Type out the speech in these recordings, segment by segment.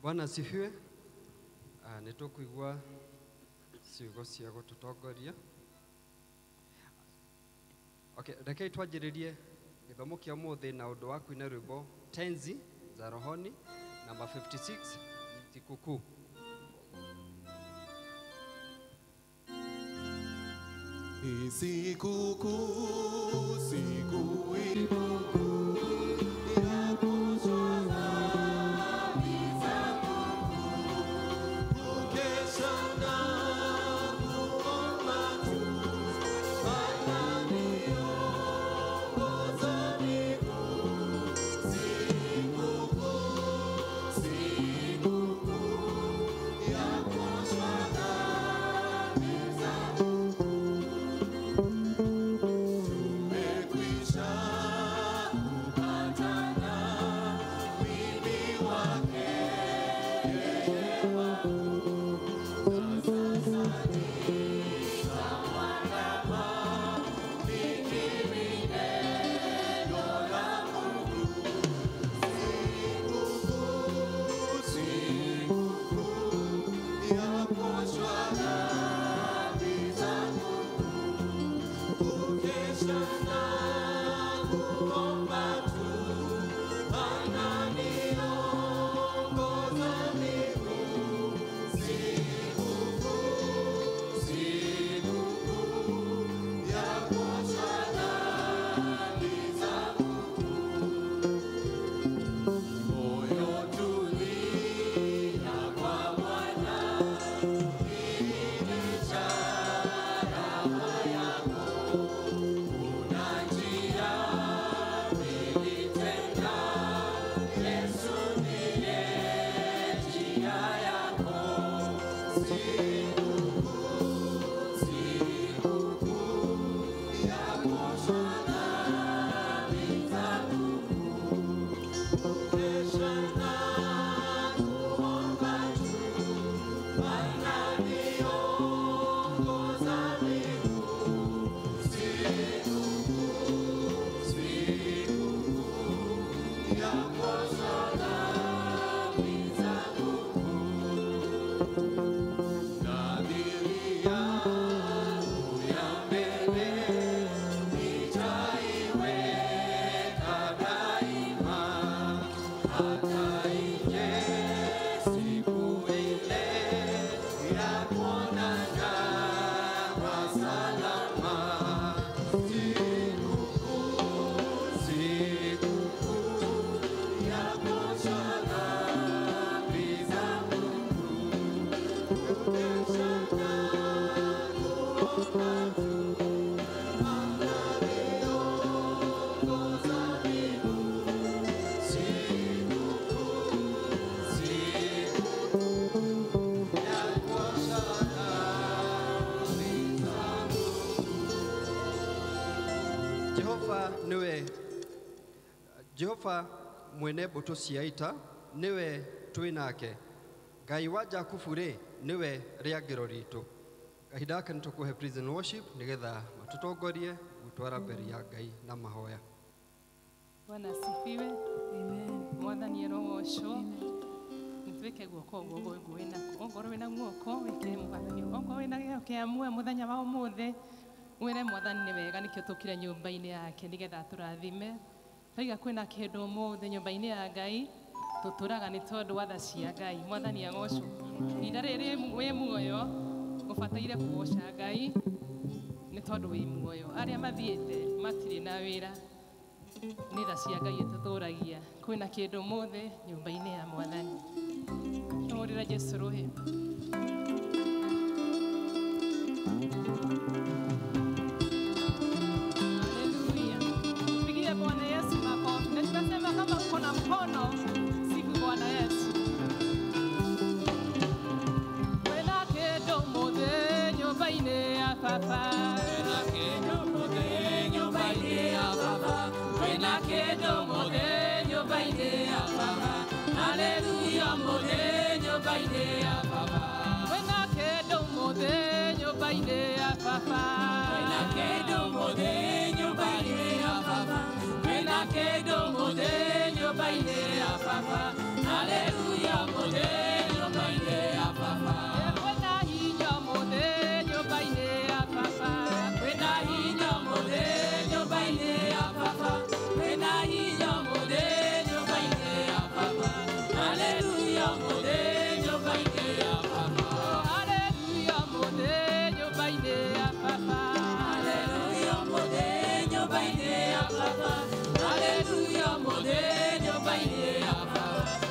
Bwana asifiwe. Nitukuigua ciugo cia gututongoria. Okay, reke twanjiririe githomo kia muthi na undu wa kuina rwimbo tenzi za rohoni namba 56 Sikukuu. Sikukuu, siku inuku Jehova mwene mbuto cia ita niwe twinake. Ngai wa Jakubu ri niwe riangiro ritu. Kahinda gaka nitukuhe prison worship nigetha matutongorie gutwara mbere ya Ngai na mahoya. Bwana asifiwe. Amen. Mwathani roho nitwike guoko guo gwina ongoro wina guoko wike mwathani ongoro wina gio kia muthenya wa umuthi wire mwathani ni wega nikio tukire nyumba-ini yake nigetha turathime. Taiga kwina kindu umuthi nyumba-ini ya Ngai tuturaga ni tondu wa tha cia Ngai. Mwathani agocwo ida riri wi muoyo ubataire kugoca Ngai ni tondu wi muoyo. Aria mathiete matiri na wira ni tha cia Ngai tuturagia. Kwina kindu umuthi nyumba-ini ya Mwathani. Tumurira Jesu rohe. Papa, Kwena kendo mothe nyũmba-inĩ ya baba. Haleluya mothe nyũmba-inĩ ya baba. Kwena kendo mothe nyũmba-inĩ ya baba. Kwena kendo mothe nyũmba-inĩ ya baba. Kwena kendo mothe nyũmba-inĩ ya baba. Haleluya mothe nyũmba-inĩ ya baba. Kwena hinya mothe nyũmba-inĩ ya baba. Kwena hinya mothe nyũmba-inĩ ya baba. Kwena hinya mothe nyũmba-inĩ ya baba. Haleluya mothe nyũmba-inĩ ya baba. Haleluya mothe nyũmba-inĩ ya baba. Haleluya mothe nyũmba-inĩ ya baba. Haleluya mothe nyũmba-inĩ ya baba.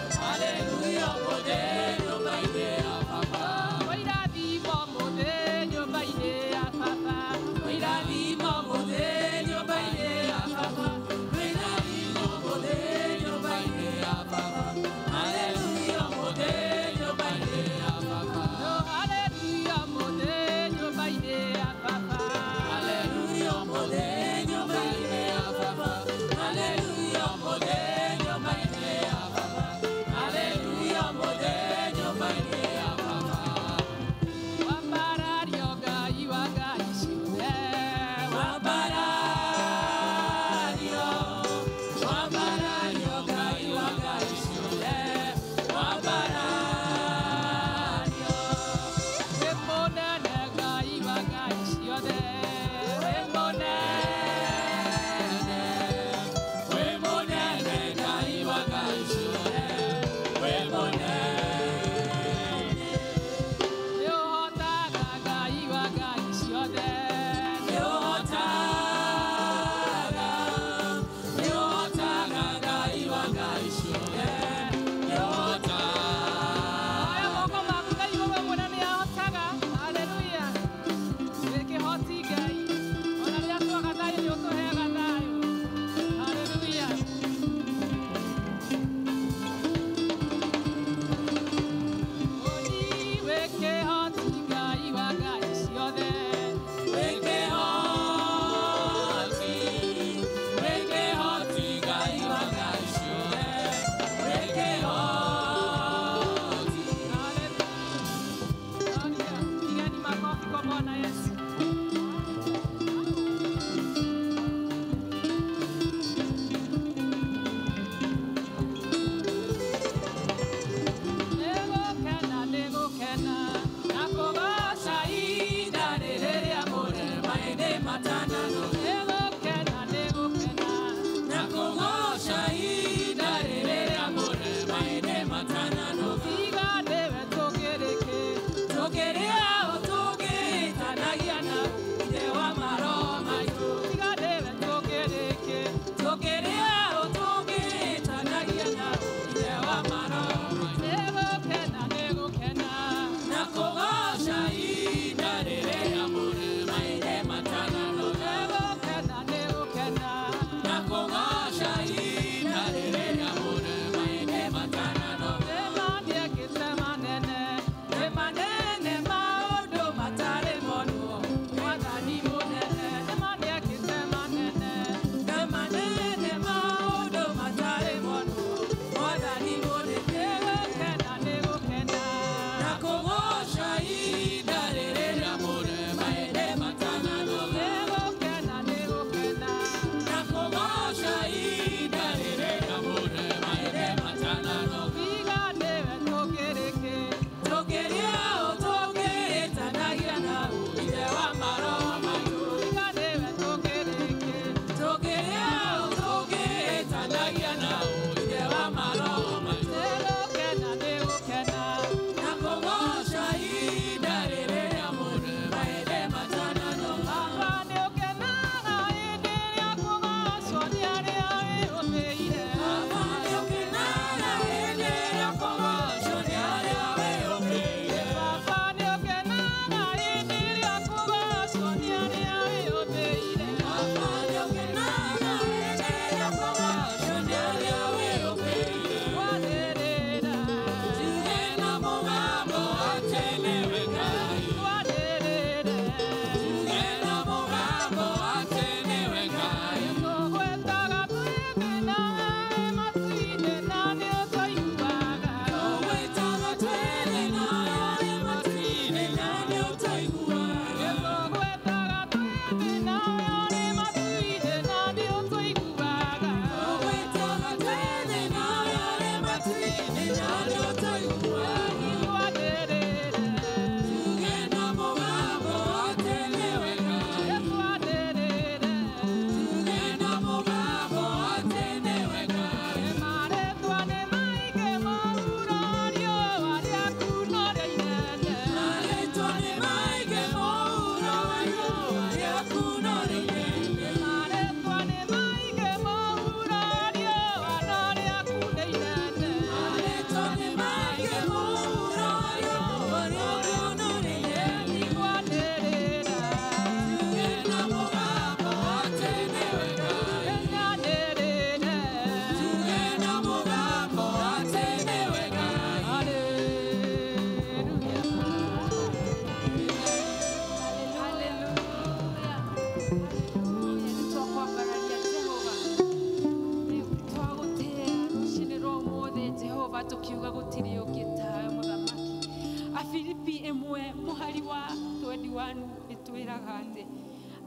itwiraga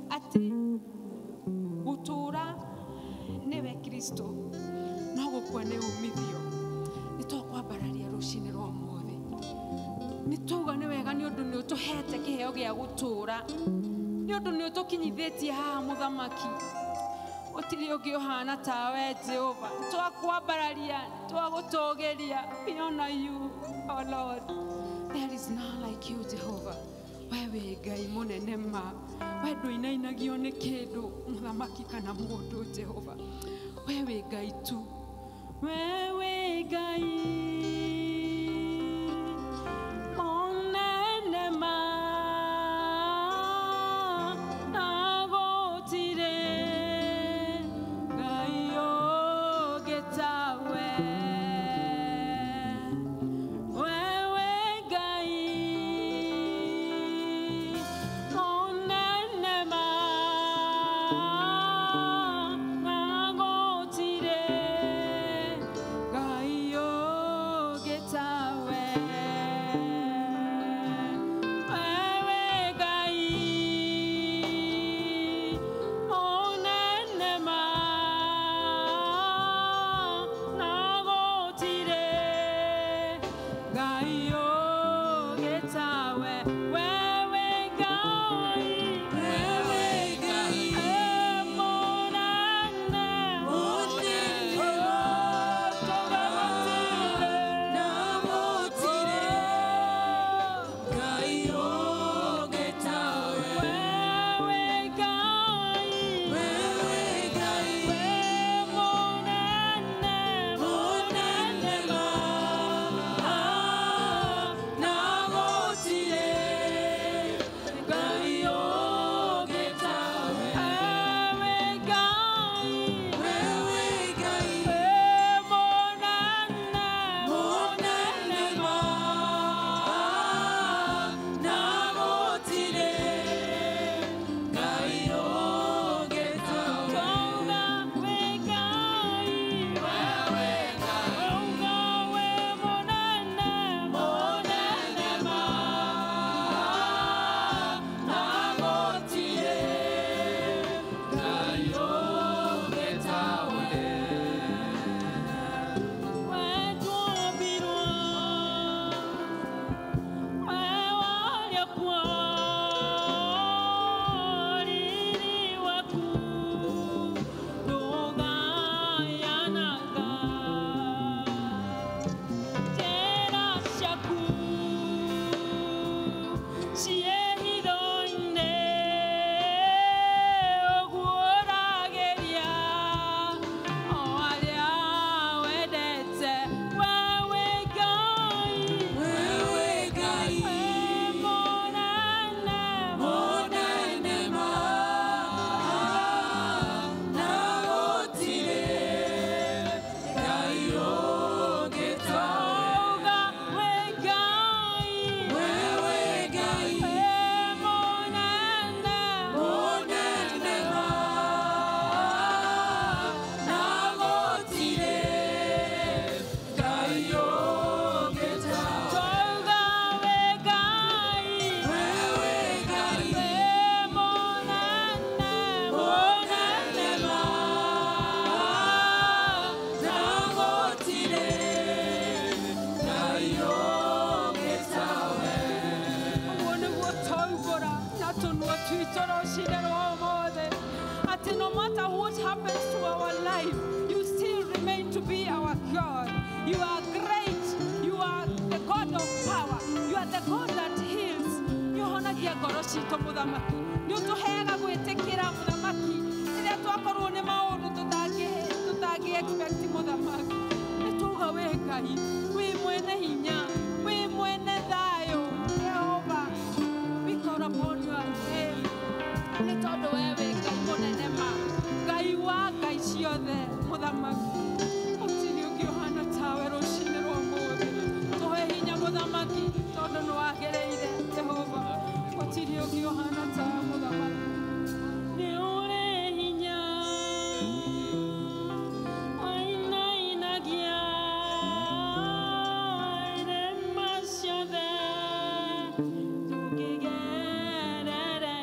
ati gutura niwe Kristo no gukua ni umithio nitwakwambararia rucini rwa muthi nituga ni wega ni undu ni utuhete kiheo gia gutura ni undu ni utukinyithitie haha muthamaki utiri ungi uhana tawe Jehova twakwambararia twagutugeria beyond you our Lord. There is none like you, Jehovah. Wewe Ngai munene ma we nduinagio ni kindu muthamaki kana mundu Jehova. Wewe Ngai tu, wewe Ngai munene ma nagotire Ngai ogetawe. No matter what happens to our life, you still remain to be our God. You are great. You are the God of power. You are the God that heals. You honagia ngoro citũ mũthamaki. Nĩ ũtũheaga gwĩtĩkĩra mũthamaki. Rĩrĩa twakorwo nĩ maũndũ tũtangĩ expect mũthamaki. Nĩ tuuga wĩ Ngai, wĩ mwene hinya, wĩ mwene thayũ. Jehova, we call upon your name. Nĩ tondũ wewe Ngai mũnene ma. Ngai wa Ngai ciothe mũthamaki. Gũtirĩ ũngĩ ũhana tawe rũcinĩ rwa ũmũthĩ. Tũhe hinya mũthamaki tondũ nĩ wagĩrĩire Jehova. Gũtirĩ ũngĩ ũhana tawe mũthamaki. Nĩ ũrĩ hinya wainainagia irĩma ciothe tũkĩgerere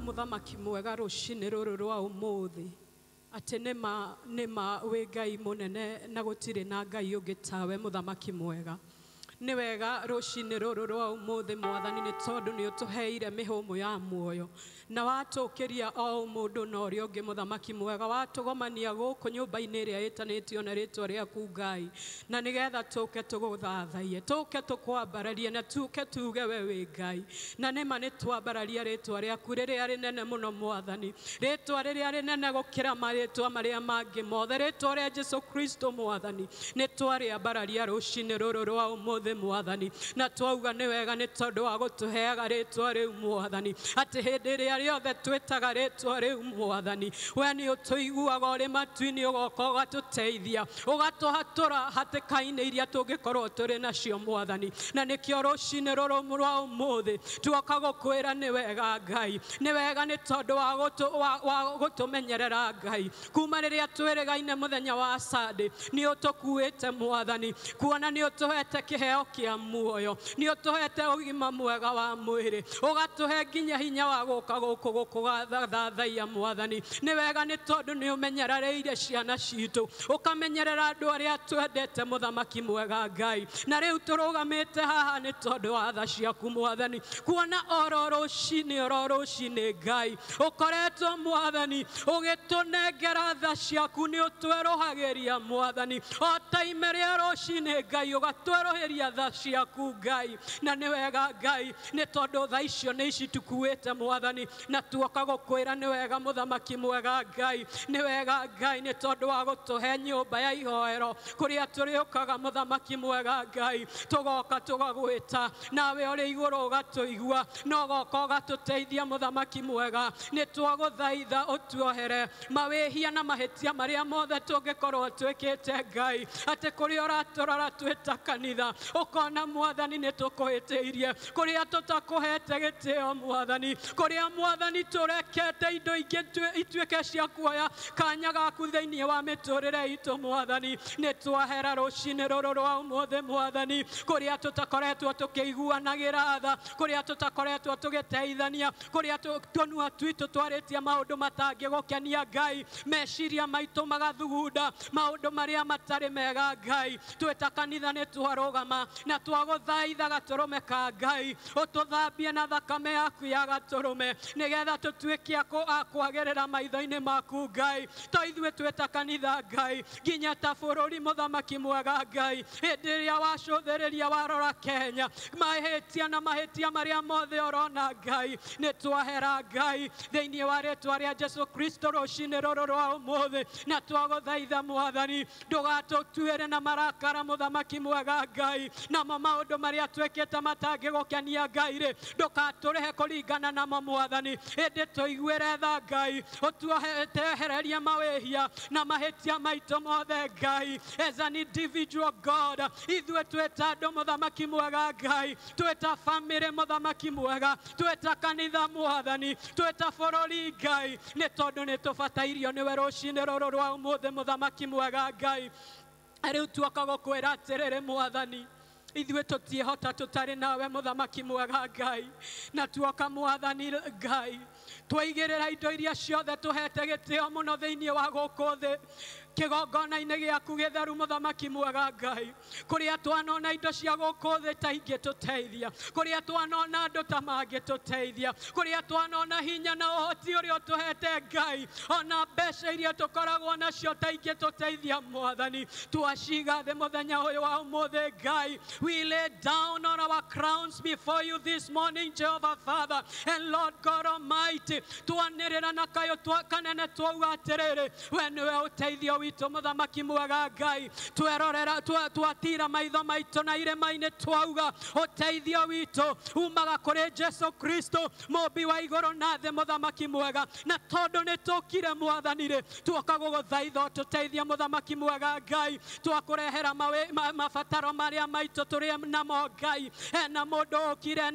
Muthamaki mwega rucini ruru rwa umuthi ati nima wi Ngai munene na gutire na Ngai ungi tawe muthamaki mwega ni wega rucini ruru rwa umuthi mwathani ni tondu ni utuheire mihumu ya muoyo na watukiria o mundu na uria ungi muthamaki mwega watugomania guku nyumba-ini iria itanitio na ritwa riaku Ngai na nigetha tuke tuguthathaie tuke tukwambararie na tuke tuge we wi Ngai na nima ni twambararia ritwa riaku riria rinene muno mwathani ritwa riria rinene gukira maritwa maria mangi mothe ritwa ria Jesu Kristo mwathani ni twariambararia rucini ruru rwa umuthi mwathani na twauga ni wega ni tondu wa gutuheaga ritwa riu mwathani ati hindi ria riothe twitaga ritwa riu mwathani we ni utuiguaga uri matu-ini ugoka ugatuteithia ugatuhatura hatikaini iria tungikorwo turi nacio mwathani na nikio rucini ruru rwa umuthi tuoka gukwira ni wega Ngai ni wega ni tondu wa gutumenyerera Ngai kuma riria twirigaine muthenya wa Sunday ni utukuite mwathani kuona ni utuhete kiheo kia muoyo ni utuhete ugima mwega wa mwiri ugatuhe nginya hinya wa guka guku gukugathathaia mwathani ni wega ni tondu ni umenyerereire ciana citu ukamenyerera andu aria twendete muthamaki mwega Ngai na riu turugamite haha ni tondu wa tha ciaku mwathani kuona oro rucini Ngai ukoretwo mwathani ugitunengera tha ciaku ni utwerohagiria mwathani o time ria rucini Ngai ugatweroheria tha ciaku Ngai na ni wega Ngai ni tondu tha icio ni icitukuite mwathani na tuoka gukwira ni wega muthamaki mwega Ngai ni wega Ngai ni tondu wa gutuhe nyumba ya ihoero kuria turiukaga muthamaki mwega Ngai tugoka tugagwita nawe uri iguru ugatuigua no goka ugatuteithia muthamaki mwega ni twaguthaitha utuohere mawihia na mahitia maria mothe tungikorwo twikite Ngai ati kuria uraturora twita kanitha ukona mwathani ni tukuhitiirie kuria tutakuhete gitio mwathani kuria mwathani turekete indo ingi ituike cia kuoya kanya gaku thiini wa miturire itu mwathani ni twahera rucini ruru rwa umuthi mwathani kuria tutakoretwo tukiiguanagira tha kuria tutakoretwo tugiteithania kuria tunua twitu twaritie maundu matangi gukenia Ngai meciria maitu magathugunda maundu maria matari mega Ngai twita kanitha ni twarugama na twaguthaitha gaturume ka Ngai ututhambie na thakame yaku ya gaturume nigetha tutuike akwagirira maitho-ini maku Ngai to ithue twita kanitha Ngai nginya ta bururi muthamaki mwega Ngai hindi ria wacuthiriria warora Kenya mahitia na mahitia maria mothe orona Ngai ni twahera Ngai thiini wa ritwa ria Jesu Kristo rucini ruru rwa umuthi na twaguthaitha mwathani ndugatutuire na marakara muthamaki mwega Ngai na maundu maria twikite matangi gukenia Ngai ri ndukaturehe kuringana na mwathani hindi tuiguire tha Ngai utuhererie mawihia na mahitia maitu mothe Ngai as an individual God ithue twita andu muthamaki mwega Ngai twita family muthamaki mwega twita kanitha mwathani twita bururi Ngai ni tondu ni tubatairio ni we rucini ruru rwa umuthi muthamaki mwega Ngai riu tuoka gukwira atiriri mwathani ithue tutiehota tutari nawe muthamaki mwega Ngai na tuoka mwathani Ngai twaigĩrĩra indo iria ciothe tũhete gĩtĩo mũno thĩinĩ wa gũkũ thĩ kĩgongona-inĩ gĩaku gĩtheru mũthamaki mwega Ngai kũrĩa twanona indo cia gũkũ thĩ ta ingĩtũteithia kũrĩa twanona andũ ta mangĩtũteithia kũrĩa twanona hinya na ũhoti ũrĩa ũtũhete Ngai ona mbeca iria tũkoragwo nacio ta ingĩtũteithia Mwathani twaciga thĩ mũthenya ũyũ wa ũmũthĩ Ngai. We lay down on our crowns before you this morning Jehovah Father and Lord God Almighty twanĩrĩra na kayo kanene twauga atĩrĩrĩ we nĩwe ũteithio witũ mũthamaki mwega Ngai twerorera twatira maitho maitũ na irĩma-inĩ twauga ũteithio witũ umaga kũrĩ Jesu Kristo mũmbi wa igũrũ na thĩ mũthamaki mwega na tondũ nĩ tũkire Mwathani-rĩ tuoka gũgũthaitha ũtũteithie mũthamaki mwega Ngai twakũrehera mabataro marĩa maitũ tũrĩ namo Ngai hena mũndũ ũkire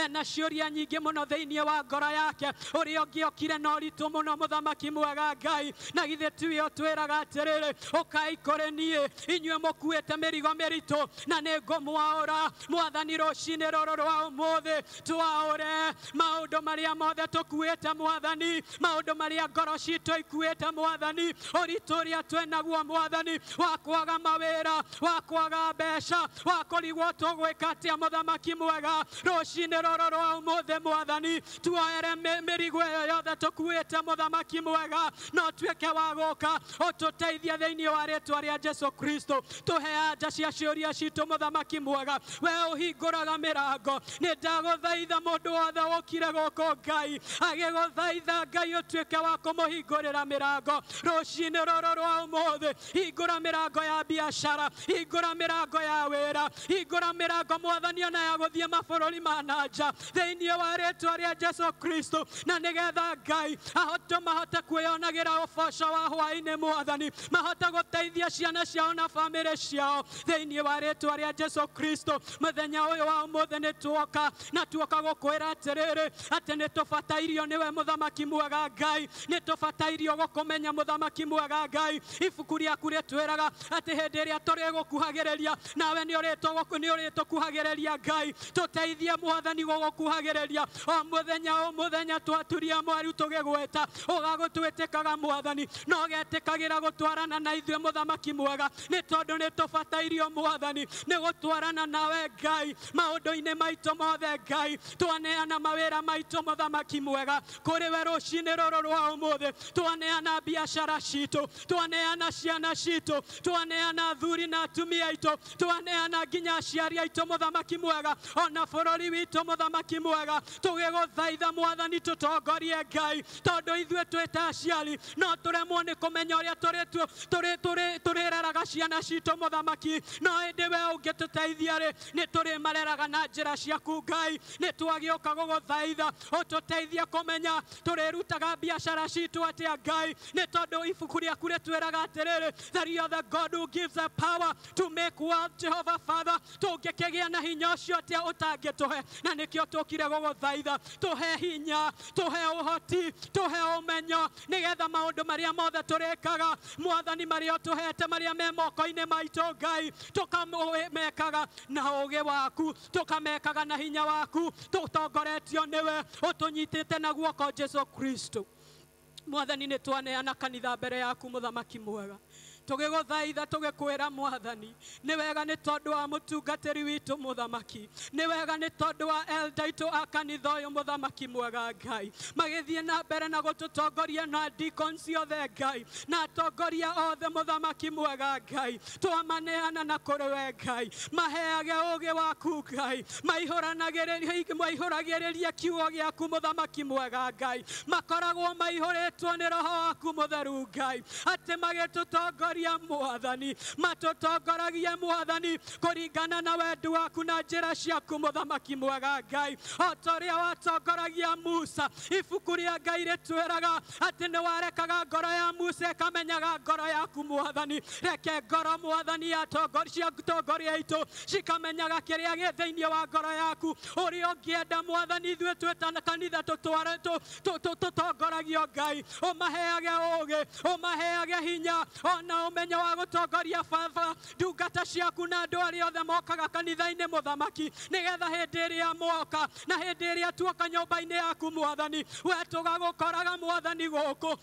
na ciũria nyingĩ mũno thĩinĩ wa ngoro yake ũrĩa ũngĩ ũkire na ũritũ mũno mũthamaki mwega Ngai na githĩ tiwe twĩraga atĩrĩrĩ ũkai kũrĩ niĩ inyuĩ mũkuĩte mĩrigo mĩritũ na nĩ ngũmwaũra Mwathani rũcinĩ rũrũ rwa ũmũthĩ twaũre maũndũ marĩa mothe tũkuĩte Mwathani maũndũ marĩa ngoro citũ ikuĩte Mwathani ũritũ ũrĩa twĩnaguo Mwathani wa kwaga mawĩra wa kwaga mbeca wa kũrigwo tũgwĩka atĩa mũthamaki mwega rũcinĩ rũrũ rwa ũmũthĩ Mwathani tuoere mĩrigo ĩyo yothe tũkuĩte mũthamaki mwega no tuĩke wa gũka ũtũteithie thĩinĩ wa rĩĩtwa rĩa Jesu Kristo tũhe anja cia ciũria citũ mũthamaki mwega we ũhingũraga mĩrango nĩ ndagũthaitha mũndũ wothe ũkire gũkũ Ngai agĩgũthaitha Ngai ũtuĩke wa kũmũhingũrĩra mĩrango rũcinĩ rũrũ rwa ũmũthĩ hingũra mĩrango ya biacara hingũra mĩrango ya wĩra hingũra mĩrango Mwathani ona ya gũthiĩ mabũrũri ma nanja thĩinĩ wa rĩĩtwa rĩa Jesu Kristo na nĩgetha Ngai mahote kwĩonagĩra ũboco wa hwaĩ-inĩ Mwathani mahote gũteithia ciana ciao na bamĩrĩ ciao thĩinĩ wa rĩĩtwa rĩa Jesu Kristo mũthenya ũyũ wa ũmũthĩ nĩ tuoka na tuoka gũkwĩra atĩrĩrĩ atĩ nĩ tũbatairio nĩwe mũthamaki mwega Ngai nĩ tũbatairio gũkũmenya mũthamaki mwega Ngai ibuku rĩaku rĩtwĩraga atĩ hĩndĩ ĩrĩa tũrĩgũkuhagĩrĩria nawe nĩ ũrĩtũkuhagĩrĩria Ngai tũteithie Mwathani gũgũkuhagĩrĩria o mũthenya twaturia mwaru tũgĩgwĩta ũgagũtwĩtĩkaga Mwathani na ũgetĩkagĩra gũtwarana na ithuĩ mũthamaki mwega nĩ tondũ nĩ tũbatairio Mwathani nĩ gũtwarana nawe Ngai maũndũ-inĩ maitũ mothe Ngai twaneana mawĩra maitũ mũthamaki mwega kũrĩ we rũcinĩ rũrũ rwa ũmũthĩ twaneana biacara citũ twaneana ciana citũ twaneana athuri na atumia aitũ twaneana nginya aciari aitũ mũthamaki mwega ona bũrũri witũ mũthamaki mwega tũgĩgũthaitha Mwathani tũtongorie Ngai tondũ ithuĩ twĩ ta aciari no tũremwo nĩ kũmenya ũrĩa tũrĩreraga ciana citũ mũthamaki no hĩndĩ we ũngĩtũteithia-rĩ nĩ tũrĩmareraga na njĩra ciaku Ngai nĩ twagĩũka gũgũthaitha ũtũteithie kũmenya tũrĩrutaga biacara citũ atĩa Ngai nĩ tondũ ibuku rĩaku rĩtwĩraga atĩrĩrĩ that you are the God who gives the power to make wealth Jehovah Father tũngĩkĩgĩa na hinya ũcio atĩa ũtangĩtũhe na nĩkĩo tũkire gũgũthaitha tũhe hinya tũhe ũhoti tũhe ũmenyo nĩgetha maũndũ marĩa mothe tũrĩkaga Mwathani marĩa ũtũhete marĩa me moko-inĩ maitũ Ngai tũkamekaga na ũũgĩ waku tũkamekaga na hinya waku tũtongoretio nĩwe ũtũnyitĩte na guoko Jesu Kristo Mwathani nĩ twaneana kanitha mbere yaku mũthamaki mwega tũgĩgũthaitha tũgĩkwĩra Mwathani nĩ wega nĩ tondũ wa mũtungatĩri witũ mũthamaki nĩ wega nĩ tondũ wa elder aitũ a kanitha ũyũ mũthamaki mwega Ngai magĩthiĩ na mbere na gũtũtongoria na deacons othe Ngai na atongoria othe mũthamaki mwega Ngai twamaneana na kũrĩ we Ngai maheage ũũgĩ waku Ngai maihũragĩrĩria kiugo gĩaku mũthamaki mwega Ngai makoragwo maihũrĩtwo nĩ roho waku mũtheru Ngai atĩ magĩtũtongoria Mwathani matutongoragie Mwathani kũringana na wendi waku na njĩra ciaku mũthamaki mwega Ngai o ta ũrĩa watongoragia Musa ibuku rĩa Ngai rĩtwĩraga atĩ nĩ warekaga ngoro ya Musa ĩkamenyaga ngoro yaku Mwathani reke ngoro Mwathani cia atongoria aitũ cikamenyaga kĩrĩa gĩ thĩinĩ wa ngoro yaku ũrĩa ũngĩenda Mwathani ithuĩ twĩ ta kanitha tũtongoragio Ngai ũmaheage ũũgĩ ũmaheage hinya ona na umenyo wa gutongoria baba ndungata ciaku na andu aria othe mokaga kanitha-ini muthamaki nigetha hindi iria moka na hindi iria tuoka nyumba-ini yaku mwathani we tugagukoraga mwathani guku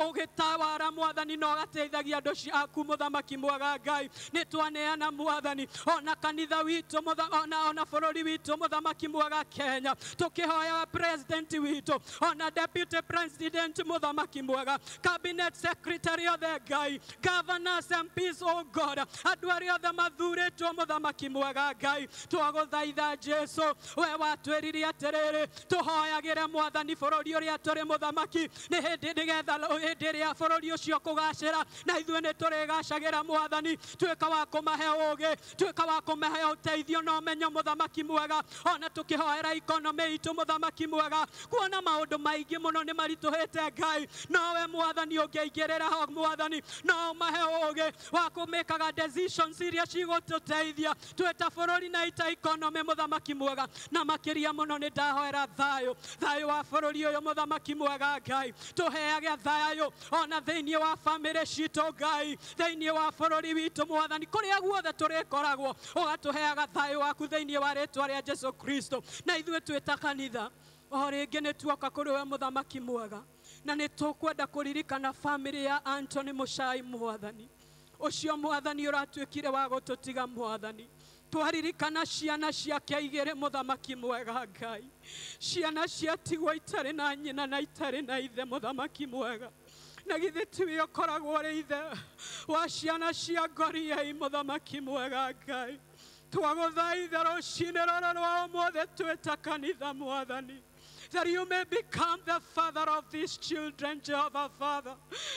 ugitawara mwathani no gateithagia andu ciaku muthamaki mwega Ngai ni twaneana mwathani ona kanitha witu ona bururi witu muthamaki mwega Kenya tukihoya president witu ona deputy president muthamaki mwega cabinet secretary of the Ngai governors MPs oh God andu aria othe mathuritwo muthamaki mwega Ngai twaguthaitha Jesu we watwiririe atiriri tuhoyagire mwathani bururi uria turi muthamaki ni hindi nigetha hindi iria bururi ucio kugacira na ithuĩ nĩ tũrĩgacagĩra mwathani tuĩka wa kũmahe ũgĩ tuĩka wa kũmahe ũteithio na ũmenyo mũthamaki mwega ona tũkĩhoera ikonomi itũ mũthamaki mwega kuona maũndũ maingĩ mũno nĩ maritũhĩte Ngai nowe mwathani ũngĩaingĩrĩra ho mwathani no ũmahe ũgĩ wa kũmĩkaga decisions iria cigũtũteithia twĩ ta bũrũri na ita ikonomi mũthamaki mwega na makĩria mũno nĩ ndahoera thayũ wa bũrũri ũyũ mũthamaki mwega Ngai tũheage thayũ ona thĩinĩ wa family citũ Ngai thĩinĩ wa bũrũri witũ mwathani kũrĩa guothe tũrĩkoragwo ũgatũheaga thayũ waku thĩinĩ wa rĩtwa rĩa Jesu Kristo na ithuĩ twĩ ta kanitha o rĩngĩ nĩ tuoka kũrĩ we mũthamaki mwega na nĩ tũkwenda kũririkana family ya Anthony Muchai mwathani ũcio mwathani ũratuĩkire wa gũtũtiga mwathani twaririkana ciana ciake igĩrĩ mũthamaki mwega Ngai ciana ciatigwo itarĩ na nyina na itarĩ na ithe mũthamaki mwega na githĩ tiwe ũkoragwo ũrĩ ithe wa ciana cia ngoriai mũthamaki mwega Ngai twagũthaitha rũcinĩ rũrũ rwa ũmũthĩ twĩ ta kanitha mwathani that you may become the father of these children, Jehovah Father.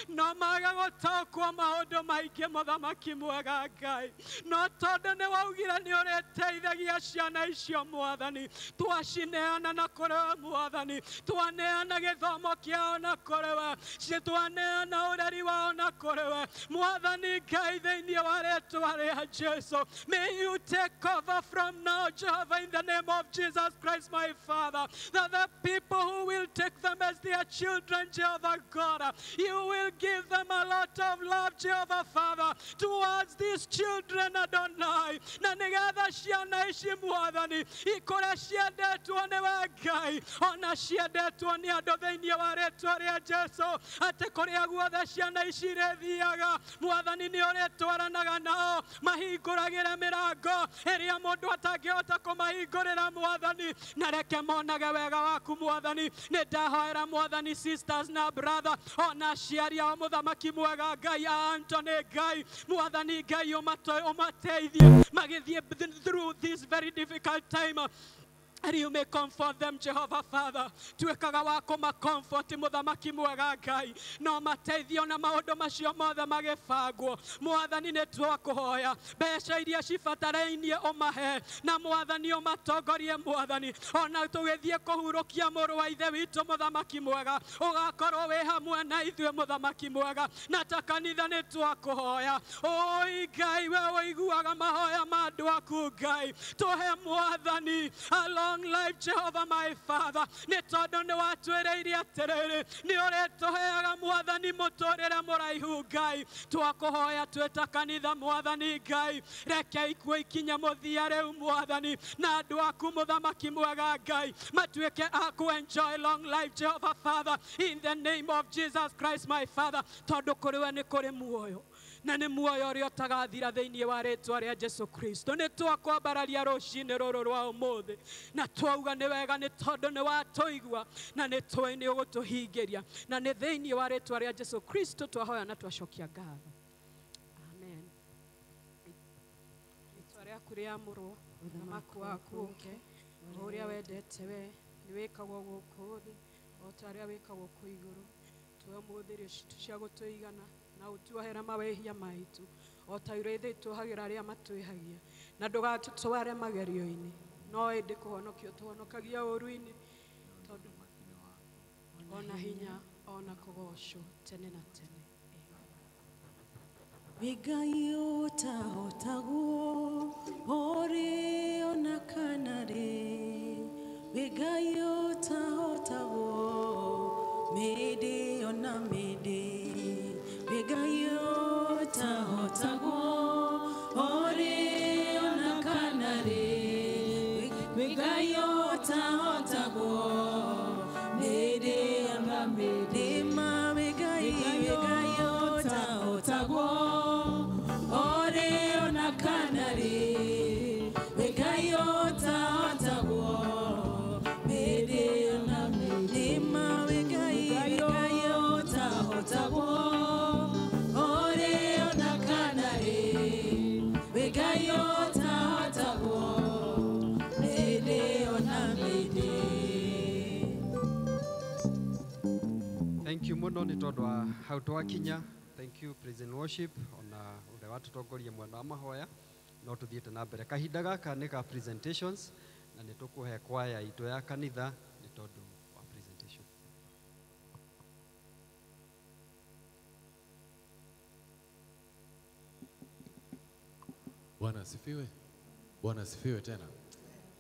No magagotokwa maũndũ maingĩ mũthamaki mwega Ngai no tondũ nĩ waugire nĩ ũrĩteithagia ciana icio mwathani twacineana na kũrĩ we mwathani twaneana gĩthomo kĩao na kũrĩ we twaneana ũreri wao na kũrĩ we mwathani Ngai thĩinĩ wa rĩtwa rĩa Jesu may you take over from now Jehovah in the name of Jesus Christ my Father that the people who will take them as their children, Jehovah God. You will give them a lot of love, Jehovah Father, towards these children, Adonai. Na nigetha ciana ici mwathani ikore ciendetwo nĩ we Ngai ona ciendetwo nĩ andũ thĩinĩ wa rĩtwa rĩa Jesu atĩ kũrĩa guothe ciana ici irĩthiaga mwathani nĩ ũrĩtwaranaga nao mahingũragĩre mĩrango ĩrĩa mũndũ atangĩhota kũmahingũrĩra mwathani na reke monage wega waku mwathani nĩ ndahoera mwathani sisters na brother ona aciari ao mũthamaki mwega Ngai Anthony Ngai mwathani Ngai ũmateithie magĩthiĩ through this very difficult time. And you may comfort them, Jehovah Father. Tuĩkaga wa kũma-comfort mũthamaki mwega Ngai. No mateithio na maũndũ macio mothe magĩbangwo. Mwathani nĩ twakũhoya. Mbeca iria cibatarainie ũmahe. Na mwathani ũmatongorie mwathani. Ona tũgĩthiĩ kũhurũkia mũrũ wa ithe witũ mũthamaki mwega. Ũgakorwo wĩ hamwe na ithuĩ mũthamaki mwega. Na ta kanitha nĩ twakũhoya. Oi Ngai we ũiguaga mahoya ma andũ aku Ngai. Tũhe mwathani long life Jehovah my Father nĩ tondũ nĩ watwĩrĩire atĩrĩrĩ nĩ ũrĩtũheaga mwathani mũtũrĩre mũraihu Ngai twakũhoya twĩ ta kanitha mwathani Ngai reke ikuũ ikinya mũthia rĩu mwathani na andũ aku mũthamaki mwega Ngai matuĩke a enjoy long life Jehovah Father in the name of Jesus Christ my Father tondũ kũrĩ we nĩ kũrĩ muoyo na nĩ muoyo ũrĩa ũtagathira thĩinĩ wa rĩtwa rĩa Jesu Kristo nĩ twakwambararia rũcinĩ rũrũ rwa ũmũthĩ na twauga nĩ wega nĩ tondũ nĩ watũigua na nĩ tũĩ nĩ ũgũtũhingĩria na nĩ thĩinĩ wa rĩtwa rĩa Jesu Kristo twahoya na twacokia ngatho amen. Rĩtwa rĩaku rĩamũrwo ũthamaki waku ũũke ũrĩa wendete we nĩ wĩkagwo gũkũ thĩ o ta ũrĩa wĩkagwo kũ igũrũ tuoe ũmũthĩ irio citũ cia gũtũigana na ũtuohere mawĩhia maitũ o ta ũrĩa ithuĩ tuohagĩra arĩa matwĩhagia na ndũgatũtware magerio-inĩ no ĩndĩ kũhonokia ũtũhonokagia ũũru-inĩ tondũ ona hinya ona kũgocwo tene na tene. Ngai ũtahotaguo ũrĩ ona kana rĩ Ngai ũtahotaguo mĩndĩ ona mĩndĩ Ngai ũtahotaguo muno ni tondu wa hau twakinya. Thank you praise and worship ona ure watutongoria mwena wa mahoya no tuthiete na mbere. Kahinda gaka ni ka presentations na ni tukuhe kwaya itu ya kanitha ni tondu wa presentation. Bwana asifiwe. Bwana asifiwe tena.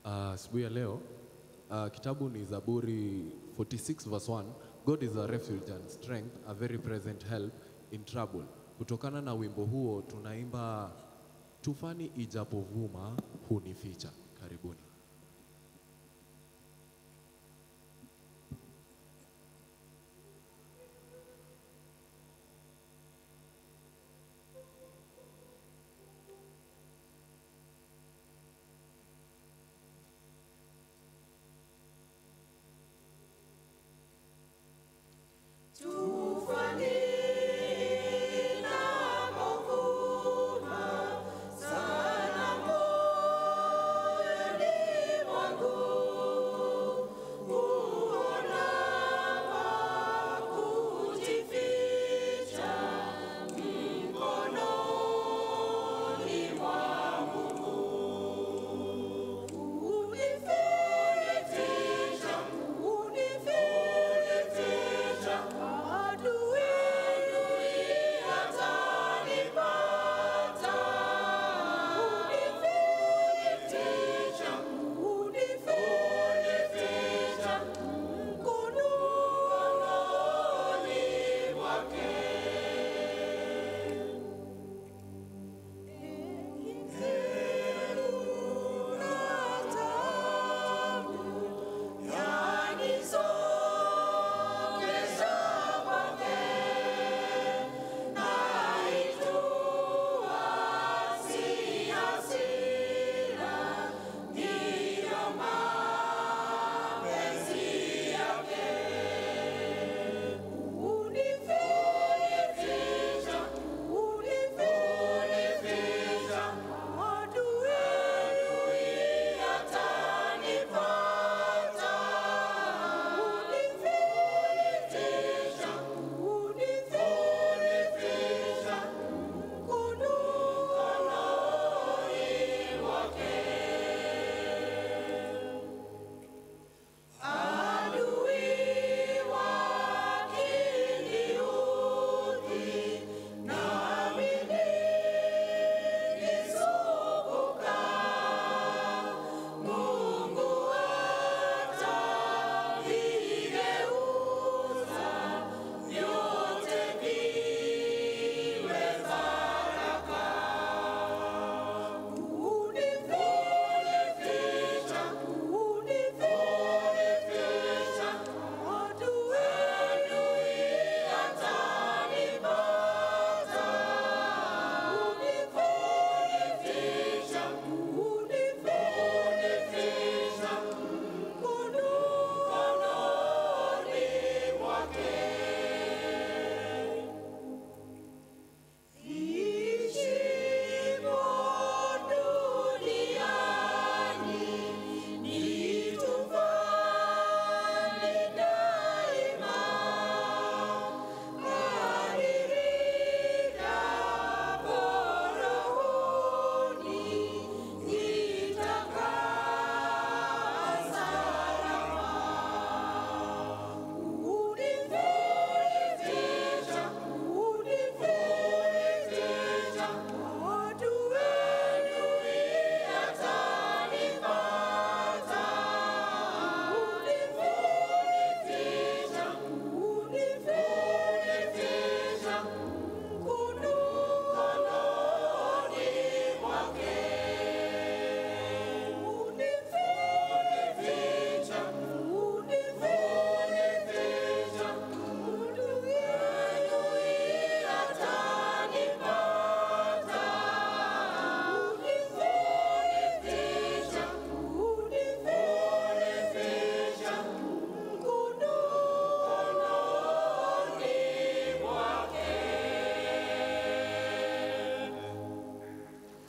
Asubuhi ya leo kitabu ni Zaburi 46 verse 1. God is a refuge and strength, a very present help in trouble. Kutokana na wimbo huo tunaimba tufani ijapovuma hunificha. Karibuni.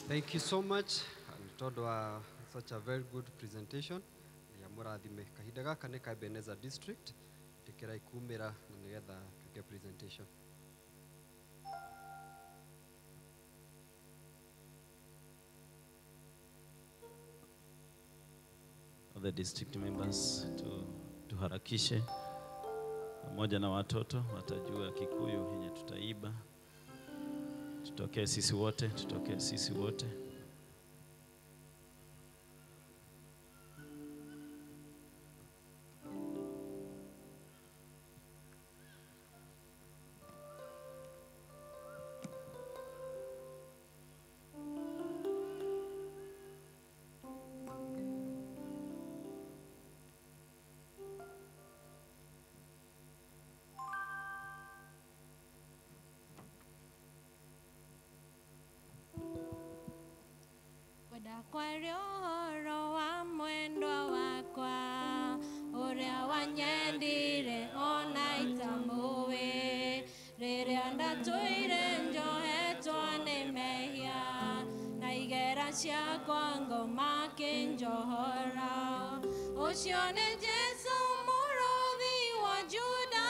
Thank you so much. Tondu wa such a very good presentation. Ya murathime kahinda gaka ni ka Ebenezer district tikira ikumira na nigetha tuweke presentation. The district members tuharakishe, pamoja na watoto watajua Kikuyu yenye tutaiba. Tutokee sisi wote, tutokee sisi wote. Kwa roho wa mwendo wakwa uria wanyendire ona itamuwe riria ndatuire njohetwa ni mehia na igera ciakwa ngoma kinjohora ucio ni Jesu muruthi wa Juda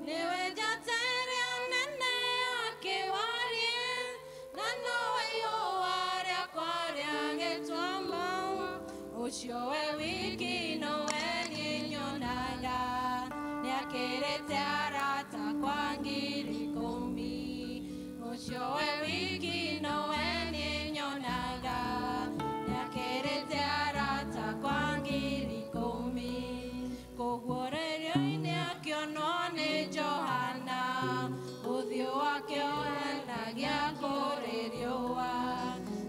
niwe njateria nene akiwarie na nowe yowaria kwaria gitwamba ucio we wiki nowe ninyonaga niakirite arata kwa ngiri 10 ucio we wiki nowe ninyonaga niakirite arata kwa ngiri 10 kuguorerio-ini akionwo ni Johana uthio wake oenagia kuririua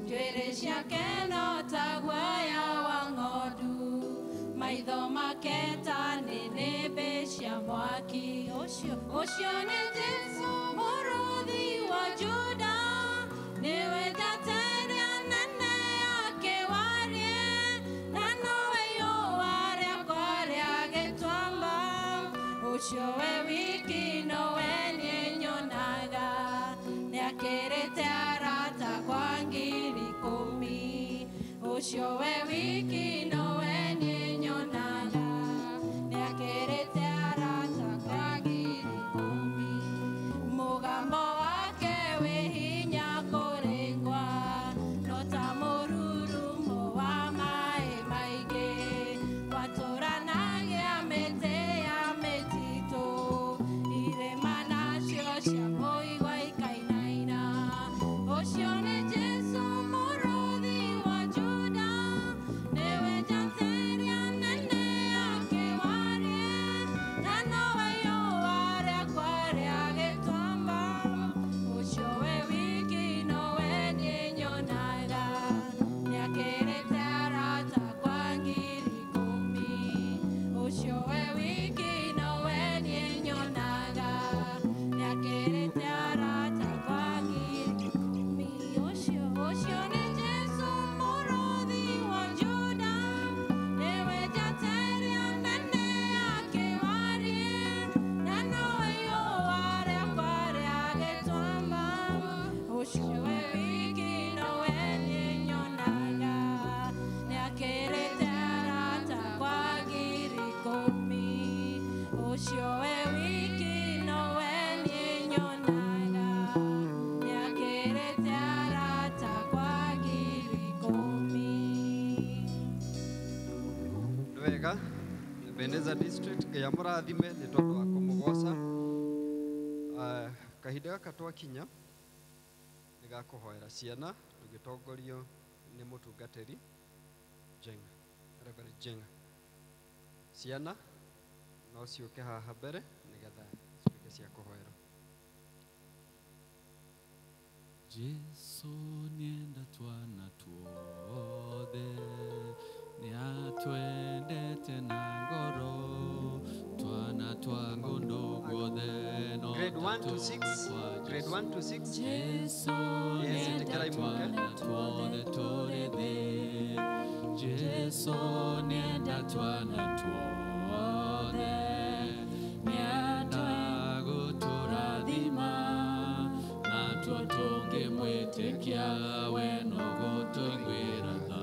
njuĩrĩ ciake no ta guoya wa ng'ondu maitho make ta nĩnĩmbĩ cia mwaki ũcio nĩ Jesu mũrũthi wa Juda nĩwe njateria nene akĩwarie na nowe yũwaria kwaria gĩtwamba ucio we wiki nowe nĩnyonaga nĩakĩrĩte arata kwa ngiri 10 ucio we wiki nowe ninyonaga nĩakĩrĩte arata kwa ngiri 10 mũgambo wake wĩ hinya kũrĩngwa no ta mũrurumo wa maĩ maingĩ watũranagia mĩtĩ ya mĩtitũ irĩma nacio cia kũigua ikainaina ucio nĩ Jesu mũrũthi wa Juda nĩwe njateria nene akĩwarie na nowe yũwaria kwaria gĩtwamba ucio we wiki nowe ninyonaga nĩakĩrĩte arata kwa ngiri 10 ucio we wiki nowe ninyonaga nĩakĩrĩte arata kwa ngiri 10 ucio nĩ Jesu mũrũthi wa Juda nĩwe njateria nene akĩwarie na nowe yũwaria kwaria gĩtwamba ucio we wiki nowe ninyonaga nĩakĩrĩte arata kwa ngiri 10 ucio we wiki nowe ninyonaga nĩakĩrĩte arata kwa ngiri 10 Wega Beneza district ya mũrathime nĩ tondũ wa kũmũgoca. Kahinda gaka twakinya nĩ gakũhoera ciana tũgĩtongorio nĩ mũtungatĩri Jenga, Reverend Jenga. Ciana no ciũke haha mbere nĩgetha cituĩke cia kũhoerwo. Jesu nienda twana tuothe niatwendete na ngoro twana twa ng'ondu guothe no Grade 1 to 6. Grade 1 to 6. Jesu Yes, nienda itikira imuke. twana tuothe tũrĩ thĩ Jesu nienda twana tuothe nienda gũtũrathima na tuo tũngĩmwĩtĩkia we no gũtũiguĩra tha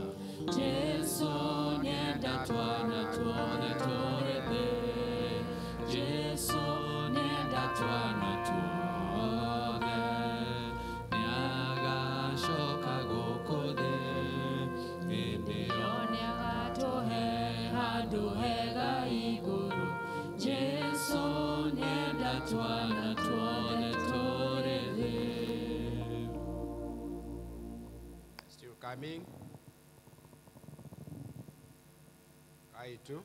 Jesu nienda twana tuothe tũrĩ thĩ Jesu nienda coming. Kaitu.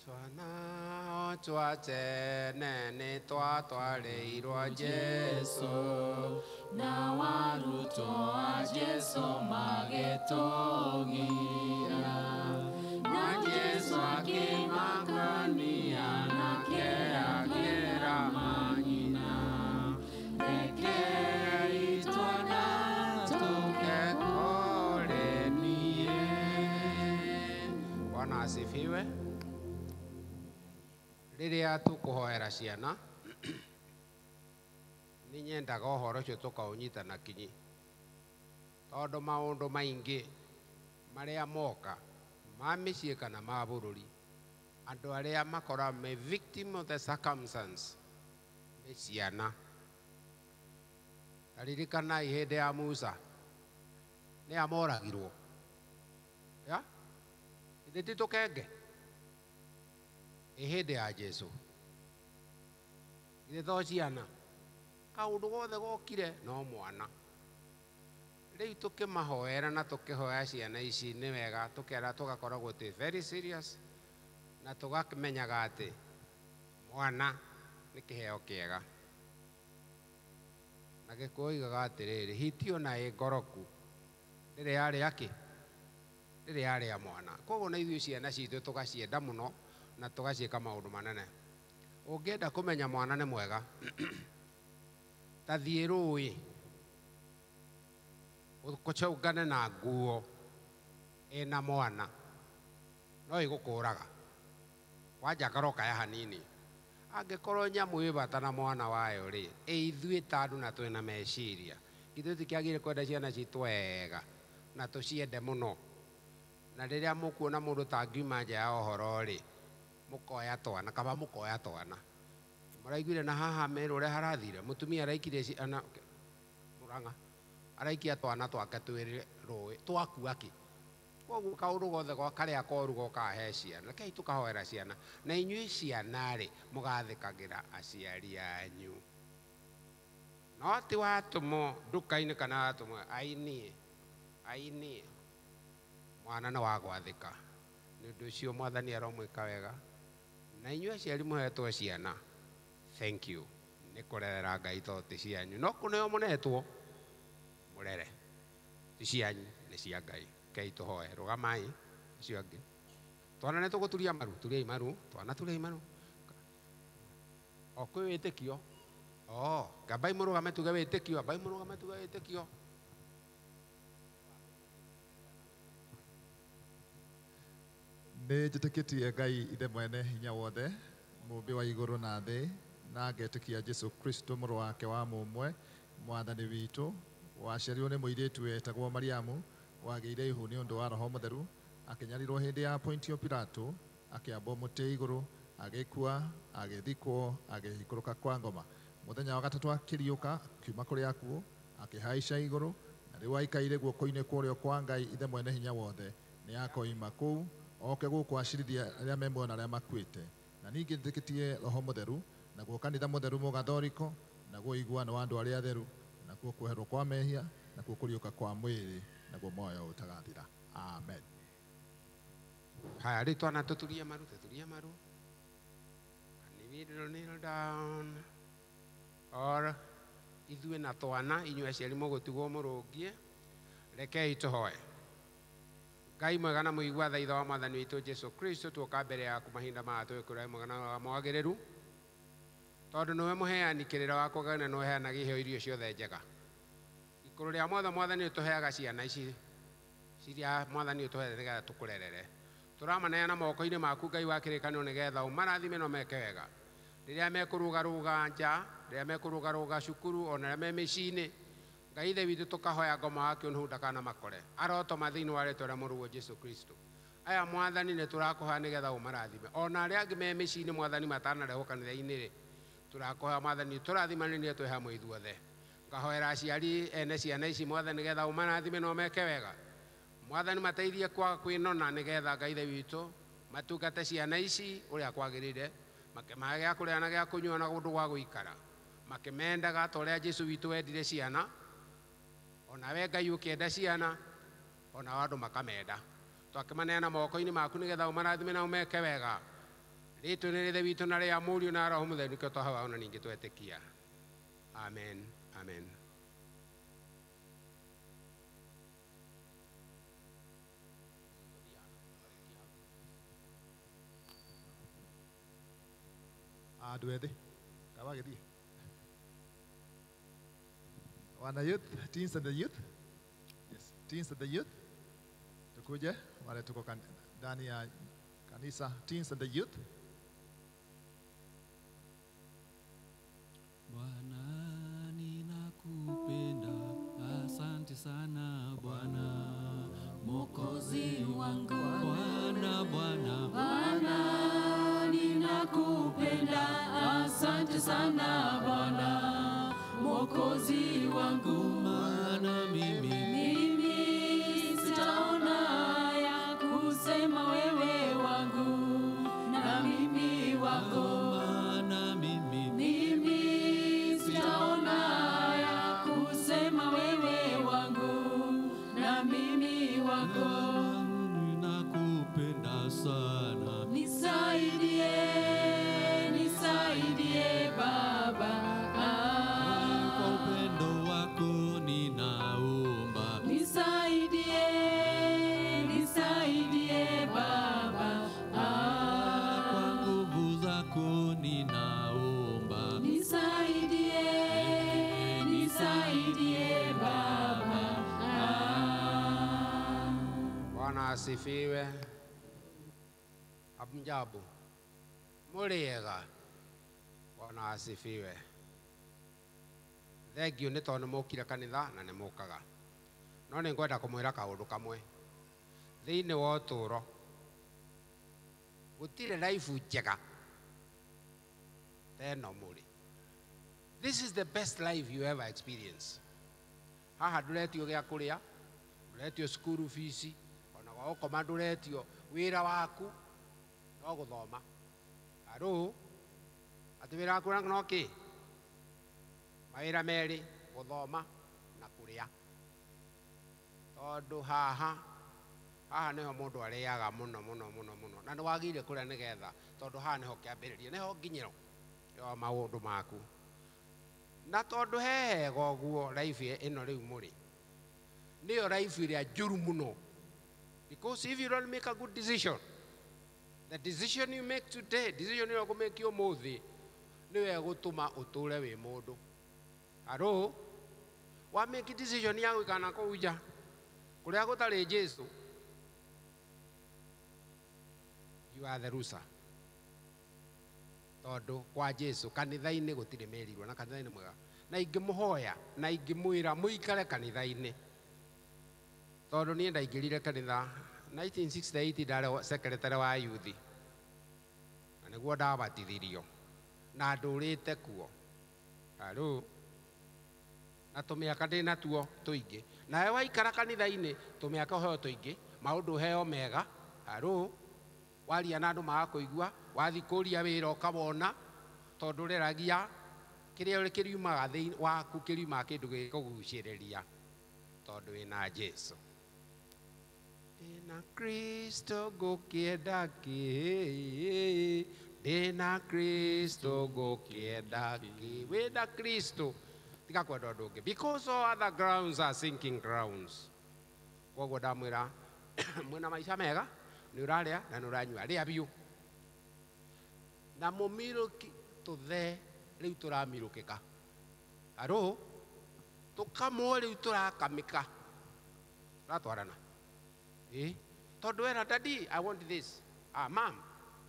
Twana twatene ni twatwareirwo Jesu na waruto a Jesu magĩtũgia na Jesu akĩmakania nake agĩra manyina rekei twana tũkekorenie. Bwana asifiwe. Rĩrĩa tũkũhoera ciana nĩ nyendaga ũhoro ũcio tũkaũnyita na kinyi, tondũ maũndũ maingĩ marĩa moka ma mĩciĩ kana ma bũrũri, andũ arĩa makora me victim of the circumstance nĩ ciana. Taririkana hĩndĩ ya Musa nĩ amoragirwo, ithe ti tũkenge. Hĩndĩ ya Jesu ithe to ciana, kaũndũ gothe gokire no mwana. Rĩu tũkĩmahoera na tũkĩhoya ciana ici nĩ wega tũkĩara tũgakoragwo twĩ very serious na tũgakĩmenyaga atĩ mwana nĩ kĩheo kĩega. Na Gĩkũyũ oigaga atĩrĩrĩ, hiti ona ĩ ngoroku ndĩrĩ yarĩa kĩ, ndĩrĩ yarĩa mwana. Koguo na ithuĩ ciana citũ tũgacienda mũno na tũgaciĩka maũndũ manene. Ũngĩenda kũmenya mwana nĩ mwega, ta thiĩ rũĩ ũcũngane na nguo ĩna mwana, no ĩgũkũraga wanja karoka ya hanini. Angĩkorwo nyamũ ĩ bata na mwana wayo rĩ, ithuĩ ta andũ na twĩna meciria, ithuĩ tũkĩagĩrĩire kwenda ciana citũ wega na tũciende mũno. Na rĩrĩa mũkuona mũndũ tangiuma nja ya ũhoro rĩ, mũkoya twana kaba mũkoya twana. Mũraiguire na haha Meru ũrĩa harathire, mũtumia araikire ciana Mũrang'a, araikia twana twake twĩrĩ rũĩ twakua kĩ. Koguo kaũndũ gothe karĩa koru goka he ciana, rekei tũkahoera ciana. Na inyuĩ ciana rĩ, mũgathĩkagĩra aciari anyu, no ti watũmwo nduka-inĩ kana watũmwo ainie. Mwana nĩ wa gwathĩka, nĩ ũndũ ũcio Mwathani aromwĩka wega. Na inyuĩ aciari mũhetwo ciana, thank you nĩ kũrerera Ngai to ti cianyu, no kũneo mũnetwo mũrere, ti cianyu nĩ cia Ngai. Kei tũhoe, rũgamai icio angĩ. Twana nĩ tũgũturia maru, turiai maru, twana turiai maru. O kwĩ wĩtĩkio, Ngai mũrũgame tuge wĩtĩkio, Ngai mũrũgame tuge wĩtĩkio. Nĩ njĩtĩkĩtie Ngai ithe mwene hinya wothe, mũmbi wa igũrũ na thĩ, na ngetĩkia Jesu Kristo mũrũ wake wa mũmwe, mwathani witũ, waciarirwo nĩ mũirĩtu wetagwo Mariamu, wagĩire ihu nĩ ũndũ wa Roho Mũtheru, akĩnyarirwo hĩndĩ ya Pontio Pilato, akĩambwo mũtĩ igũrũ, agĩkua, agĩthikwo, agĩhingũrũka kwa ngoma. Mũthenya wa gatatũ akĩriũka kiuma kũrĩ akuũ, akĩhaica igũrũ, na rĩu aikaire guoko-inĩ kũrĩo kwa Ngai ithe mwene hinya wothe. Nĩ akoima kũu oke gũkũ acirithia arĩa me muoyo na arĩa makuĩte. Na ningĩ njĩtĩkĩtie Roho Mũtheru, naguo kanitha mũtheru mũgathoriko, naguo iguano wa andũ arĩa atheru, naguo kweherwo kwa mehia, naguo kũriũka kwa mwĩrĩ, naguo muoyo ũtagathira. Amen. Haya, rĩu twana tũturie maru, tũturie maru. Kneel down. Or ithuĩ na twana, inyuĩ aciari mũgũtigwo mũrũngie. Rekei tũhoe. Ngai mwega na mũigua thaitha wa Mwathani witũ Jesu Kristo, tuoka mbere yaku mahinda maya twĩkũraĩ mwega na mwagĩrĩru, tondũ nĩwe mũheani kĩrĩra wa kũgana na ũheanaga iheo irio ciothe njega. Igũrũ rĩa mothe Mwathani ũtũheaga ciana ici ciria Mwathani ũtũheaga nĩgetha tũkũrerere. Tũramaneana moko-inĩ maku Ngai wa kĩrĩkanĩro nĩgetha ũmarathime na ũmeke wega. Rĩrĩa mekũrũgarũga nja, rĩrĩa mekũrũgarũga cukuru, ona rĩrĩa me mĩciĩ-inĩ, Ngai ithe witũ tũkahoya ngoma wa kĩũnũhu ndakanamakore. Arotoma thĩinĩ wa rĩĩtwa rĩa mũrũguo Jesu Kristo. Aya Mwathani nĩ tũrakũhoya nĩgetha ũmarathime. Ona arĩa angĩ me mĩciĩ-inĩ Mwathani matanarehwo kanitha-inĩ rĩ, tũrakũhoya Mwathani tũrathimanĩrie twĩ hamwe ithuothe. Ngahoera aciari ene ciana ici Mwathani nĩgetha ũmarathime na ũmeke wega. Mwathani mateithie kwaga kwĩnona nĩgetha Ngai ithe witũ matungate ciana ici ũrĩa kwagĩrĩire, makĩmahe gĩa kũrĩa na gĩa kũnyua na kũndũ gwa gũikara. makimendaga ta ũrĩa Jesu witũ wendire ciana, ona we Ngai ũkĩenda ciana, ona andũ makamenda. Twakĩmaneana moko-inĩ maku nĩgetha ũmarathime na ũmeke wega. Rĩtwa nĩ rĩthe witũ na rĩa Mũriũ na Roho Mũtheru nĩkĩo twahoya ona ningĩ twetĩkia. Amen. Amen. Andũ ethĩ kawagĩthiĩ. Wana youth, teens and the youth. Yes, teens and the youth. Tukuje wale tuko ndani ya kanisa, teens and the youth. Bwana ninakupenda, asante sana Bwana, Mwokozi wangu. Bwana, Bwana, Bwana ninakupenda, asante sana Bwana, Mwokozi wangu. Maana mimi sitaona ya kusema wewe wangu na mimi wako. Maana mimi sitaona ya kusema wewe wangu na mimi wako. ninakupenda sana. Nisaidie, nisaidie Baba. Kwa upendo wako ninaomba. Nisaidie, nisaidie Baba. Kwa nguvu zako ninaomba. Nisaidie, nisaidie Baba. Bwana asifiwe. Hamjambo. Mũrĩega. Bwana asifiwe. Thengiũ nĩ tondũ mũkire kanitha na nĩ mũkaga. No nĩ ngwenda kũmwĩra kaũndũ kamwe. Thĩinĩ wa ũtũũro gũtirĩ raibu njega ta ĩno mũrĩ. This is the best life you ever experience. Haha ndũretio gĩa kũrĩa, ndũretio school fees, ona gwa gũkoma ndũretio, wĩra waku no gũthoma. Arũ, atĩ wĩra waku no kĩ? Mawĩra merĩ, gũthoma na kũrĩa. Tondũ haha nĩho mũndũ arĩaga mũno mũno mũno mũno, na nĩ wagĩrĩire kũrĩa nĩgetha, tondũ haha nĩho kĩambĩrĩria, nĩho nginyĩro ya maũndũ maku. Na tondũ hega ũguo life ĩno rĩu mũrĩ, nĩyo life ĩrĩa njũru mũno. Because if you don't make a good decision, the decision you make today, decision you make ũmũthĩ, nĩwe gũtũma ũtũre wĩ mũndũ. Arũ, wa make decision ya gũikara kũu nja kũrĩa gũtarĩ Jesu, you are the loser. Tondũ kwa Jesu kanitha-inĩ gũtirĩ merirwo, na kanitha-inĩ mwega, na ingĩmũhoya na ingĩmwĩra mũikare kanitha-inĩ. Tondũ niĩ ndaingĩrire kanitha 1968, ndarĩ secretary wa youth, na nĩguo ndabatithirio na ndũrĩte kuo. Arũ, na tũmĩaka ndĩna tuo tũingĩ, nawe waikara kanitha-inĩ tũmĩaka ũheo tũingĩ, maũndũ ũheo mega. Arũ, waria na andũ magakũigua, wathi kũria wĩra ũkawona, tondũ ũreragia kĩrĩa kĩriumaga thĩinĩ waku kĩriumaga kĩndũ gĩkũgucĩrĩria, tondũ wĩna Jesu. Ndĩna Kristo ngũkĩenda kĩ, ndĩna Kristo ngũkĩenda kĩ. Wĩna Kristo tiga kwenda ũndũ ũngĩ, because all other grounds are sinking grounds. Koguo ndamwĩra mwĩna maica mega, nĩ ũrarĩa na nĩ ũranyua, rĩa biũ na mũmirũki tũthe rĩu tũramirũkĩka. Arũ, tũkamwo rĩu tũrakamĩka, tũratwarana. Tondũ wena, daddy, I want this. Mom,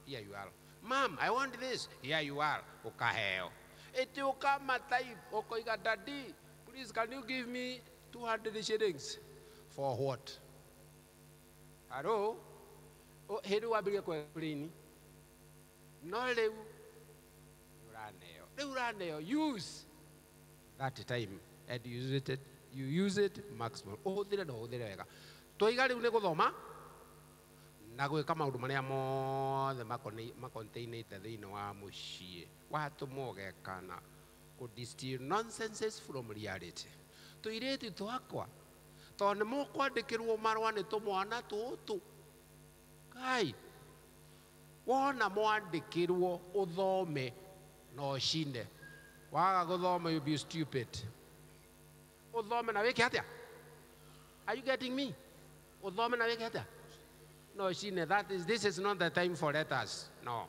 here you are. Mom, I want this. Here you are. Ũkaheo. Eti ukama type, ukoiga, daddy, please can you give me 200 shillings? For what? Hello? Hĩndĩ wambĩrĩrie kwĩrĩini. No rĩu rĩu ũraneo. Use that time and you use it maximum. Ũhũthĩre na ũhũthĩre wega. Tũiga rĩu nĩ gũthoma na gwĩka maũndũ marĩa mothe makontainĩte thĩinĩ wa mũciĩ. Watũma ũgekana, distill nonsenses from reality. Tuirĩtu twakwa tondũ nĩ mũkwandĩkĩrwo marũa nĩ tũmwana tũtũ. Ngai, wona mwandĩkĩrwo ũthome na ũcinde, waga gũthoma you be stupid. Ũthome na wĩke atĩa? Are you getting me? Ũthome na wĩke atĩa? No, ũcinde, this is not the time for letters. No.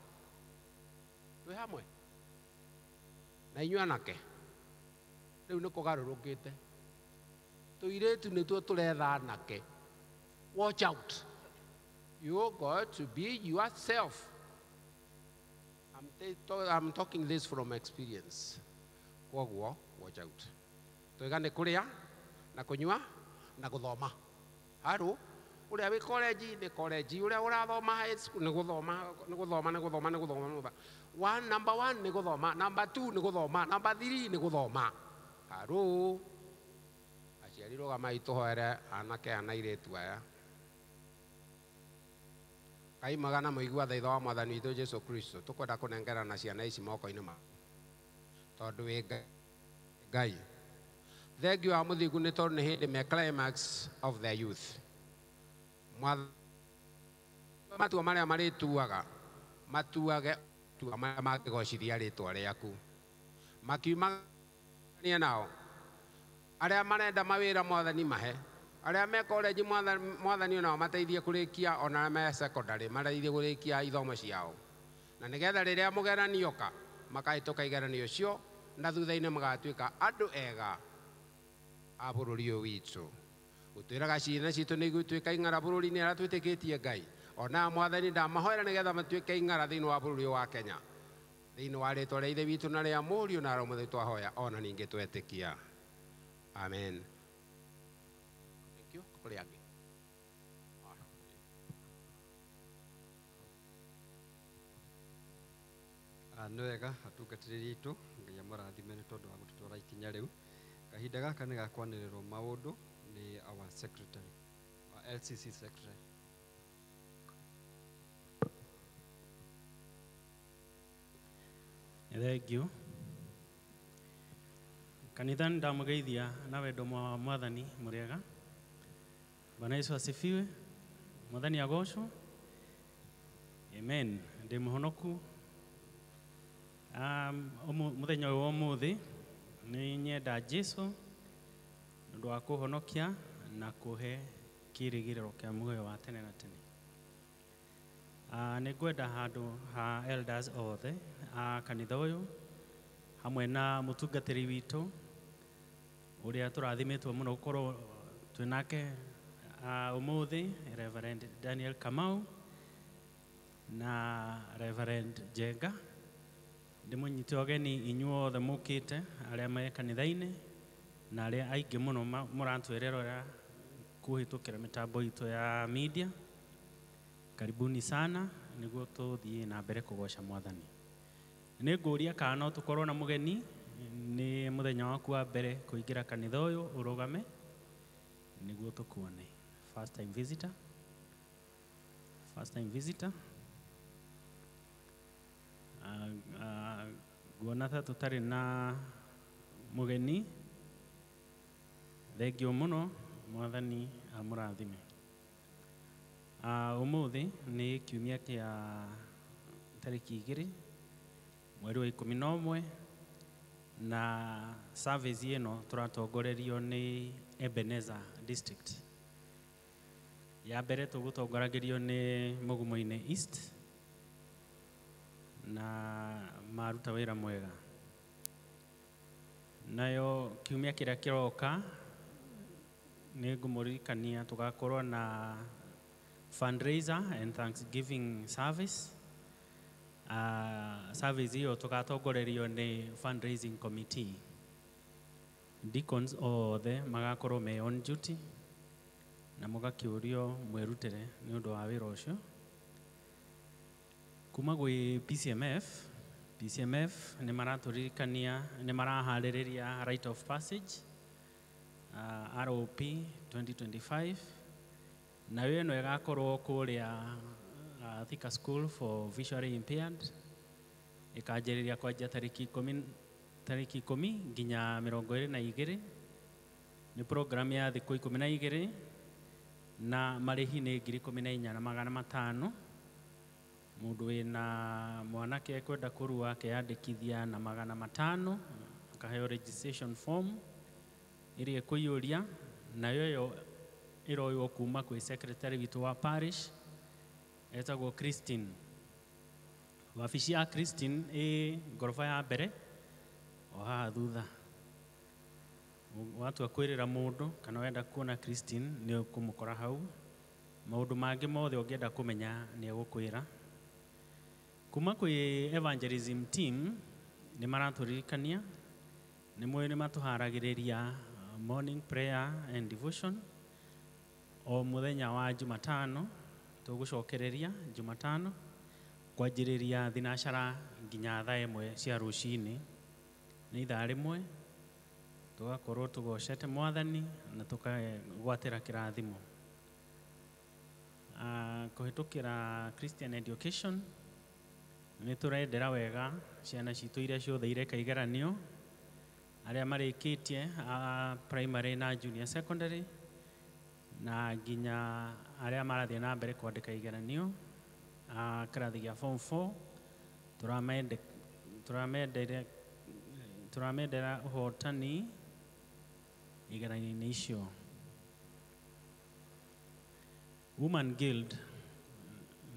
Twĩ hamwe na inyuĩ anake rĩu nĩ kũgarũrũkĩte. Tũirĩtu nĩtuo tũretha anake. Watch out. You got to be yourself. I'm talking this from experience. Koguo, watch out. Twiga nĩ kũrĩa na kũnyua na gũthoma. Haro, ũrĩa wĩ college nĩ college, ũrĩa ũrathoma high school nĩ gũthoma. Number 1 nĩ gũthoma, number 2 nĩ gũthoma, number 3 nĩ gũthoma. Haro. Aciari rũgamai tũhoere anake ana airĩtu aya. Ngai magana mũigua thaitha wa Mwathani witũ Jesu Kristo, tũkwenda kũnengerana ciana ici moko-inĩ ma tondũ wĩ Ngai. Thengiũ wa mũthingu nĩ tondũ nĩ hĩndĩ me climax of their youth. Matua marĩa marĩtuaga matuage tua marĩa mangĩgocithia rĩtwa rĩaku. Makiumania nao arĩa marenda mawĩra Mwathani mahe, arĩa me college Mwathani onao mateithie kũrĩkia, ona arĩa me secondary mateithie kũrĩkia ithomo ciao, na nĩgetha rĩrĩa mũgeranio oka makahĩtũka igeranio cio na thutha-inĩ magatuĩka andũ ega a bũrũri ũyũ witũ. Gũtwĩraga ciana citũ nĩ igũtuĩka ing'ara bũrũri-inĩ arĩa twĩtĩkĩtie Ngai, ona Mwathani ndamahoera nĩgetha matuĩke ing'ara thĩinĩ wa bũrũri ũyũ wa Kenya, thĩinĩ wa rĩtwa rĩa Ithe witũ na rĩa Mũriũ na Roho Mũtheru twahoya, ona ningĩ twetĩkia. Amen. Thank you. Kũrĩ angĩ. Nĩ wega atungatĩrĩri aitũ, Ngai amũrathime nĩ tondũ wa gũtũtwara ikinya rĩu. Kahinda gaka nĩ ga kwanĩrĩrwo maũndũ nĩ our secretary, our LCC secretary. Thank you. Kanitha ndamũgeithia na wendo wa Mwathani mũrĩega. Bwana Yesu asifiwe. Mwathani agocwo. Amen. Ndĩ mũhonoku. Mũthenya ũyũ wa ũmũthĩ nĩ nyenda Jesu nĩ ũndũ wa kũhonokia na kũhe kĩĩrĩgĩrĩro kĩa muoyo wa tene na tene. Nĩ ngwenda handũ ha elders othe a kanitha ũyũ hamwe na mũtungatĩri witũ ũrĩa tũrathimĩtwo mũno gũkorwo twĩnake ũmũthĩ, Reverend Daniel Kamau na Reverend Jenga. Ndĩmũnyite ũgeni inyuothe mũkĩte arĩa me kanitha-inĩ na arĩa aingĩ mũno mũratwĩrĩra kũhĩtũkĩra mĩtambo itũ ya media. Karibuni sana nĩguo tũthiĩ na mbere kũgoca Mwathani. Nĩ ngũria kana no tũkorwo na mũgeni, nĩ mũthenya waku wa mbere kũingĩra kanitha ũyũ, ũrũgame nĩguo tũkuone. First time visitor. First time visitor. Nguona ta tũtarĩ na mũgeni. Thengiũ mũno, Mwathani amũrathime. Ũmũthĩ nĩ kiumia kĩa tarĩki 2 mweri wa 11 na service ĩno tũratongorerio nĩ Ebenezer District. Ya mbere tũgũtongoragĩrio nĩ Mũgumo-inĩ East na maruta wĩra mwega. Nayo kiumia kĩrĩa kĩroka nĩ ngũmũririkania tũgakorwo na fundraiser and thanksgiving service. Service hiyo tũgatongorerio nĩ fundraising committee. Deacons othe magakorwo me on duty na mũgakĩũrio mwĩrutĩre nĩ ũndũ wa wĩra ũcio. Kuma gwĩ PCMF nĩ maratũririkania, nĩ maraharĩrĩria Rite of Passage ROP 2025, na ĩno ĩgakorwo kũrĩa Thika School for Visually Impaired, ĩkanjĩrĩria kwanjia tarĩki tariki 10 nginya 22 ni program ya thikũ 12 na marĩhi nĩ 14,500. Mũndũ wĩna mwanake ekwenda kũrua akeyandĩkithia na 500 akaheo registration form ĩrĩa ĩkũiyũria, nayo ĩyo ĩroywo kuma kwĩ secretary witũ wa parish etagwo Christine. Wabici ya Christine ĩ ngoroba ya mbere o haha thutha. Watua kwĩrĩra mũndũ kana wenda kuona Christine nĩ ũkũmũkora hau. Maũndũ mangĩ mothe ũngĩenda kũmenya nĩ egũkwĩra. Kuma kwĩ evangelism team nĩ maratũririkania nĩ matũharagĩrĩria morning prayer and devotion o mũthenya wa Jumatano. Tũgũcokereria Jumatano kwanjĩrĩria thinacara nginya thaa 1 cia rũcinĩ. Nĩ ithaa rĩmwe tugakorwo tugocete Mwathani na tukagwatĩra kĩrathimo. Kũhĩtũkĩra Christian education nĩ tũrendera wega ciana citũ iria ciothe ireka igeranio, arĩa marĩkĩtie primary na junior secondary na nginya arĩa marathiĩ na mbere kwandĩka igeranio kĩrathi gĩa form 4. Turamendera ũhotani igeranio-inĩ icio. Woman Guild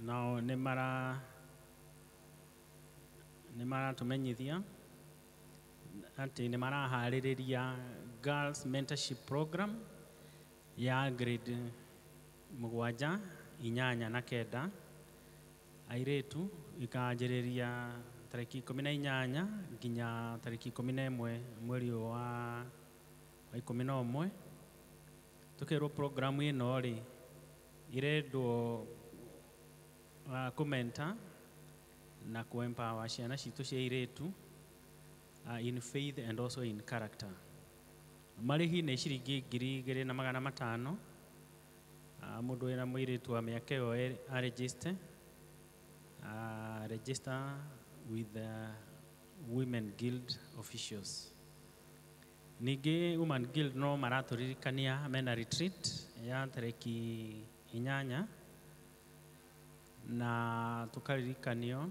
nao nĩ maratũmenyithia atĩ nĩ maraharĩrĩria girls mentorship program ya grade 7, 8 na 9. Airĩtu ikanjĩrĩria tariki 18 nginya tariki 11 mweri wa 11. Tukĩrwo programu ĩno rĩ irendwo kũmenta na kũ-empower ciana citũ cia airĩtu in faith and also in character. Marĩhi nĩ ciringi 2,500. Mũndũ wĩna mũirĩtu wa mĩaka ĩyo register with the Women Guild officials. Ningĩ Women Guild no maratũririkania mena retreat ya tariki 8 na tukaririkanio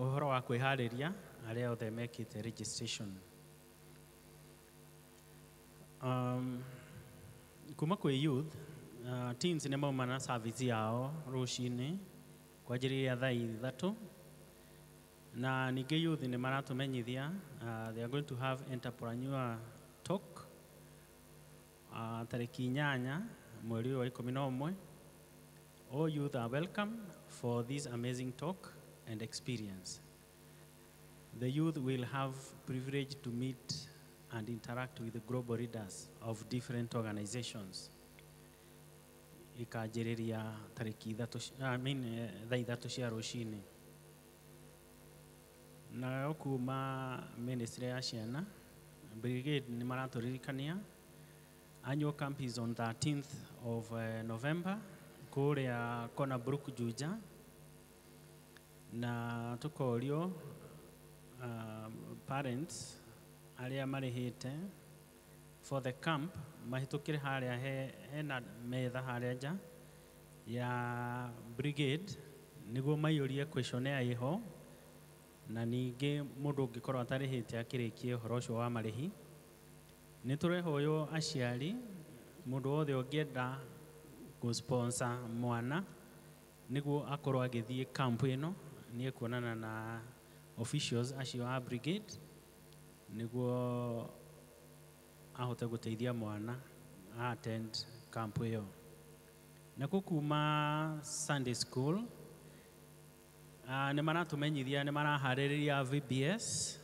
ũhoro wa kwĩharĩria arĩa othe mekĩte registration. Kuma kwĩ youth teens nĩ mauma na service yao rũcinĩ kwanjĩrĩria thaa 3, na ningĩ youth nĩ maratũmenyithia they are going to have entrepreneur talk tariki 8 mweri wa 11. All youth are welcome for this amazing talk and experience. The youth will have privilege to meet and interact with the global leaders of different organizations. Ikanjĩrĩria tariki 3 cia rũcinĩ. Na kuma ministry ya ciana brigade nĩ maratũririkania annual camp is on 13th of November kũrĩa Kona Brook Juja, na tukorio parents arĩa marĩhĩte for the camp mahĩtũkĩre harĩa hena metha harĩa nja ya brigade nĩguo maiyũrie questionnaire ĩho, na ningĩ mũndũ ũngĩkorwo atarĩhĩte akĩrĩkie ũhoro ũcio wa marĩhi. Nĩ tũrehoywo aciari mũndũ wothe ũngĩenda gũ-sponsor mwana nĩguo akorwo agĩthiĩ camp ĩno nĩ ekuonana na officials acio a brigade nĩguo ahote gũteithia mwana attend camp ĩyo. Na kuma Sunday school nĩ maratũmenyithia nĩ maraharĩrĩria VBS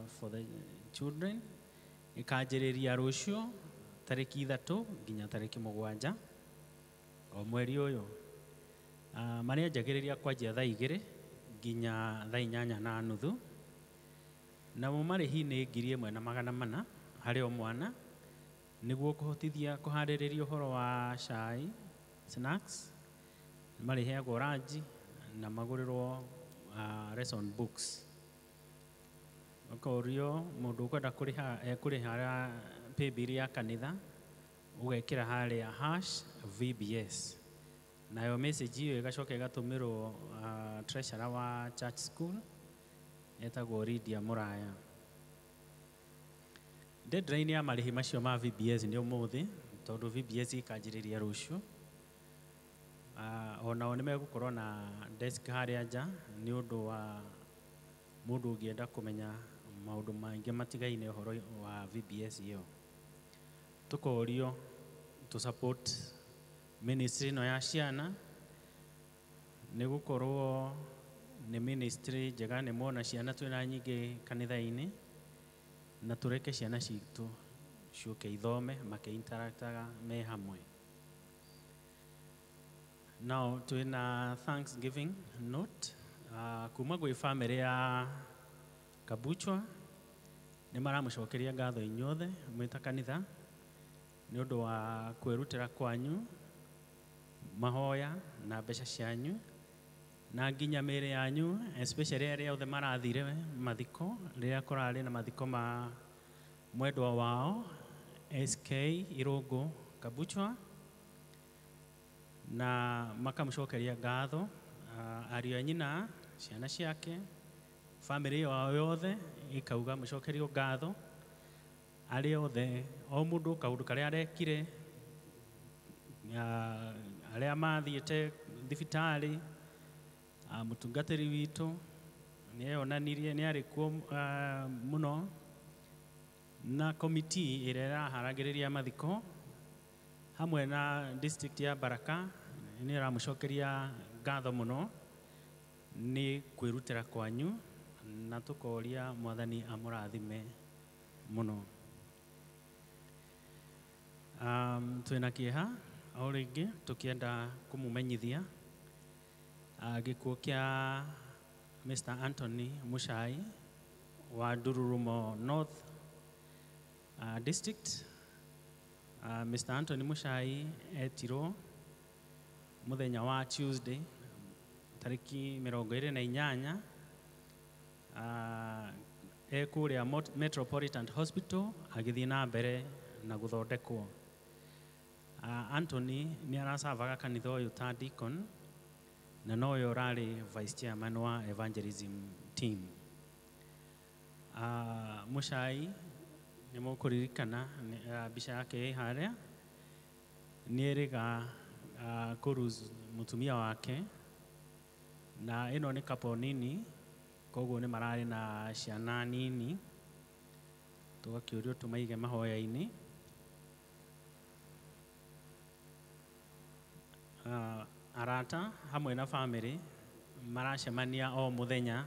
for the children ikanjĩrĩria rũciũ tariki 3 nginya tariki 7 o mweri ũyũ. Marĩanjagĩrĩria kwanjia thaa 2 nginya thaa 8:30. Namo marĩhi nĩ 1,400 harĩ o mwana nĩguo kũhotithia kũharĩrĩria ũhoro wa cai snacks. Marĩheagwo ranji na magũrĩrwo lesson books. Okorio mundu ukwenda kuriha paybill ya kanitha ugekira haria #VBS. Nayo message iyo igacoka igatumirwo treasurer wa church school etagwo Lydia Muraya. Deadline ya marihi macio ma VBS nĩ ũmũthĩ tondũ VBS ikanjĩrĩria rũciũ. Onao nĩ megũkorwo na desk harĩa nja nĩ ũndũ wa mũndũ ũngĩenda kũmenya maũndũ maingĩ matigaine ũhoro wa VBS iyo. Tũkorio to support ministry no ya ciana nĩ gũkorwo nĩ ministry njega nĩ mona ciana twĩna nyingĩ kanitha-inĩ na tũreke ciana citũ ciũke ithome makĩ-interactaga me hamwe. Now twĩna Thanksgiving note kuma gwĩ family ya Kabuchwa nĩ maramũcokeria ngatho inyuothe mwĩta kanitha nĩ ũndũ wa kwĩrutĩra kwanyu mahoya na mbeca cianyu na nginya mĩĩrĩ yanyu especially arĩa othe marathire mathiko rĩrĩa kũrarĩ na mathiko ma mwendwa wao SK Irũngũ Kabuchwa na makamũcokeria ngatho ariũ a nyina ciana ciake family yao yothe ikauga mũcokerio ngatho arĩa othe o mũndũ kaũndũ karĩa arekire arĩa mathiĩte thibitarĩ mũtungatĩri witũ nĩ eyonanirie nĩ arĩ kuo mũno na committee ĩrĩa ĩraharagĩrĩria mathiko hamwe na district ya Baraka nĩ ĩramũcokeria ngatho mũno nĩ kwĩrutĩra kwanyu na tũkoria Mwathani amũrathime mũno. Twĩna kĩeha o rĩngĩ tũkĩenda kũmũmenyithia gĩkuũ kĩa Mr. Anthony Muchai wa Ndururumo North District. Mr. Anthony Muchai etirwo mũthenya wa Tuesday tarĩki 28 ekũrĩa Metropolitan Hospital agĩthiĩ na mbere na gũthondekwo. Anthony nĩ aracavaga kanitha ũyũ ta deacon na nowe ũrarĩ vice chairman wa evangelism team. Muchai nĩ mũkũririkana mbica yake ĩ harĩa nĩ erĩga kũruz mũtumia wake na ĩno nĩ couple nini koguo nĩ mararĩ na ciana nini tũgakĩũrio tũmaige mahoya-inĩ. Arata hamwe na family maracemania o mũthenya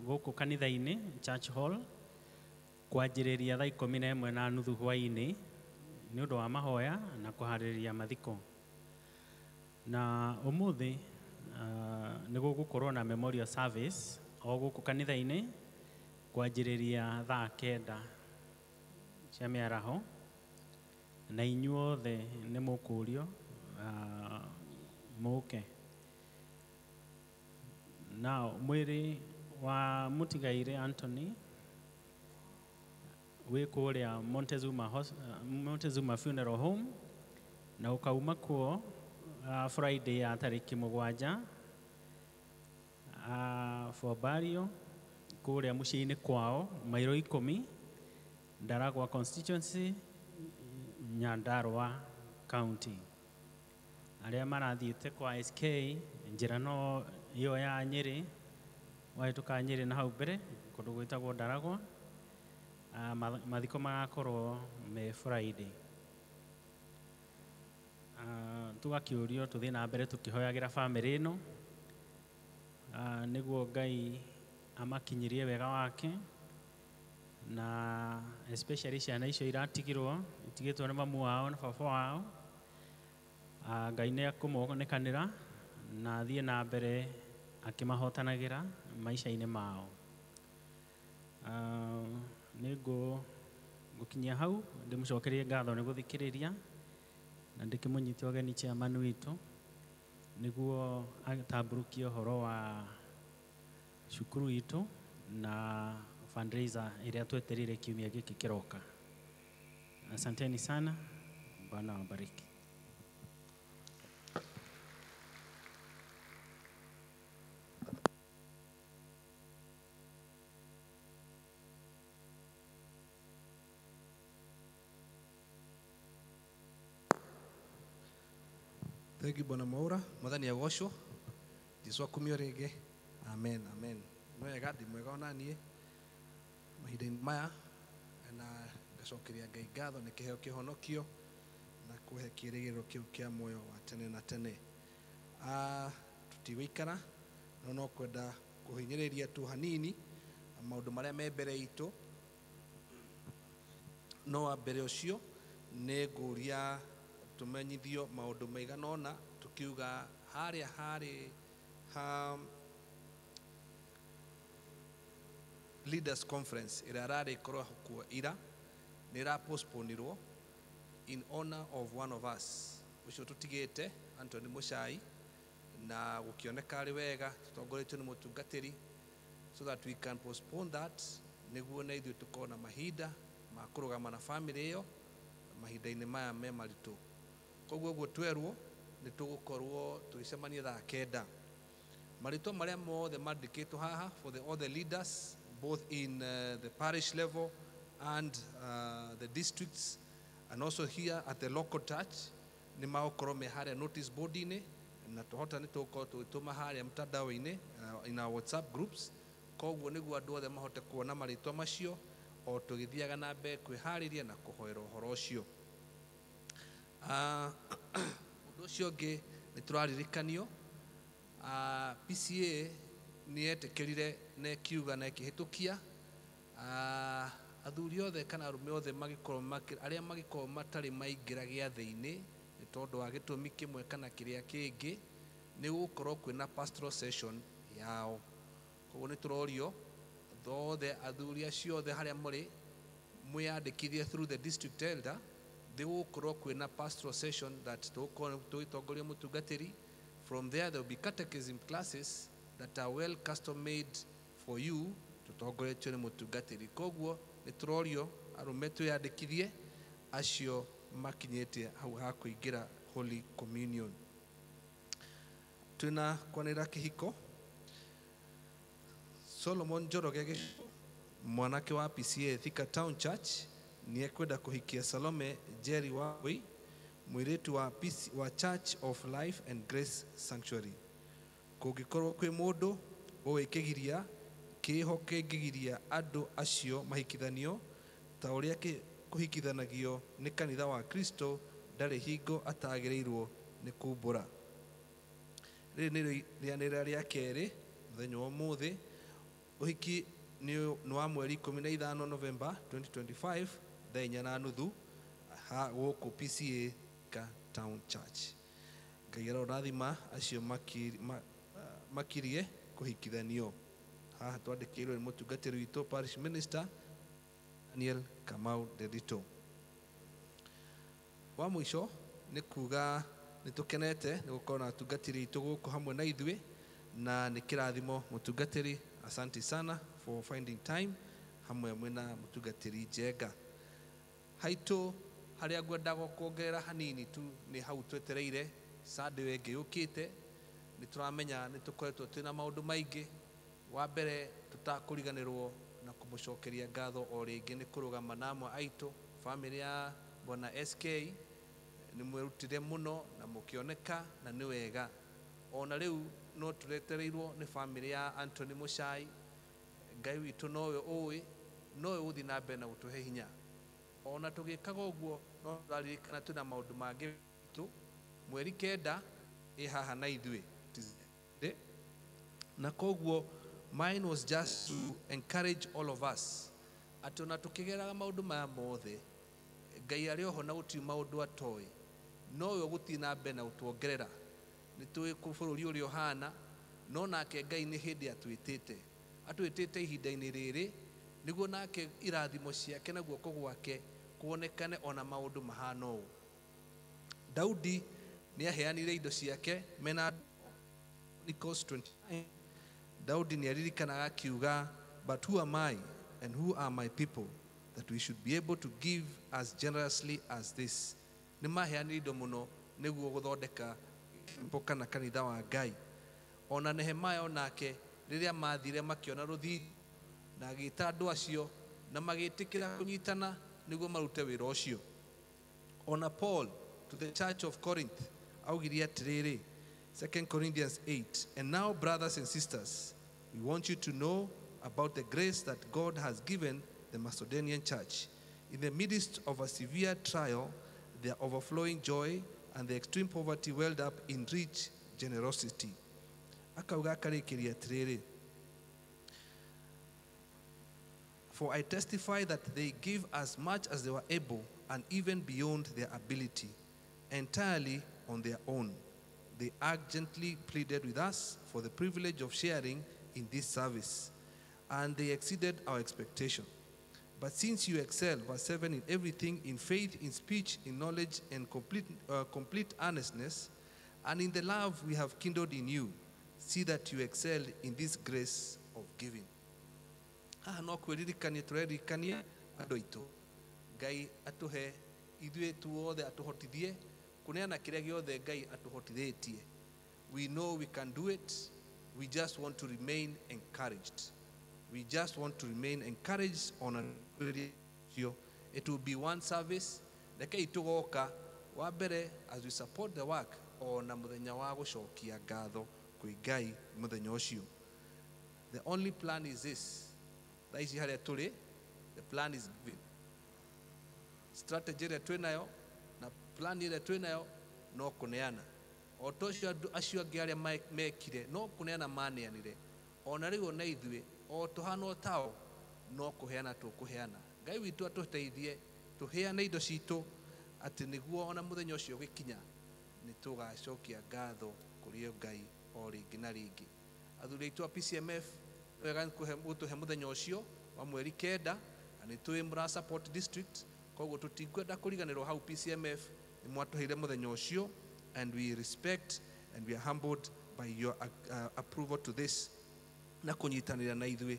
gũkũ kanitha-inĩ church hall kwanjĩrĩria thaa 11:30 hwaĩ-inĩ nĩ ũndũ wa mahoya na kũharĩrĩria mathiko. Na ũmũthĩ nĩ gũgũkorwo na memorial service o gũkũ kanitha-inĩ kwanjĩrĩria thaa 9 cia mĩaraho na inyuothe nĩ mũkũrio mũke. Na mwĩrĩ wa mũtigaire Anthony wĩ kũrĩa Montezuma Funeral Home na ũkauma kuo Friday ya tarĩki 7 for burial kũrĩa mũciĩ-inĩ kwao mairo 10 Ndaragwa constituency Nyandarua county. Arĩa marathiĩte kwa SK njĩra no iyo ya Nyĩrĩ wahĩtũka Nyĩrĩ na hau mbere kũndũ gwĩtagwo Ndaragwa mathiko magakorwo me Friday. Tũgakĩũrio tũthiĩ na mbere tũkĩhoyagĩra family ĩno nĩguo Ngai amakinyĩrie wega wake na especially ciana icio iratigirwo itigĩtwo nĩ mamu wao na baba wao. Ngai nĩ akũmonekanĩra na athiĩ na mbere akĩmahotanagĩra maica-inĩ mao. Nĩ ngũkinyia hau ndĩmũcokerie ngatho nĩ gũthikĩrĩria na ndĩkĩmũnyite ũgeni chairman witũ nĩguo atambũrũkie ũhoro wa cukuru itu na fundraiser ĩrĩa twetereire kiumia gĩkĩ kĩroka. Asanteni sana. Bwana wabariki. Thank you Bwana Mwaura, Mwathani agocwo. Jesu akumio rĩngĩ. Amen, amen. Mwega ndi mwega ona niĩ. Mahinda-inĩ maya na ngacokeria Ngai ngatho nĩ kĩheo kĩhonokio na kũhe kĩĩrĩgĩrĩro kĩu kĩa muoyo wa tene na tene. Tutigũikara no kwenda kũhinyĩrĩria tu hanini maũndũ marĩa me mbere itũ. No wa mbere ũcio nĩ ngũria tumenyithio maũndũ maigana ũna tukiuga harĩ leaders conference ĩrĩa ararĩ korwo kuo ira nĩ ra postponeirwo in honor of one of us ũcio tutigĩte Anthony Muchai, na gũkĩoneka arĩ wega tũtongoretio nĩ mũtungatĩri so that we can postpone that nĩguo na ithuĩ tũkorwo na mahinda ma kũrũgama na family ĩyo mahinda-inĩ maya me maritũ. Koguo ũguo twerwo nĩ tũgũkorwo tũgĩcemania thaa 9. Marĩtwa marĩa mothe mandĩkĩtwo haha for all the leaders both in the parish level and the districts and also here at the local church nĩ magũkorwo me harĩa notice board-inĩ na tũhota nĩ tũgũkorwo tũgĩtũma harĩa mtandao-inĩ in our WhatsApp groups. Koguo nĩguo andũ othe mahote kuona marĩtwa macio o tũgĩthiaga na mbere kwĩharĩria na kũhoera ũhoro ũcio. Ũndũ ũcio ũngĩ nĩ tũraririkanio PCA nĩ yetĩkĩrire na ĩkiuga na ĩkĩhĩtũkia athuri othe kana arũme othe arĩa magĩkorwo matarĩ maingĩra gĩathĩ-inĩ nĩ tondũ wa gĩtũmi kĩmwe kana kĩrĩa kĩngĩ nĩ gũkorwo kwĩna pastoral session yao. Koguo nĩ tũrorio othe athuri acio othe harĩa mũrĩ mwĩyandĩkithie through the district elder gũkorwo kwĩna pastoral session that tũgĩtongoria mũtungatĩri. From there there will be catechism classes that are well custom made for you tũtongoretio nĩ mũtungatĩri. Koguo nĩ tũrorio arũme twĩyandĩkithie acio makinyĩtie hau ha kũingĩra Holy Communion. Twĩna kwanĩra kĩhiko. Solomon Njoroge mwanake wa PCA Thika Town Church ni ekwenda kuhikia Salome Jerry Wawĩ mwĩrĩtu wa Church of Life and Grace Sanctuary. Kũngĩkorwo kwĩ mũndũ ũĩkĩgiria kĩho kĩngĩgiria andũ acio mahikithanio ta ũrĩa kũhikithanagio nĩ kanitha wa Kristo ndarĩ hingo atagĩrĩirwo nĩ kumbũra. Rĩrĩ nĩ rĩanĩrĩra rĩa kerĩ mũthenya wa ũmũthĩ. Ũhiki nĩ wa mweri 15 November 2025 thaa 4:30 gũkũ PCA Town Church. Ngai arorathima acio makirie kũhikithanio. Haha twandĩkĩirwo nĩ mũtungatĩri witũ parish minister Daniel Kamau Derito. Wa mũico nĩ kuga nĩ tũkenete nĩ gũkorwo na atungatĩri aitũ gũkũ hamwe na ithuĩ na nĩ kĩrathimo mũtungatĩri. Asante sana for finding time hamwe mwena mũtungatĩri Njenga. Haitũ harĩa ngwendaga kuongerera hanini tu nĩ hau twetereire Sunday ĩngĩ yũkĩte. Nĩ tũramenya nĩ tũkoretwo twĩna maũndũ maingĩ. Wa mbere tũtakũriganĩrwo na kũmũcokeria ngatho o rĩngĩ nĩ kũrũgama na amwe aitũ family ya Bwana SK nĩ mwĩrutire mũno na mũkĩoneka na nĩ wega. Ona rĩu no tũretereirwo nĩ family ya Anthony Muchai. Ngai witũ nowe ũĩ, nowe ũthiĩ na mbere na gũtũhe hinya. Ona tũgĩkaga ũguo no tũraririkana twĩna maũndũ mangĩ tu. Mweri 9 ĩ haha na ithuĩ. Na koguo mine was just to encourage all of us atĩ ona tũkĩgeraga maũndũ maya mothe Ngai arĩ oho na gũtirĩ maũndũ atoĩ. Nowe ũgũthiĩ na mbere na gũtuongerera. Nĩ tũĩ bũrũri ũrĩa ũhana no nake Ngai nĩ hĩndĩ atwĩtĩte ihinda-inĩ rĩrĩ nĩguo nake irathimo ciake na guoko gwake kuonekane ona maũndũ mahana ũũ. Daudi nĩ aheanire indo ciake mena Chronicles 29 Daudi nĩaririkanaga akiuga, but who am I and who are my people that we should be able to give as generously as this? Nĩ maheanire indo mũno nĩguo gũthondeka mboka na kanitha wa Ngai. Ona Nehemia onake rĩrĩa mathire makĩona rũthiri na agĩĩta andũ acio na magĩtĩkĩra kũnyitana nĩguo marute wĩra ũcio. Ona Paul to the church of Corinth augire atĩrĩrĩ, 2 Corinthians 8, and now brothers and sisters, we want you to know about the grace that God has given the Macedonian church. In the midst of a severe trial, their overflowing joy and the extreme poverty welled up in rich generosity. Akauga akarĩkĩria atĩrĩrĩ, for I testify that they give as much as they were able and even beyond their ability, entirely on their own. They urgently pleaded with us for the privilege of sharing in this service, and they exceeded our expectation. But since you excel, verse 7, in everything, in faith, in speech, in knowledge, and complete earnestness, and in the love we have kindled in you, see that you excel in this grace of giving. Haha no kwĩririkania tũreririkania andũ aitũ. Ngai atũhe ithuĩ tuothe atũhotithie kũneana kĩrĩa gĩothe Ngai atũhotithĩtie. We know we can do it. We just want to remain encouraged. We just want to remain encouraged on a it will be one service. Rekei tũgoka wa mbere as we support the work ona mũthenya wa gũcokia ngatho kwĩ Ngai mũthenya ũcio. The only plan is this. Thaici harĩa tũrĩ, the plan is giving. Strategy ĩrĩa twĩnayo na plan ĩrĩa twĩnayo no kũneana. O tocio acio angĩ arĩa mekire no kũneana maneanire. Ona rĩu ona ithuĩ o tũhana o tao no kũheana tũkũheana. Ngai witũ atũteithie tũheane indo citũ atĩ nĩguo ona mũthenya ũcio ũgĩkinya nĩ tũgacokia ngatho kũrĩ Ngai o rĩngĩ na rĩngĩ. Athuri aitũ a PCMF wega gũtũhe mũthenya ũcio wa mweri kenda na nĩ tũĩ mũra support district, koguo tũtikwenda kũriganĩrwo hau PCMF nĩ mwatũheire mũthenya ũcio, and we respect and we are humbled by your approval to this na kũnyitanĩra na ithuĩ.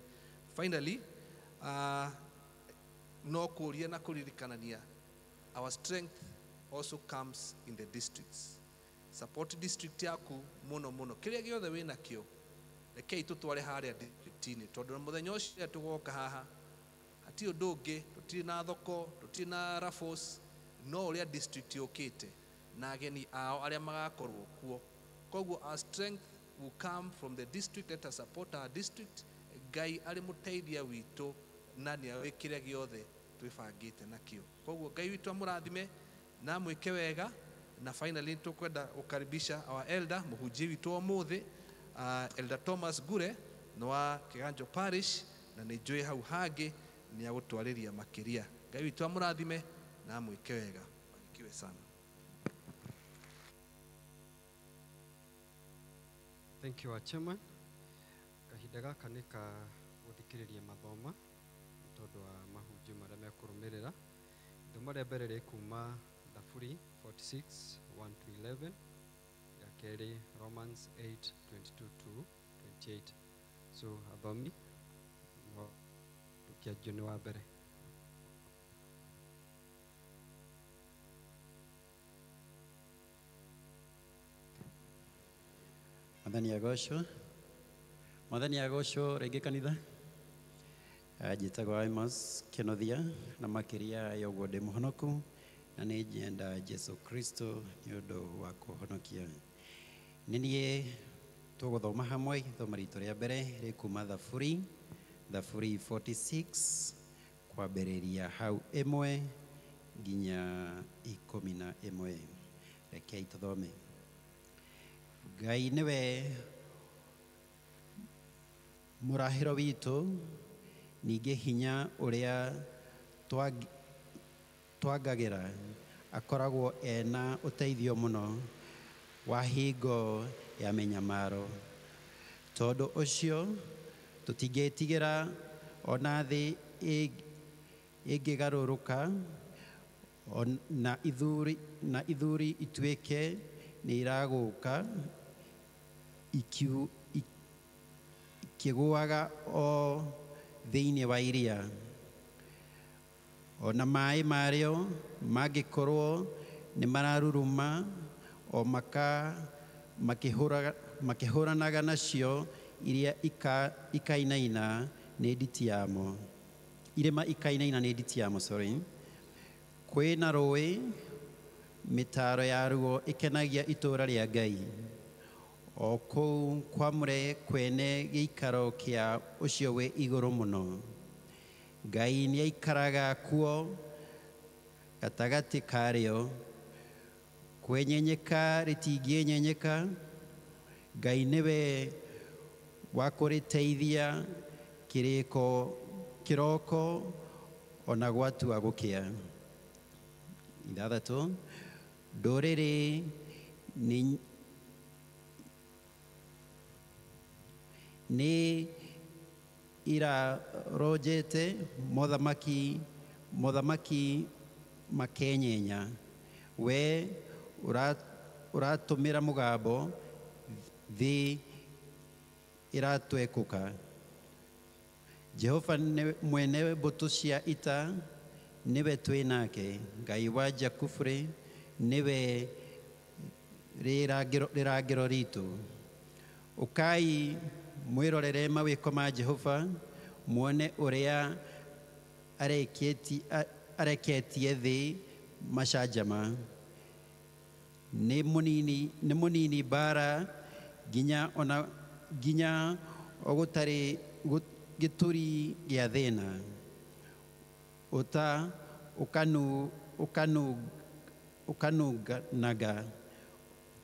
Finally, no kũria na kũririkanania, our strength also comes in the districts. Support district yaku mũno mũno, kĩrĩa gĩothe wĩna kĩo rekei tũtware harĩa district-inĩ, tondũ mũthenya ũcio tũgoka haha hatirĩ ũndũ ũngĩ, tũtirĩ na thoko, tũtirĩ na raffles, no ũrĩa district yũkĩte na ageni ao arĩa magakorwo kuo. Koguo our strength will come from the district. Let us support our district. Ngai arĩ mũteithia witũ na nĩ awĩ kĩrĩa gĩothe twĩbangĩte nakĩo. Koguo Ngai witũ amũrathime na mwĩke wega. Na finally tũkwenda gũkaribisha our elder mũhunjia witũ ũmũthĩ, Elder Thomas Gure nĩ wa Kĩganjo Parish, na nĩ njũĩ hau hangĩ nĩ agũtwarĩria makĩria. Ngai witũ amũrathime na mwĩke wega. Barikiwe sana. Thank you, our chairman. Kahinda gaka nĩ ka gũthikĩrĩria mathoma tondũ wa mahunjio marĩa mekũrũmĩrĩra. Ithomo rĩa mbere rĩkuma Thaburi 46, 1-11, ya kerĩ Romans 8, 22-28. So athomi tukianjio nĩ wa mbere. Mwathani agocwo rĩngĩ kanitha. Njĩtagwo Amos Kĩnothia na makĩria ya ũguo ndĩ mũhonoku na nĩ njenda Jesu Kristo nĩ ũndũ wa kũhonokia. Nĩ niĩ tũgũthoma hamwe ithomo ritũ rĩa mbere rĩkuma Thaburi 46 kwambĩrĩria hau 1 nginya 11. Rekei tũthome. Ngai nĩwe mũrahĩro witũ, ningĩ hinya ũrĩa twangagĩra, akoragwo ena ũteithio mũno wa hingo ya mĩnyamaro. Tondũ ũcio tũtingĩtigĩra ona thĩ ĩngĩgarũrũka na ithuri ituĩke nĩ iragũka kĩgũaga o thĩinĩ wa iria. Ona maĩ marĩo mangĩkorwo nĩ mararuruma o makĩhũranaga nacio iria ikainaina nĩ nditi yamo. Irĩma ikainaina nĩ nditi yamo, sorry. Kwĩna rũĩ, mĩtaro yaruo ĩkenagia itũũra rĩa Ngai. O kũu kwamũre kwene gĩikaro kĩa ũcio wĩ igũrũ mũno. Ngai nĩaikaraga kuo gatagatĩ karĩo. Kwenyenyeka rĩtingĩenyenyeka. Ngai nĩwe wa kũrĩteithia kĩroko ona gwatua gũkĩa. 6. Ndũrĩrĩ nĩ irarojete mothamaki makenyenya. We ũratũmĩra mũgambo, thĩ iratwekũka. Jehova mwene mbũtũ cia ita niwe twĩ nake. Ngai wa Jakubu niwe rĩrangĩro ritũ. Ũkai mwĩrorere mawĩko ma Jehova, muone ũrĩa areketie thĩ macanjama. Nĩ mũnini mbara nginya o gũtarĩ gĩturi gĩa thĩna. Ũkanungaga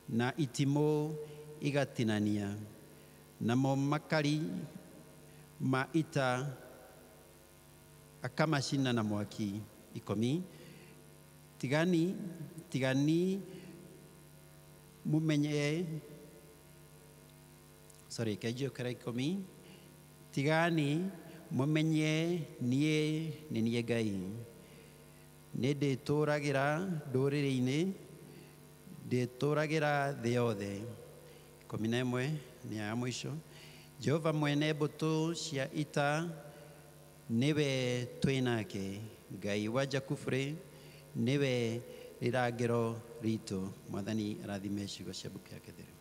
na itimũ igatinania. Namo makari ma ita akamacina na mwaki. 10. Tigani mumenye, sorry, kajio kara 10. Tigani mumenye niĩ nĩ niĩ Ngai. Nĩ ndĩtũũragĩra ndũrĩrĩ-inĩ, ndĩtũũragĩra thĩ yothe. 11 nĩ ya mũico. Jehova mwene mbũtũ cia ita niwe twĩ nake. Ngai wa Jakubu niwe rĩrangĩro ritũ. Mwathani arathime ciugo cia mbuku yake theru.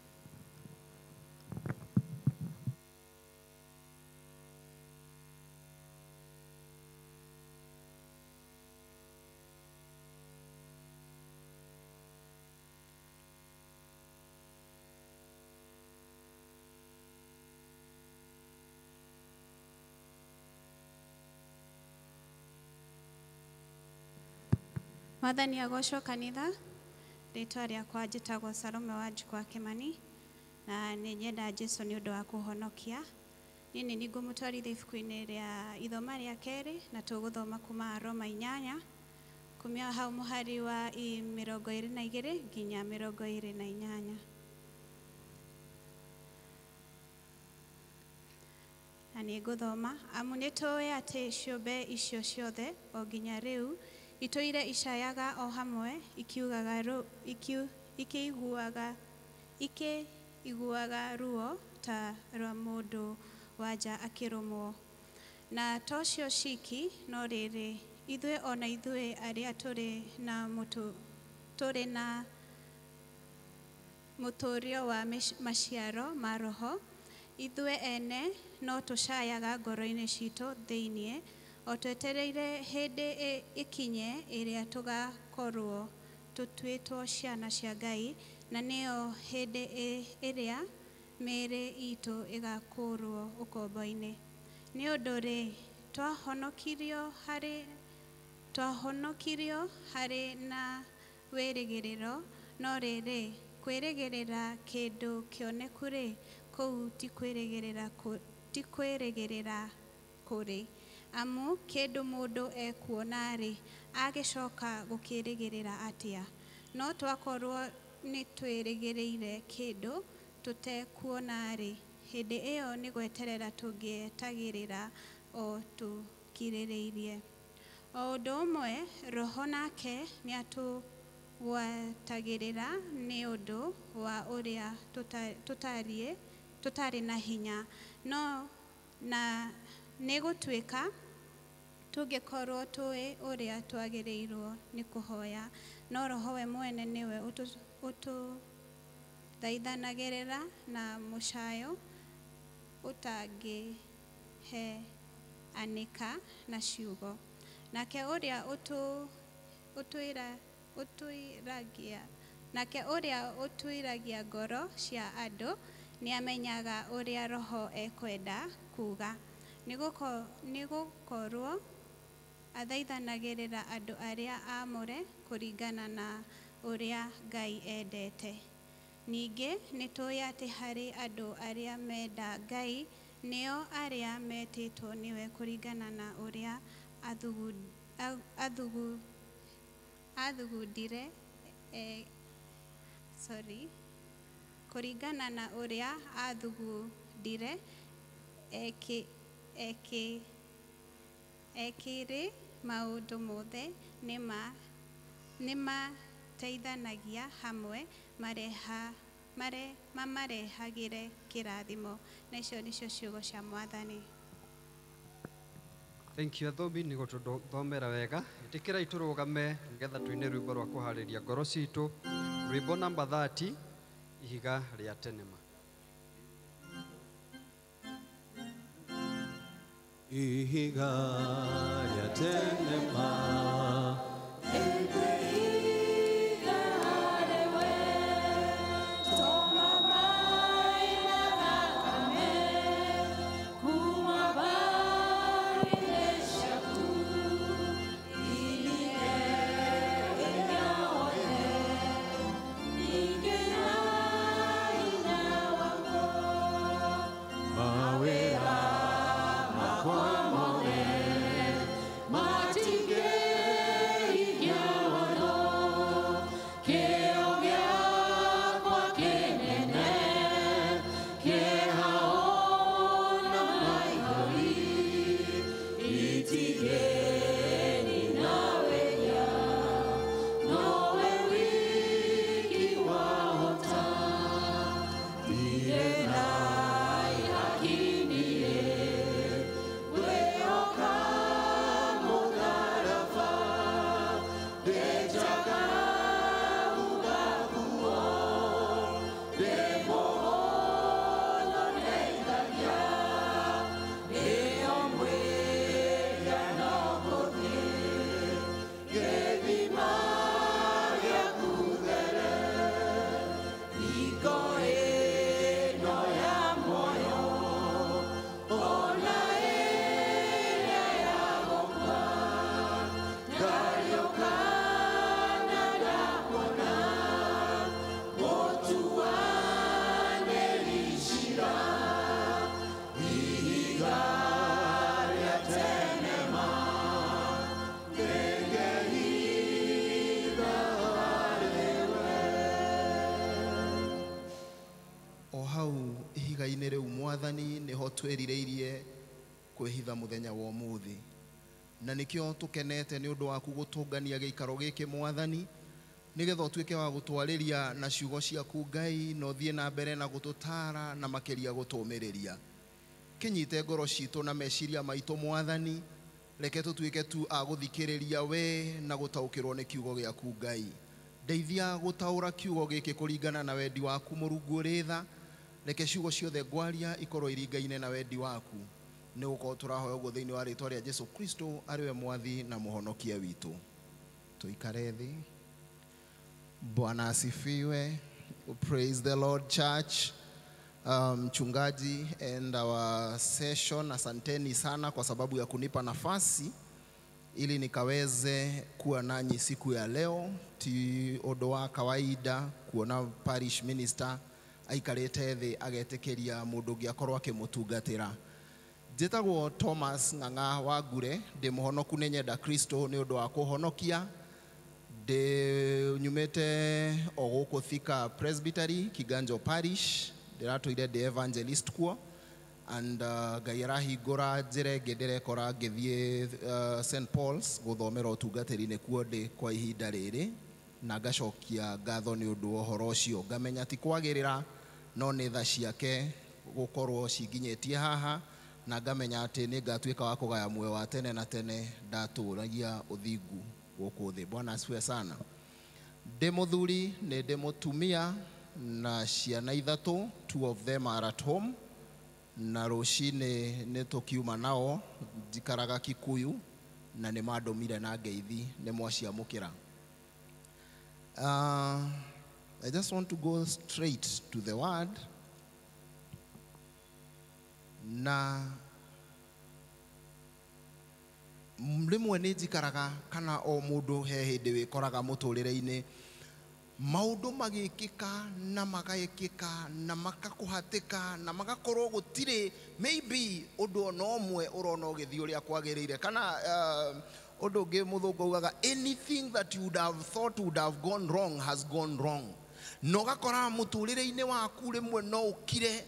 Mwathani agocwo kanitha. Rĩtwa rĩakwa njĩtagwo Salome Wanjikũ wa Kĩmani, na nĩ nyenda Jesũ nĩ ũndũ wa kũhonokia. Niĩ nĩ ngũmũtwarithia ibuku-inĩ rĩa ithoma rĩa kerĩ, na tũgũthoma kuma Roma 8 kumia hau mũhari wa 22 nginya 28. Na nĩ ngũthoma. Amu nĩ tũĩ atĩ ciũmbe icio ciothe o nginya rĩu itũire icayaga o hamwe, ikĩiguaga ruo ta rwa mũndũ wanja akĩrũmwo. Na tocio ciki, no rĩrĩ ithuĩ ona ithuĩ arĩa tũrĩ na mũtũũrio wa maciaro ma roho, ithuĩ ene no tũcayaga ngoro-inĩ citũ thĩiniĩ, o twetereire hĩndĩ ikinye ĩrĩa tũgakorwo tũtuĩtwo ciana cia Ngai, na nĩyo hĩndĩ ĩrĩa mĩĩrĩ itũ ĩgakũrwo ũkombo-inĩ. Nĩ ũndũ rĩ, twahonokirio harĩ na wĩrĩgĩrĩro, no rĩrĩ kwĩrĩgĩrĩra kĩndũ kĩoneku rĩ, kũu ti kwĩrĩgĩrĩra kũrĩ. Amu kĩndũ mũndũ ekuona rĩ, agĩcoka gũkĩrĩgĩrĩra atĩa? No twakorwo nĩ twĩrĩgĩrĩire kĩndũ tũtekuona rĩ, hĩndĩ ĩyo nĩ gweterera tũngĩetagĩrĩra o tũkirĩrĩirie. O ũndũ ũmwe, Roho nake nĩ atũgwatagĩrĩra nĩ ũndũ wa ũrĩa tũtarĩ na hinya, no na nĩ gũtuĩka tũngĩkorwo tũĩ ũrĩa twagĩrĩirwo nĩ kũhoya, no Roho we mwene nĩwe ũtũthaithanagĩrĩra na mũcayo ũtangĩhe anĩka na ciugo. Nake ũrĩa ũtuĩragia ngoro cia andũ nĩ amenyaga ũrĩa Roho ekwenda kuga, nĩ gũkorwo athaithanagĩrĩra andũ arĩa amũre kũringana na ũrĩa Ngai endete. Ningĩ nĩ tũĩ atĩ harĩ andũ arĩa menda Ngai, nĩo arĩa metĩtwo nĩwe kũringana na ũrĩa kũringana na ũrĩa athugundire ekĩrĩ maũndũ mothe nĩ mateithanagia hamwe mamarehagĩre kĩrathimo. Na icio nĩcio ciugo cia Mwathani. Thank you Athomi nĩ gũtũthomera wega. Ĩtĩkĩrai tũrũgame nĩgetha tũine rwĩmbo rwa kũharĩria ngoro citũ. Rwĩmbo namba 30, ihiga rĩa tenema. Ihiga rĩa tenema ihiga-inĩ rĩu Mwathani nĩho twĩrirĩirie kwĩhitha mũthenya wa ũmũthĩ, na nĩkĩo tũkenete nĩ ũndũ waku gũtũngania gĩikaro gĩkĩ Mwathani, nĩgetha ũtuĩke wa gũtwarĩria na ciugo ciaku Ngai, na ũthiĩ na mbere na gũtũtara na makĩria gũtũmĩrĩria. Kĩnyite ngoro citũ na meciria maitũ Mwathani, reke tũtuĩke tu a gũthikĩrĩria we na gũtaũkĩrwo nĩ kiugo gĩaku Ngai. Ndeithia gũtaũra kiugo gĩkĩ kũringana na wendi waku Mũrungu ũrĩ tha, reke ciugo ciothe ngwaria ikorwo iringaine na wendi waku, nĩ gũkorwo tũrahoya ũguo thĩinĩ wa rĩĩtwa rĩa Jesũ Kristo arĩwe mwathi na mũhonokia witũ. Tuikare thĩ. Bwana asifiwe. Praise the Lord Church. Mchungaji and our session, asanteni sana kwa sababu ya kunipa nafasi ili nikaweze kuwa nanyi siku ya leo. Ti ũndũ wa kawaida kuona parish minister aikarĩte thĩ agetĩkĩria mũndũ ũngĩ akorwo akĩmũtungatĩra. Njĩtagwo Thomas Ng'ang'a Wangure, ndĩ mũhonoku nĩ nyenda Kristo nĩ ũndũ wa kũhonokia. Nyumĩte o gũkũ Thika Presbytery, Kiganjo Parish, ndĩratũire ndĩ evangelist kuo, and Ngai arahingũra njĩra ĩngĩ ndĩrekora ngĩthiĩ St Paul's gũthomera ũtungatĩri-inĩ kuo ndĩ kwa ihinda rĩrĩ, na ngacokia ngatho nĩ ũndũ wa ũhoro ũcio. Ngamenya ti kwagĩrĩra no nĩ tha ciake gũkorwo cinginyĩtie haha, na ngamenya atä nä ngatuä wa kå gaya muoyo wa tene na tene ndatå ragia å thingu gå kå thä. Bwana asifiwe sana. Ndä må thuri nä ndä må tumia na ciana ithatå, 2 of them are at home, na rũcinĩ nĩ tũkiuma nao, njikaraga Kikuyu na nĩ mandũmire na ngeithi nĩ mwaciamũkĩra. I just want to go straight to the word. Na rĩmwe nĩ njikaraga kana o mũndũ he hĩndĩ wĩkoraga mũtũrĩre-inĩ maũndũ magĩkĩka na magekĩka na makakũhatĩka na magakorwo gũtirĩ maybe ũndũ ona ũmwe ũrona ũgĩthiĩ ũrĩa kwagĩrĩire, kana ũndũ ũngĩ mũthũngũ ugaga anything that you would have thought would have gone wrong has gone wrong. Na ũgakora mũtũrĩre-inĩ waku rĩmwe no ũkire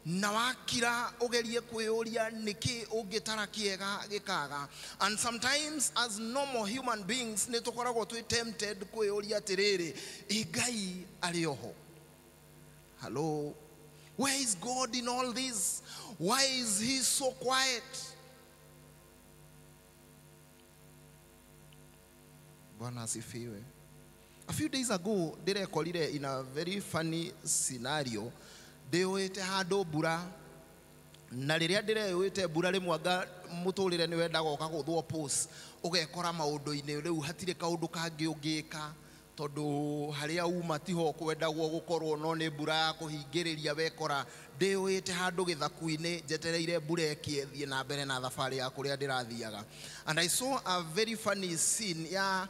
na wakira ũgerie kwĩyũria nĩkĩ ũngĩtara kĩega gĩkaga. And sometimes as normal human beings nĩ tũkoragwo twĩ tempted kwĩyũria atĩrĩrĩ, Ngai arĩ oho? Hello, where is God in all this? Why is he so quiet? Bwana asifiwe. A few days ago ndĩrekorire in a very funny scenario. Ndĩũĩte handũ mbura, na rĩrĩa ndĩreũĩte mbura rĩmwe anga mũtũrĩre nĩ wendaga ũkagũthwo pause, ũgekora maũndũ-inĩ rĩu hatirĩ kaũndũ kangĩ ũngĩka tondũ harĩa uma tiho kwendagwo gũkorwo, no nĩ mbura ya kũhingĩrĩria. Wekora ndĩũĩte handũ gĩthaku-inĩ njetereire mbura ĩkĩthiĩ na mbere na thabarĩ ya kũrĩa ndĩrathiaga. And I saw a very funny scene ya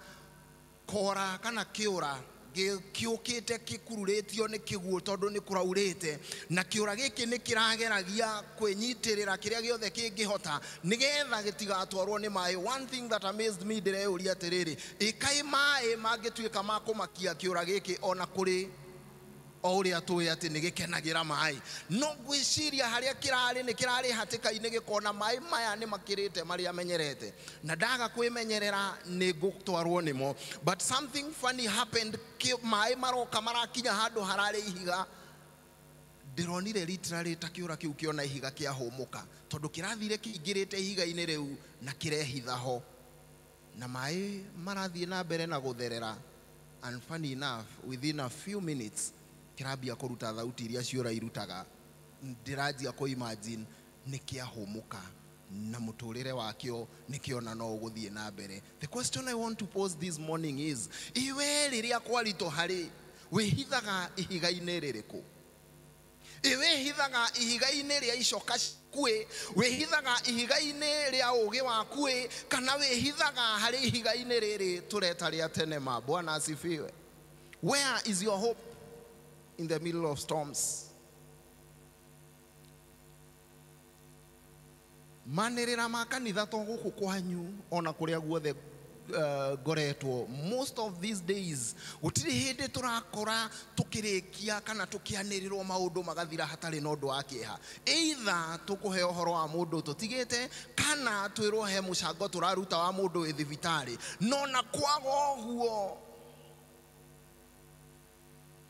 kora kana kĩũra gĩũkĩte gĩkururĩtio nĩ kĩguũ tondũ nĩ kũraurĩte, na kĩũra gĩkĩ nĩ kĩrageragia kwĩnyitĩrĩra kĩrĩa gĩothe kĩngĩhota nĩgetha gĩtigatwarwo nĩ maĩ. One thing that amazed me, ndĩreyũria atĩrĩrĩ, ĩkaĩ maĩ mangĩtuĩka ma kũmakia kĩũra gĩkĩ ona kũrĩ o ũrĩa tũĩ atĩ nĩ gĩkenagĩra maĩ? No ngwĩciria harĩa kĩrarĩ nĩ kĩrarĩ hatĩka-inĩ gĩkona maĩ maya nĩ makĩrĩte marĩa menyerete, na ndaga kwĩmenyerera nĩ ngũtwarwo nĩmo. But something funny happened. Maĩ maroka marakinya handũ hararĩ ihiga, ndĩronire literally ta kĩũra kĩu kĩona ihiga kĩahũmũka tondũ kĩrathire kĩingĩrĩte ihiga-inĩ rĩu na kĩrehitha ho, na maĩ marathiĩ na mbere na gũtherera. And funny enough, within a few minutes kĩrambia kũruta thauti iria ciũra irutaga. Ndĩranjia kũ-imagine nĩ kĩahũmũka na mũtũrĩre wakĩo nĩkĩona no ũgũthiĩ na mbere. The question I want to pose this morning is, iwe rĩrĩa kwaritũ harĩ wĩhithaga ihiga-inĩ rĩrĩkũ? Wĩhithaga ihiga-inĩ rĩa icoka ciaku, wĩhithaga ihiga-inĩ rĩa ũũgĩ waku, kana wĩhithaga harĩ ihiga-inĩ rĩrĩ tũreta rĩa tenema? Bwana asifiwe. Where is your hope in the middle of storms? Manĩrĩra ma kanitha to gũkũ kwanyu ona kũrĩa guothe ngoretwo, most of these days gũtirĩ hĩndĩ tũrakora tũkĩrĩkia kana tũkĩanĩrĩrwo maũndũ magathira hatarĩ na ũndũ wa kĩeha. Either tũkũhe ũhoro wa mũndũ tũtigĩte, kana twĩrwo he mũcango tũraruta wa mũndũ wĩ thibitarĩ. No na kwaga ũguo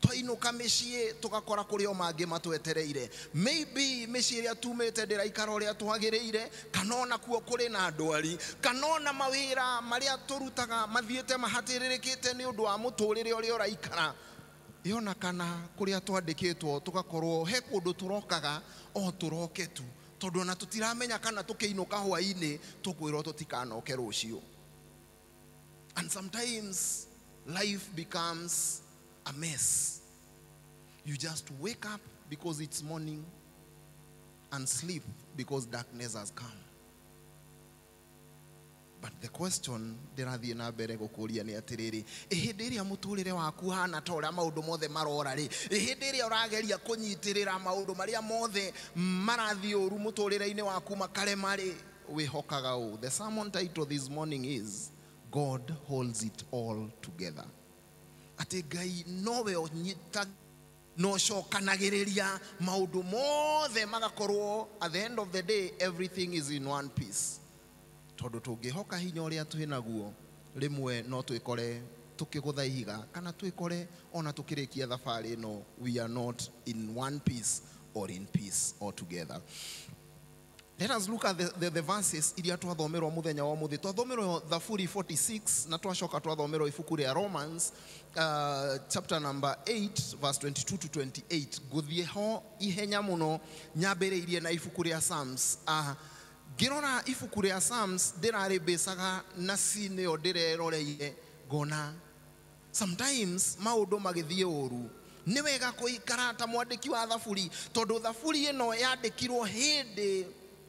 twainũka mĩciĩ tũgakora kũrĩ o mangĩ matwetereire. Maybe mĩciĩ ĩrĩa tumĩte ndĩraikara ũrĩa twagĩrĩire, kana ona kuo kũrĩ na ndwari, kana ona mawĩra marĩa tũrutaga mathiĩte mahatĩrĩrĩkĩte nĩ ũndũ wa mũtũrĩre ũrĩa ũraikara. Yona kana kũrĩa twandĩkĩtwo tũgakorwo he kũndũ tũrokaga o tũroke tu, tondũ ona tũtiramenya kana tũkĩinũka hwaĩ-inĩ tũkwĩrwo tũtikanoke rũciũ. And sometimes life becomes a mess. You just wake up because it's morning and sleep because darkness has come. But the question ndĩrathiĩ na mbere gũkũria nĩ atĩrĩrĩ, hĩndĩ ĩrĩa mũtũrĩre waku hana ta ũrĩa maũndũ mothe marora rĩ, hĩndĩ ĩrĩa ũrageria kũnyitĩrĩra maũndũ marĩa mothe marathiĩ ũru mũtũrĩre-inĩ waku makarema rĩ, wĩhokaga ũũ. The sermon title this morning is God Holds It All Together. Ati Ngai nowe onyita no cokanagĩrĩria maũndũ mothe magakorwo at the end of the day everything is in one piece. Tondũ tũngĩhoka hinya ũrĩa twĩ naguo rĩmwe no twĩkore tũkĩgũtha ihiga, kana twĩkore ona tũkĩrĩkia thabarĩ ĩno we are not in one piece or in peace altogether. Let us look at the verses iria twathomerwo muthenya wa muthi. Twathomerwo Thaburi 46 na twacoka twathomerwo ibuku ria Romans chapter number 8 verse 22 to 28. Guthie ho ihenya muno nyambiriirie na ibuku ria Psalms. Ngirora ibuku ria Psalms ndirari besaga na cine o ndireroreire ngona sometimes maundu magithie uru ni wega kuikara ta mwandiki wa thaburi, tondu thaburi ino yandikirwo hindi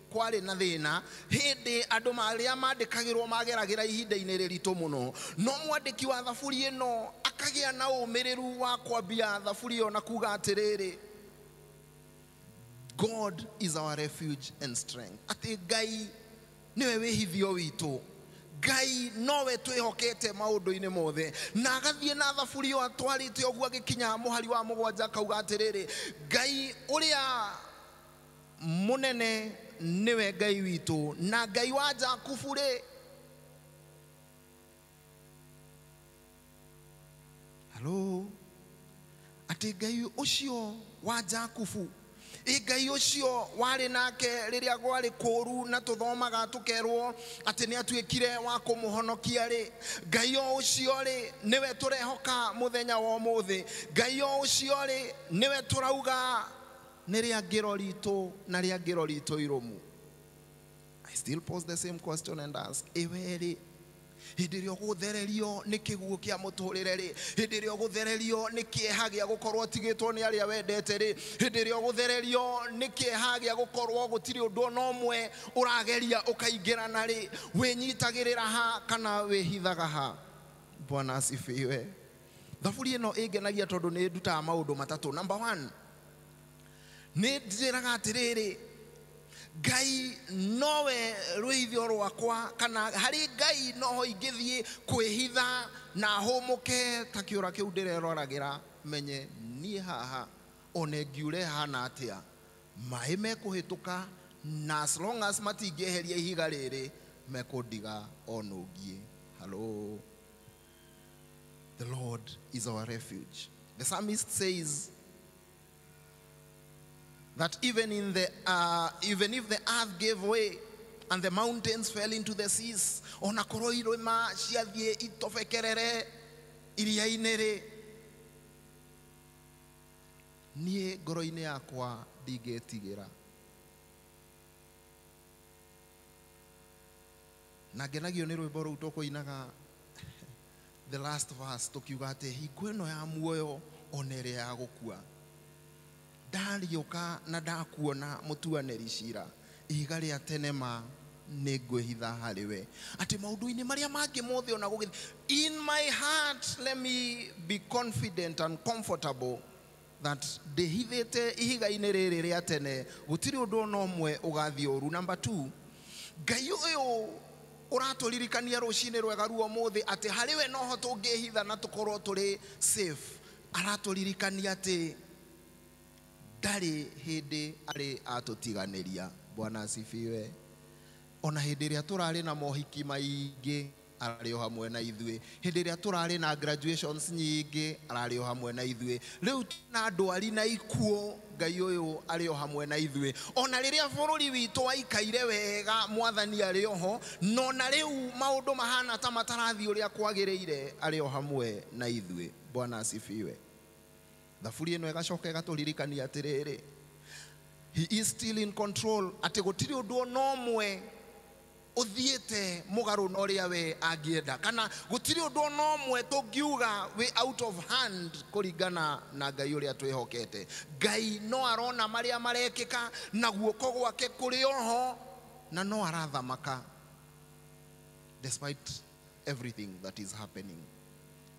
kwari na thina, hindi andu maria mandikagirwo mageragira ihinda-ini riritu muno, no mwandiki wa thaburi ino akagia na umiriru wa kwambia thaburi yo na kuga atiriri, God is our refuge and strength. Ati Ngai niwe wihithio witu, Ngai nowe twihokete maundu-ini mothe. Na agathie na thaburi yo atwarite oguo agikinya muhari wa mugwanja kauga atiriri, Ngai uria munene niwe Ngai witu, na Ngai wa Jakubu ri. Hello, ati Ngai ucio wa Jakubu, Ngai ucio wari nake riria gwari kuru na tuthomaga tukerwo ati ni atuikire wa kumuhonokia ri. Ngai ucio ri niwe turehoka muthenya wa muthi. Ngai ucio ri niwe turauga ni ria ngiro ritu na ria ngiro ritu irumu. I still pose the same question and ask, ewe ri hindi ria guthererio ni kiguo kia muturire ri, hindi ria guthererio ni kieha gia gukorwo tigitwo ni aria wendete ri, hindi ria guthererio ni kieha gia gukorwo gutiri undu no mwe urageria ukaingirana ri, winyitagirira ha kana wihithaga ha. Bwana asifiwe. Thaburi ino ingenagia tondu ni ndutaga maundu matatu. Number 1, ni njiraga atiriri, Ngai nowe rwithio rwakwa, kana hari Ngai noho ingithie kwihitha na humuke ta kiura kiu ndireroragira menye ni haha one ngiure hana atia mai mekuhituka, na as long as matingieheria ihiga riri mekundiga onungie. Hello, the Lord is our refuge. The psalmist says that even if the earth gave way and the mountains fell into the seas, ona korwo irima ciathie itobekerere iria-ini ri, nie ngoro-ini yakwa ndingetigira. Na ngenagio ni rwimbo ruu tukuinaga the last verse tukiuga ati hingo ino ya muoyo ona iria ya gukua, ndariuka na ndakuona mutuaniri cira, ihiga ria tenema ni ngwihitha hariwe. Ati maundu-ini maria mangi mothe ona gugithi, in my heart let me be confident and comfortable that ndihithite ihiga-ini riri ria tene gutiri undu ona umwe ugathie uru. Number 2, Ngai uyu uraturirikania rucini rwega ruo muthi ati hariwe noho tungihitha na tukorwo turi safe. Araturirikania ati ndari hindi ari atutiganiria. Bwana asifiwe. Ona hindi ria turari na mohiki maingi arari o hamwe na ithue, hindi ria turari na graduations nyingi arari o hamwe na ithue, riu na ndwari na ikuo Ngai uyu ari o hamwe na ithue. Ona riria bururi witu waikaire wega mwathani ari oho, no na riu maundu mahana ta matarathi uria kwagiriire ari o hamwe na ithue. Bwana asifiwe. Thaburi ino igacoka igaturirikania atiriri, he is still in control, ati gutiri undu no mwe uthiete mugaru na uria we angienda, kana gutiri undu no mwe tungiuga we out of hand kuringana na Ngai uria twihokete. Ngai no arona maria marekika na guoko gwake kuri oho, na no arathamaka despite everything that is happening.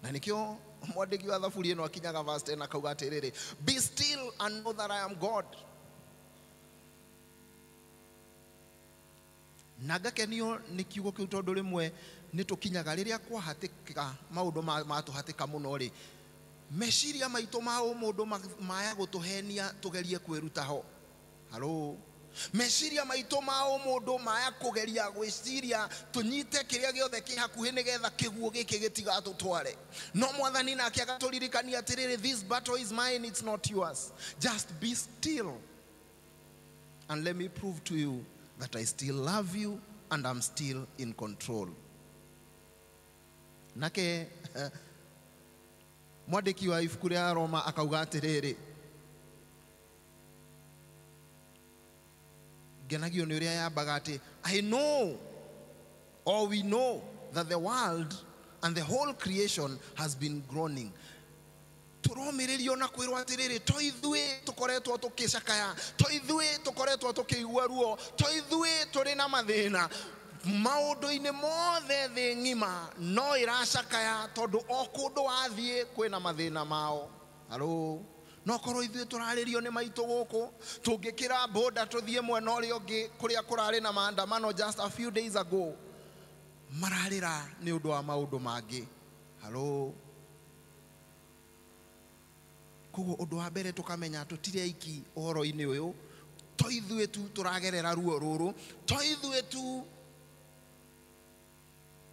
Na nikio mwandiki wa thaburi ino akinyaga verse 10 akauga atiriri, be still and know that I am God. Na ngakenio ni kiugo kiu tondu rimwe ni tukinyaga riria kwahatika maundu matuhatika muno ri, meciria maitu ma mundu maya gutuhenia tugerie kwirutaho. Hello, meciria maitu ma mundu maya kugeria gwiciria tunyite kiria giothe ki hakuhi nigetha kiguo giki gitigatutware. No mwathani nake agaturirikania atiriri, this battle is mine, it's not yours. Just be still and let me prove to you that I still love you and I'm still in control. Nake mwandiki wa ibuku rĩa Roma akauga atĩrĩrĩ, ngenagio nĩ ũrĩa yambaga atĩ, I know, or we know, that the world and the whole creation has been groaning. Tũromĩrĩrio na kwĩrwo atĩrĩrĩ, to ithuĩ tũkoretwo tũkĩcakaya, to ithuĩ tũkoretwo tũkĩigua ruo, to ithuĩ tũrĩ na mathĩna. Maũndũ-inĩ mothe thĩ ng'ima no ĩracakaya tondũ o kũndũ wathiĩ kwĩna mathĩna mao. Halo, no korwo ithuĩ tũrarĩrio nĩ maitũ gũkũ, tũngĩkĩra boda tũthiĩ mwena ũrĩa ũngĩ kũrĩa kũrarĩ na maandamano just a few days ago, mararĩra nĩ ũndũ wa maũndũ mangĩ. Halo, koguo ũndũ wa mbere tũkamenya tũtirĩ aiki ũhoro-inĩ ũyũ, to ithuĩ tu tũragerera ruo rũrũ, to ithuĩ tu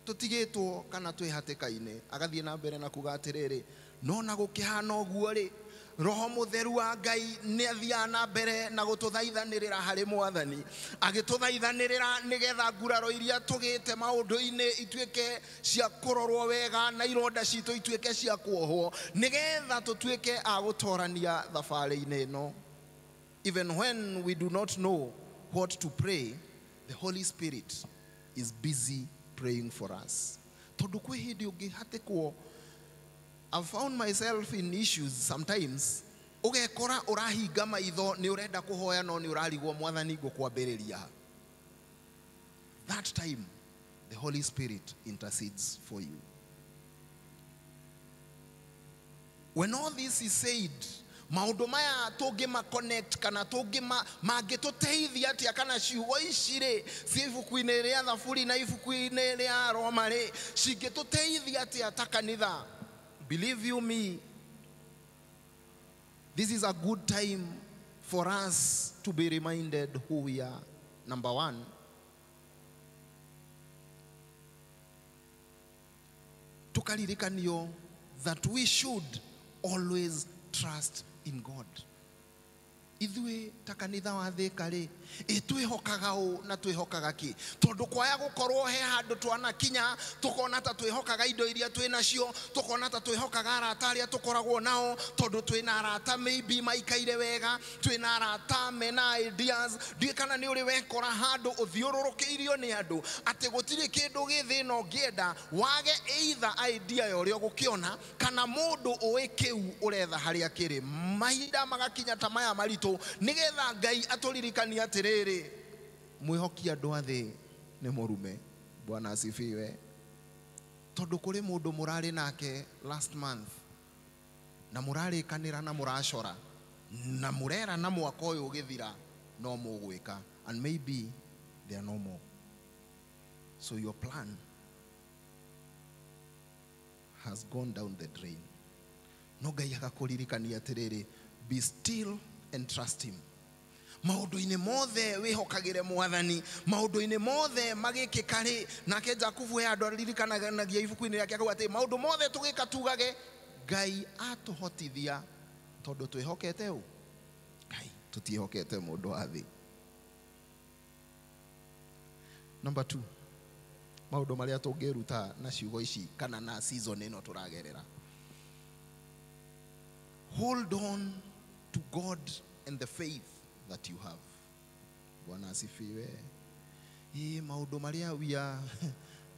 tũtigĩtwo kana twĩ hatĩka-inĩ. Agathiĩ na mbere na kuga atĩrĩrĩ, no na gũkĩhana ũguo rĩ, Roho Mũtheru wa Ngai nĩ athiaga na mbere na gũtũthaithanĩrĩra harĩ Mwathani, agĩtũthaithanĩrĩra nĩgetha nguraro iria tũgĩte maũndũ-inĩ ituĩke cia kũrorwo wega na ironda citũ ituĩke cia kuohwo, nĩgetha tũtuĩke a gũtorania thabarĩ-inĩ ĩno. Even when we do not know what to pray, the Holy Spirit is busy praying for us. Tondũ kwĩ hĩndĩ ũngĩhatĩkwo, I've found myself in issues sometimes. Ugekora ũrahinga maitho nĩ ũrenda kũhoya no nĩ ũrarigwo Mwathani ngũkwambĩrĩria. That time the Holy Spirit intercedes for you. When all this is said, maũndũ maya tũngĩma connect kana tũngĩma mangĩtũteithia atĩa kana ciugo ici rĩ cia ibuku-inĩ rĩa Thaburi na ibuku-inĩ rĩa Roma rĩ cingĩtũteithia atĩa ta kanitha. Believe you me, this is a good time for us to be reminded who we are. Number one, tukaririkanio that we should always trust in God. Ithuĩ ta kanitha wa Thĩka rĩ, twĩhokaga ũũ na twĩhokaga kĩ? Tondũ kwaya gũkorwo he handũ twanakinya tũkona ta twĩhokaga indo iria twĩ nacio, tũkona ta twĩhokaga arata arĩa tũkoragwo nao, tondũ twĩna arata maybe maikaire wega, twĩna arata mena ideas. Ndiũĩ kana nĩ ũrĩ wekora handũ ũthiũrũrũkĩirio nĩ andũ atĩ gũtirĩ kĩndũ gĩthĩ na ũngĩenda wage either idea ya ũrĩa ũgũkĩona kana mũndũ ũĩ kĩu ũretha harĩa kĩrĩ. Mahinda magakinya ta maya maritũ nĩgetha Ngai atũririkania atĩrĩrĩ, mwĩhoki andũ a thĩ nĩ mũrume. Bwana asifiwe. Tondũ kũrĩ mũndũ mũrarĩ nake last month na mũrarĩkanĩra na mũracora na mũrera na mwaka ũyũ ũgĩthira no mũgwĩka, and maybe they are no more. So your plan has gone down the drain. No Ngai agakũririkania atĩrĩrĩ, be still and trust him. Maũndũ-inĩ mothe wĩhokagĩre Mwathani, maũndũ-inĩ mothe magĩkĩka rĩ, nake Jakubu he andũ aririkanagia ibuku-inĩ rĩake akauga atĩ maũndũ mothe tũgĩka tugage Ngai atũhotithia tondũ twĩhokete ũ? Ngai, tũtiĩhokete mũndũ wa thĩ. Number two, maũndũ marĩa tũngĩruta na ciugo ici kana na season ĩno tũragerera. Hold on to God and the faith that you have. Bwana asifiwe. Maũndũ marĩa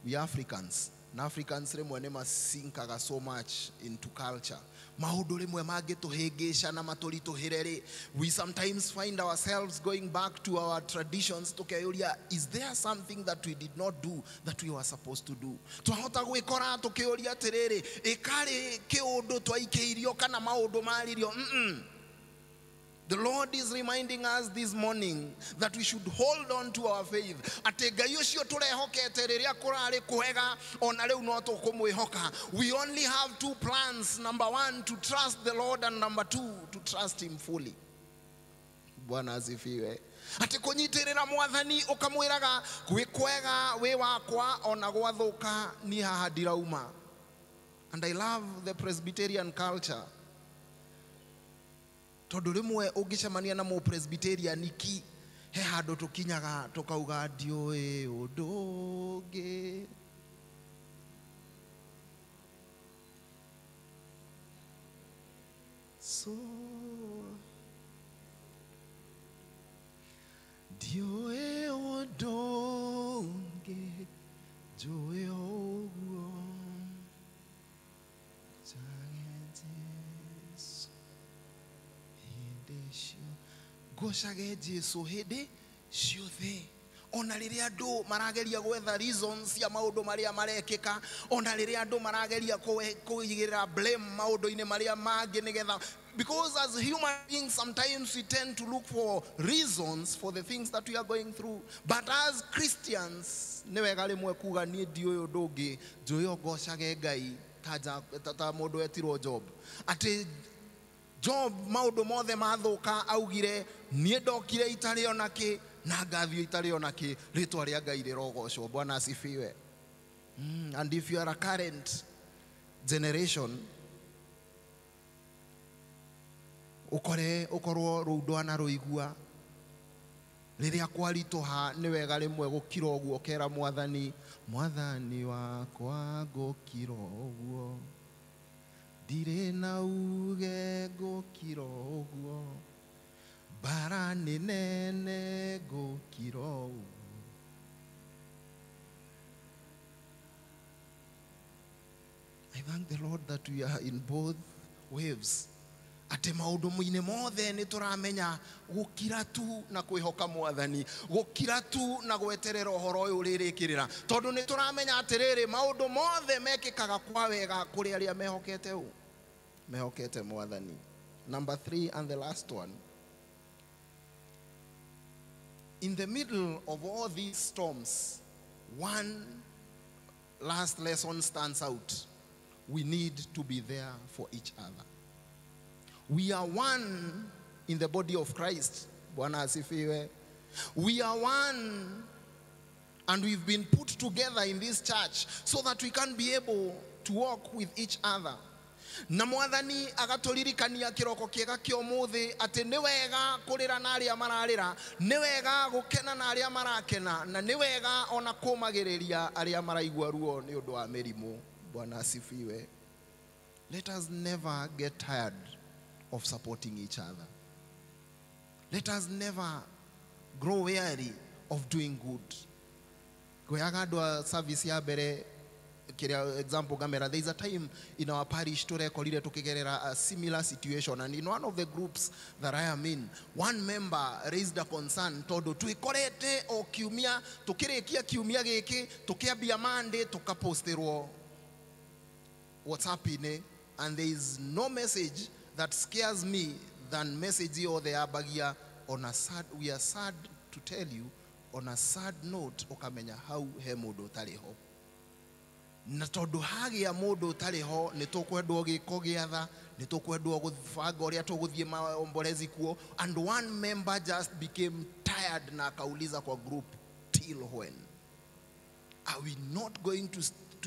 we Africans, na Africans rĩmwe nĩ masinkaga so much into culture. Maũndũ rĩmwe mangĩtũhĩngĩca na matũritũhĩre rĩ, we sometimes find ourselves going back to our traditions tukeyũria, is there something that we did not do that we were supposed to do? Twahota gwĩkora tukĩyũria atĩrĩrĩ, ĩkarĩ kĩũndũ twaikĩirio kana maũndũ maririo? The Lord is reminding us this morning that we should hold on to our faith. Ate Ngai ũcio tũrehokete rĩrĩa kũrarĩ kwega ona rĩu no tũkũmwĩhoka. We only have two plans. Number one, to trust the Lord, and number two, to trust him fully. Bwana asifiwe. Ate kũnyitĩrĩra Mwathani ũkamwĩraga gwĩ kwega wĩ wakwa ona gwathũka ni haha ndirauma. And I love the Presbyterian culture. Tondũ rĩmwe ũngĩcemania na Presbyterian iki he handu tukinyaga tukauga ndiũĩ ũndũ ũngĩ. So ndiũĩ ũndũ ũngĩ njũĩ ũguo ngocage Jesu hĩndĩ ciothe. Ona rĩrĩa andũ marageria gwetha reasons cia maũndũ marĩa marekĩka, ona rĩrĩa andũ marageria kũigĩrĩra blame maũndũ-inĩ marĩa mangĩ nĩgetha, because as human beings sometimes we tend to look for reasons for the things that we are going through, but as Christians nĩ wega rĩmwe kuga niĩ ndiũĩ ũndũ ũngĩ njũĩ o ngocage Ngai ta mũndũ etirwo Job. Atĩ Job maũndũ mothe mathũka augire niĩ ndokire itarĩ ona kĩ na ngathio itarĩ ona kĩ, rĩtwa rĩa Ngai rĩrogocwo. Bwana asifiwe. And if you are a current generation, ukorwo rũu ndwana rũigua rĩrĩa kwaritũha, nĩ wega rĩmwe gũkira ũguo kera Mwathani, Mwathani wakwa ngũkira ũguo, ndirĩ na uge ngũkira ũguo, bara nĩ nene ngũkira ũguo. I thank the Lord that we are in both waves. Ate maũndũ mwine mothe nĩ tũramenya gũkira tu na kwĩhoka Mwathani, gũkira tu na gweterera ũhoro ũyũ ũrĩrĩkĩrĩra, tondũ nĩ tũramenya atĩrĩrĩ maũndũ mothe mekĩkaga kwa wega kũrĩ arĩa mehokete Mwathani. Number 3 and the last one. In the middle of all these storms, one last lesson stands out. We need to be there for each other. We are one in the body of Christ. Bwana asifiwe. We are one, and we've been put together in this church so that we can be able to walk with each other. Na Mwathani agatũririkania kĩroko kĩega kĩa ũmũthĩ atĩ nĩ wega kũrĩra na arĩa mararĩra, nĩ wega gũkena na arĩa marakena, na nĩ wega ona kũmagĩrĩria arĩa maraigua ruo nĩ ũndũ wa mĩrimũ. Bwana asifiwe. Let us never get tired of supporting each other. Let us never grow weary of doing good. Kũyaga andũ a service ya mbere, example gamera, there is a time in our parish tũrekorire tũkĩgerera a similar situation, and in one of the groups that I am in, one member raised a concern tondũ twĩkorete o kiumia tũkĩrĩkia kiumia gĩkĩ tũkĩambia Monday tũkaposterwo WhatsApp-inĩ, and there is no message that scares me than message or the abagia on a sad, we are sad to tell you, on a sad note okamenya how he mũndũ ũtarĩ ho. Na tondũ hagĩa mũndũ ũtarĩ ho nĩ tũkwendwo gĩko gĩatha, nĩ tũkwendwo gũbanga ũrĩa tũgũthiĩ maombolezi kuo, and one member just became tired na akauliza kwa group, till when? Are we not going to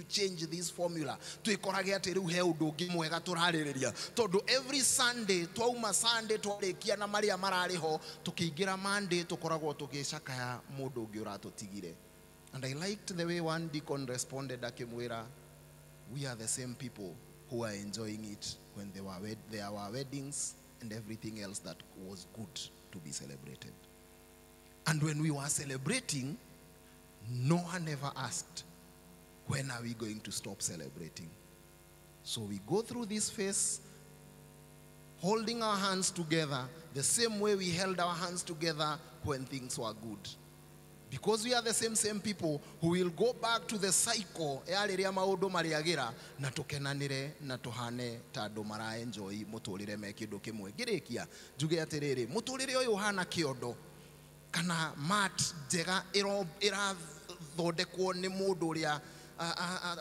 change this formula? Twĩkorage atĩ rĩu he ũndũ ũngĩ mwega tũrarĩrĩria, tondũ every Sunday twauma Sunday twarĩkia na marĩa mararĩ ho tũkĩingĩra Monday tũkoragwo tũgĩcakaya mũndũ ũngĩ ũratũtigire. And I liked the way one deacon responded akimwĩra, we are the same people who are enjoying it when there were weddings and everything else that was good to be celebrated. And when we were celebrating, no one ever asked, when are we going to stop celebrating? So we go through this phase holding our hands together the same way we held our hands together when things were good. Because we are the same people who will go back to the cycle ya rĩrĩa maũndũ marĩagĩra na tũkenanĩre na tũhane ta andũ maraenjoy mũtũrĩre me kĩndũ kĩmwe. Ngĩrĩkia njuge atĩrĩrĩ, mũtũrĩre ũyũ ũhana kĩondo kana mat njega ĩrathondekwo nĩ mũndũ ũrĩa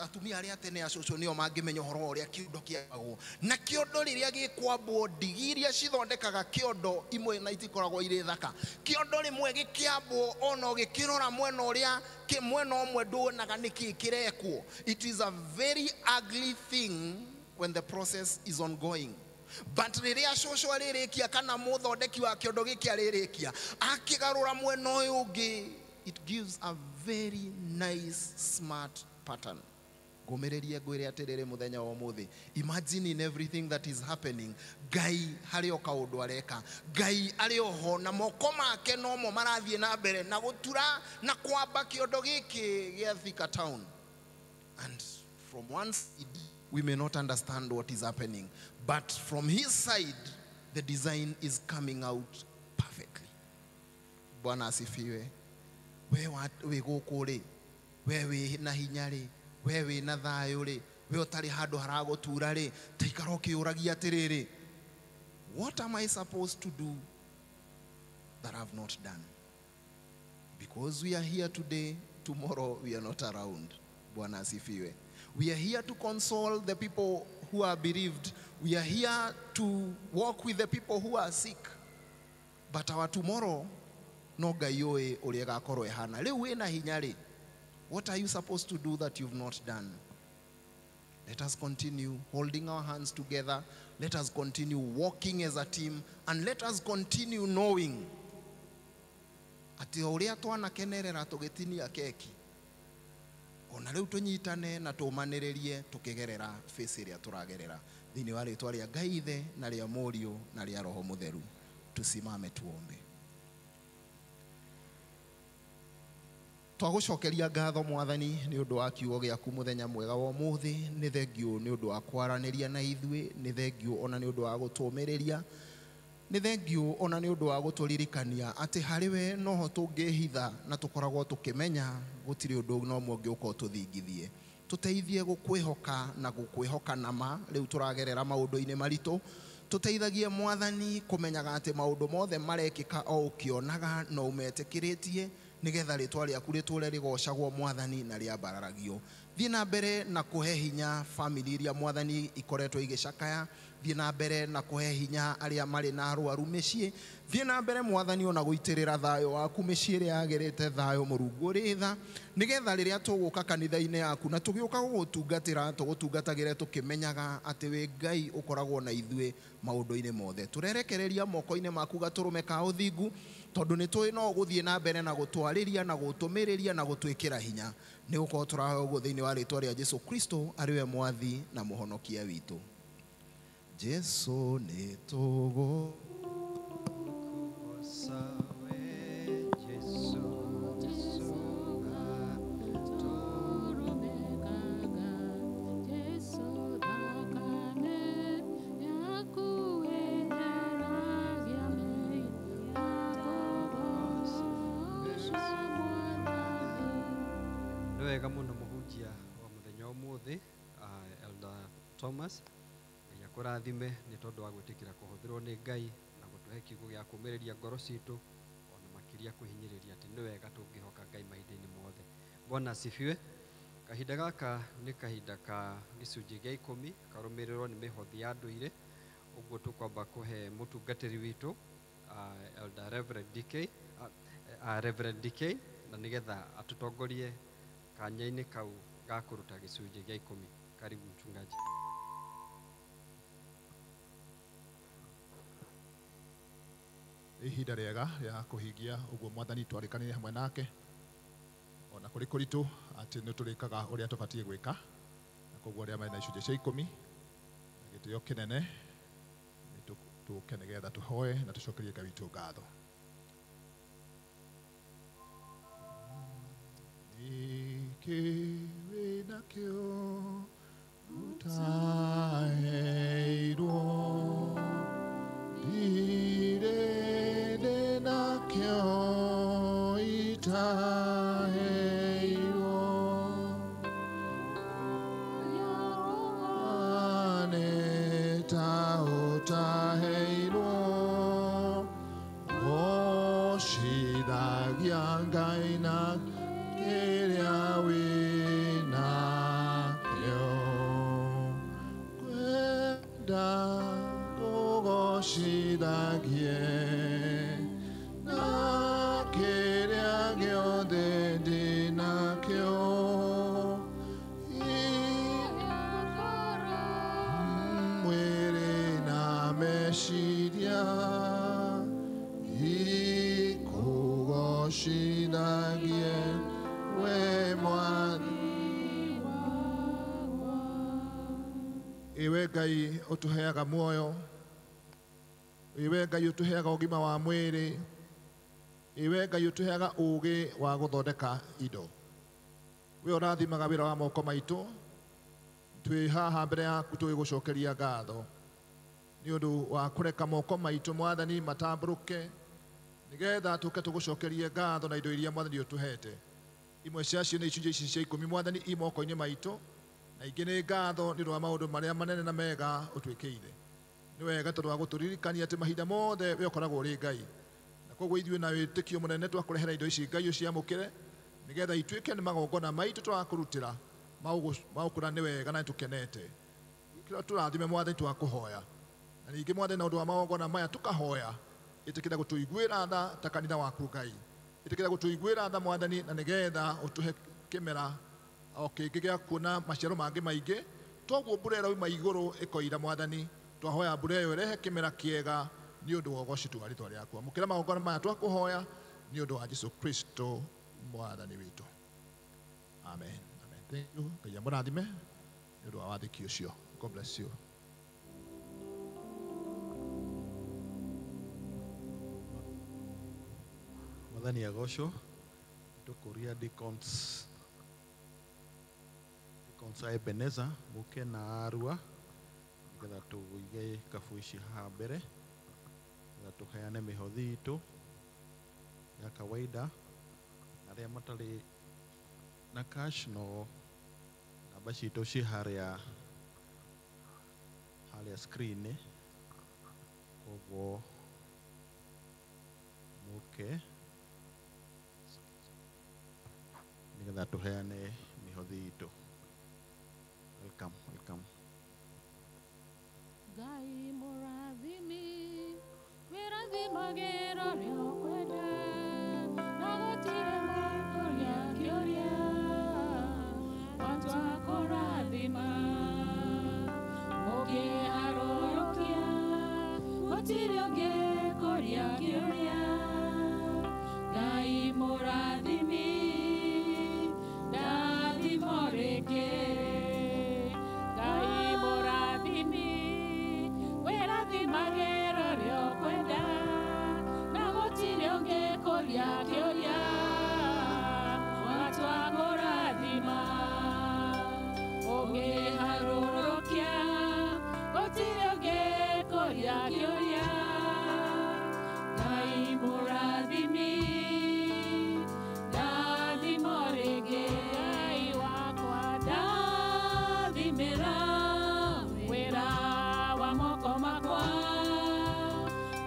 atumia arĩa tene acũcũ nĩo mangĩmenya ũhoro ũrĩa kĩondo kĩagwo. Na kĩondo rĩrĩa gĩkwambwo, ndigi iria cithondekaga kĩondo imwe na itikoragwo irĩ thaka. Kĩondo rĩmwe gĩkĩambwo ona gĩkĩrora mwena ũrĩa mwena ũmwe ndũonaga nĩkĩ kĩrekwo. It is a very ugly thing when the process is ongoing. but riria coco aririkia kana muthondeki wa kiondo giki aririkia akigarura mwena uyu ungi, it gives a very nice smart pattern. Gomererie ngwire atiriri muthenya wa muthi, imagine in everything that is happening, Ngai hario kaundu areka, Ngai ario ho na moko make no mo marathie na mbere na gutura na kwamba kiondo giki gia Thika Town. And from one side we may not understand what is happening, but from his side the design is coming out perfectly. Bwana asifiwe. We guku ri, we na hinya ri, we na thayu ri, we utari handu haragutura ri, taikara ukiuragia atiriri, what am I supposed to do that I have not done? Because we are here today, tomorrow we are not around. Bwana asifiwe. We are here to console the people who are bereaved. We are here to walk with the people who are sick. But our tomorrow, no Ngai oe uria gakorwo ehana. Riu wina hinya ri, what are you supposed to do that you've not done? Let us continue holding our hands together. Let us continue walking as a team, and let us continue knowing ati uria twanakenerera tugitinia keki, ona riu tunyitane na tumaniririe tukigerera face iria turagerera thini wa ritwa ria Ngai Ithe na ria Mũriũ na ria Roho Mutheru. Tusimame tuombe. Twagucokeria ngatho Mwathani ni undu wa kiugo giaku muthenya mwega wa umuthi. Ni thengio ni undu wa kwaraniria na ithui, ni thengio ona ni undu wa gutumiriria, ni thengio ona ni undu wa guturirikania ati hariwe noho tungihitha na tukoragwo tukimenya gutiri undu no mwe uko tuthingithie. Tuteithie gukwihoka na gukwihoka nama riu turagerera maundu-ini maritu. Tuteithagie Mwathani kumenyaga ati maundu mothe marekika o ukionaga no umetikiritie, nigetha ritwa riaku riture rigocagwo Mwathani na riambararagio. Thie na mbere na kuhe hinya family iria Mwathani ikoretwo igicakaya. Thie na mbere na kuhe hinya aria mari na arwaru micii. Thie na mbere Mwathani ona guitirira thayo waku micii iria yagerete thayo Murungu ri tha, nigetha riria tuguka kanitha-ini yaku na tugiuka gugutungatira tugutungatagire tukimenyaga ati we Ngai ukoragwo na ithui maundu-ini mothe. Turerekereria moko-ini maku gaturume ka uthingu, tondu ni tui no guthie na mbere na gutwariria na gutumiriria na gutwikira hinya. Ni uko turahoya uguo thiini wa ritwa ria Jesu Kristo ariwe mwathi na muhonokia witu. Jesu ni tugu wega muno muhunjia wa muthenya umuthi Elder Thomas yakurathime ni tondu wa gwitikira kuhuthirwo ni Ngai na gutuhe kiugo gia kumiriria ngoro citu ona makiria kuhinyiriria ati ni wega tungihoka Ngai mahinda-ini mothe. Bwana asifiwe. Kahinda gaka ni kahinda ka gicunji gia 10 karumirirwo ni mihothi ya nduire. Uguo tukwamba kuhe mutungatiri witu Elder Reverend DK na nigetha atutongorie kanya-ini kau ga kuruta gicunji gia 10. Karibu mchungaji. Ihinda riega ya kuhingia uguo Mwathani twarikanire hamwe nake, ona kuri kuritu ati ni turikaga uria tubatie gwika, na koguo aria mari na icunji cia 10 gitio kinene ni tukene getha tuhoe na tucokerie Ngai witu ngatho. Ikiri nakio utaheirwo direde nakio itaheirwo aneta utaheirwo oshidagia Ngai na kiria winakio kwenda gugocithagie na kiria giothe ndinakio mwiri na iwe Ngai utuheaga muoyo, iwe Ngai utuheaga ũgima wa mwĩrĩ, iwe Ngai utuheaga ũũgĩ wa gũthondeka indo. We ũrathimaga wĩra wa moko maitũ, twĩ haha mbere yaku tũgĩgũcokeria ngatho nĩ ũndũ wa kũreka moko maitũ Mwathani matambũrũke nĩgetha tũke tũgũcokerie ngatho na indo iria Mwathani ũtũhete. Imwe ciacio nĩ icunjĩ ici cia 10 Mwathani i moko-inĩ maitũ, na ingĩ nĩ ngatho nĩ ũndũ wa maũndũ marĩa manene na mega ũtwĩkĩire. Nĩ wega tondũ wa gũtũririkania atĩ mahinda mothe we ũkoragwo ũrĩ Ngai, na koguo ithuĩ na wĩtĩkio mũnene twakũrehera indo ici Ngai ũciamũkĩre nĩgetha ituĩke nĩ magongona maitũ twakũrutĩra magũkũra nĩ wega na nĩtũkenete. Kĩrĩa tũrathime Mwathani twakũhoya, na ningĩ Mwathani na ũndũ wa magongona maya tũkahoya ĩtĩkĩra gũtũiguĩra tha ta kanitha waku Ngai, ĩtĩkĩra gũtũiguĩra tha Mwathani, na nĩgetha ũtũhe kĩmera o kĩngĩ gĩa kuona maciaro mangĩ maingĩ. Toguo mbura ĩrauma igũrũ ĩkoira Mwathani, twahoya mbura ĩyo ĩrehe kĩmera kĩega nĩ ũndũ wa ũgocitũ wa rĩĩtwa rĩaku. Amũkĩra magongona maya twakũhoya nĩ ũndũ wa Jesũ Kristo Mwathani witũ. Amen. Amen. Thank you. Ngai amũrathime nĩ ũndũ wa wathĩki ũcio. God bless you. Mwathani agocwo. Tũkũria deacons a Ebenezer mũke na Arua nĩgetha tũige kabu ici haha mbere nĩgetha tũheane mĩhothi itũ ya kawaida. Arĩa matarĩ na cash no namba citũ ci harĩa screen, koguo mũke nĩgetha tũheane mĩhothi itũ. Welcome, welcome. Ngai mũrathimi wĩrathimagĩra ũrĩa ũkwenda na gũtirĩ mũndũ kĩũria watua kũrathima ũngĩharũrũkia gũtirĩ ũngĩkũria kĩũria. Ngai mũrathimi ndathimo rĩngĩ, Ngai mũrathimi wĩrathimagĩra ũrĩa ũkwenda na gũtirĩ ũngĩkũria kĩũria watua kũrathima ũngĩharũrũkia gũtirĩ ũngĩkũria kĩũria. Ngai mũrathimi ndathimo rĩngĩ, Ngai wakwa ndathimĩra wĩra wa moko makwa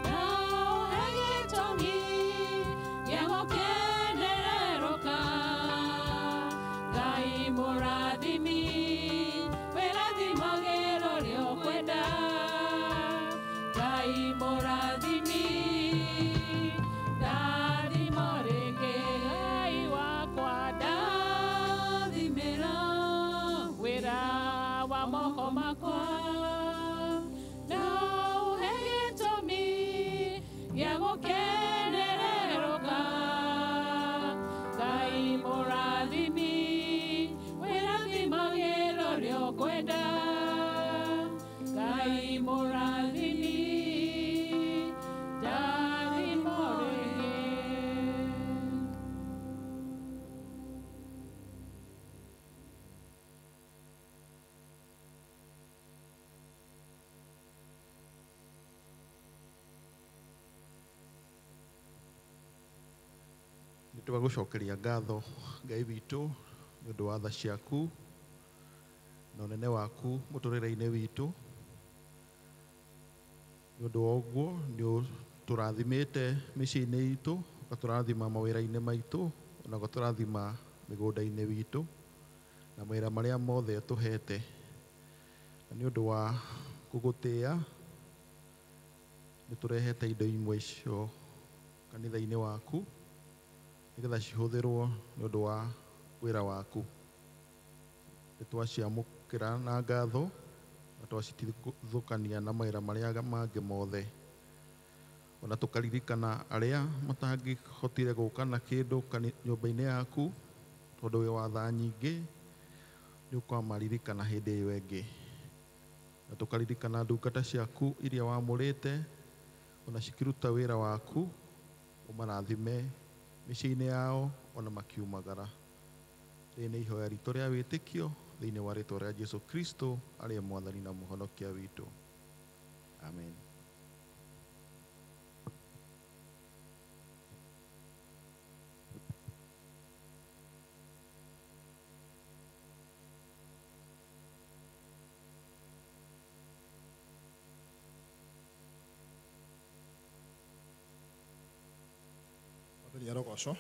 na ũhe gĩtũmi gĩa gũkenererũka. Ngai mũrathimi wĩrathimagĩra ũrĩa ũkwenda, Ngai mũrathimi ndathimo rĩngĩ, Ngai wakwa ndathimĩra wĩra wa moko makwa na ũhe gĩtũmi gĩa gũkenererũka. Ngai mũrathimi wĩrathimagĩra ũrĩa ũkwenda, Ngai mũrathimi ndathimo rĩngĩ. Nĩtwagũcokeria ngatho Ngai witũ nĩ ũndũ wa tha ciaku na ũnene waku mũtũrĩre-inĩ witũ. Nĩ ũndũ wa ũguo nĩ ũtũrathimĩte mĩciĩ-inĩ itũ, ũgatũrathima mawĩra-inĩ maitũ, ona ũgatũrathima mĩgũnda-inĩ witũ na mawĩra marĩa mothe ũtũhete. Na nĩ ũndũ wa gũgũtĩĩa nĩtũrehete indo imwe icio kanitha-inĩ waku nĩgetha cihũthĩrwo nĩ ũndũ wa wĩra waku. Nĩtwaciamũkĩra na ngatho na twacitithũkania na mawĩra marĩa mangĩ mothe, ona tũkaririkana arĩa matangĩhotire gũka na kĩndũ nyũmba-inĩ yaku tondũ wĩ watha nyingĩ, nĩ ũkwamaririkana hĩndĩ ĩyo ĩngĩ. na tukaririkana ndungata ciaku iria wamũrĩte ona cikĩruta wĩra waku, ũmarathime mĩciĩ-inĩ yao ona makiumagara. Rĩrĩ nĩ ihoya ritũ rĩa wĩtĩkio thĩinĩ wa rĩtwa rĩa Jesu Kristo arĩ mwathani na mũhonokia witũ. Amen. Mwathani arogocwo.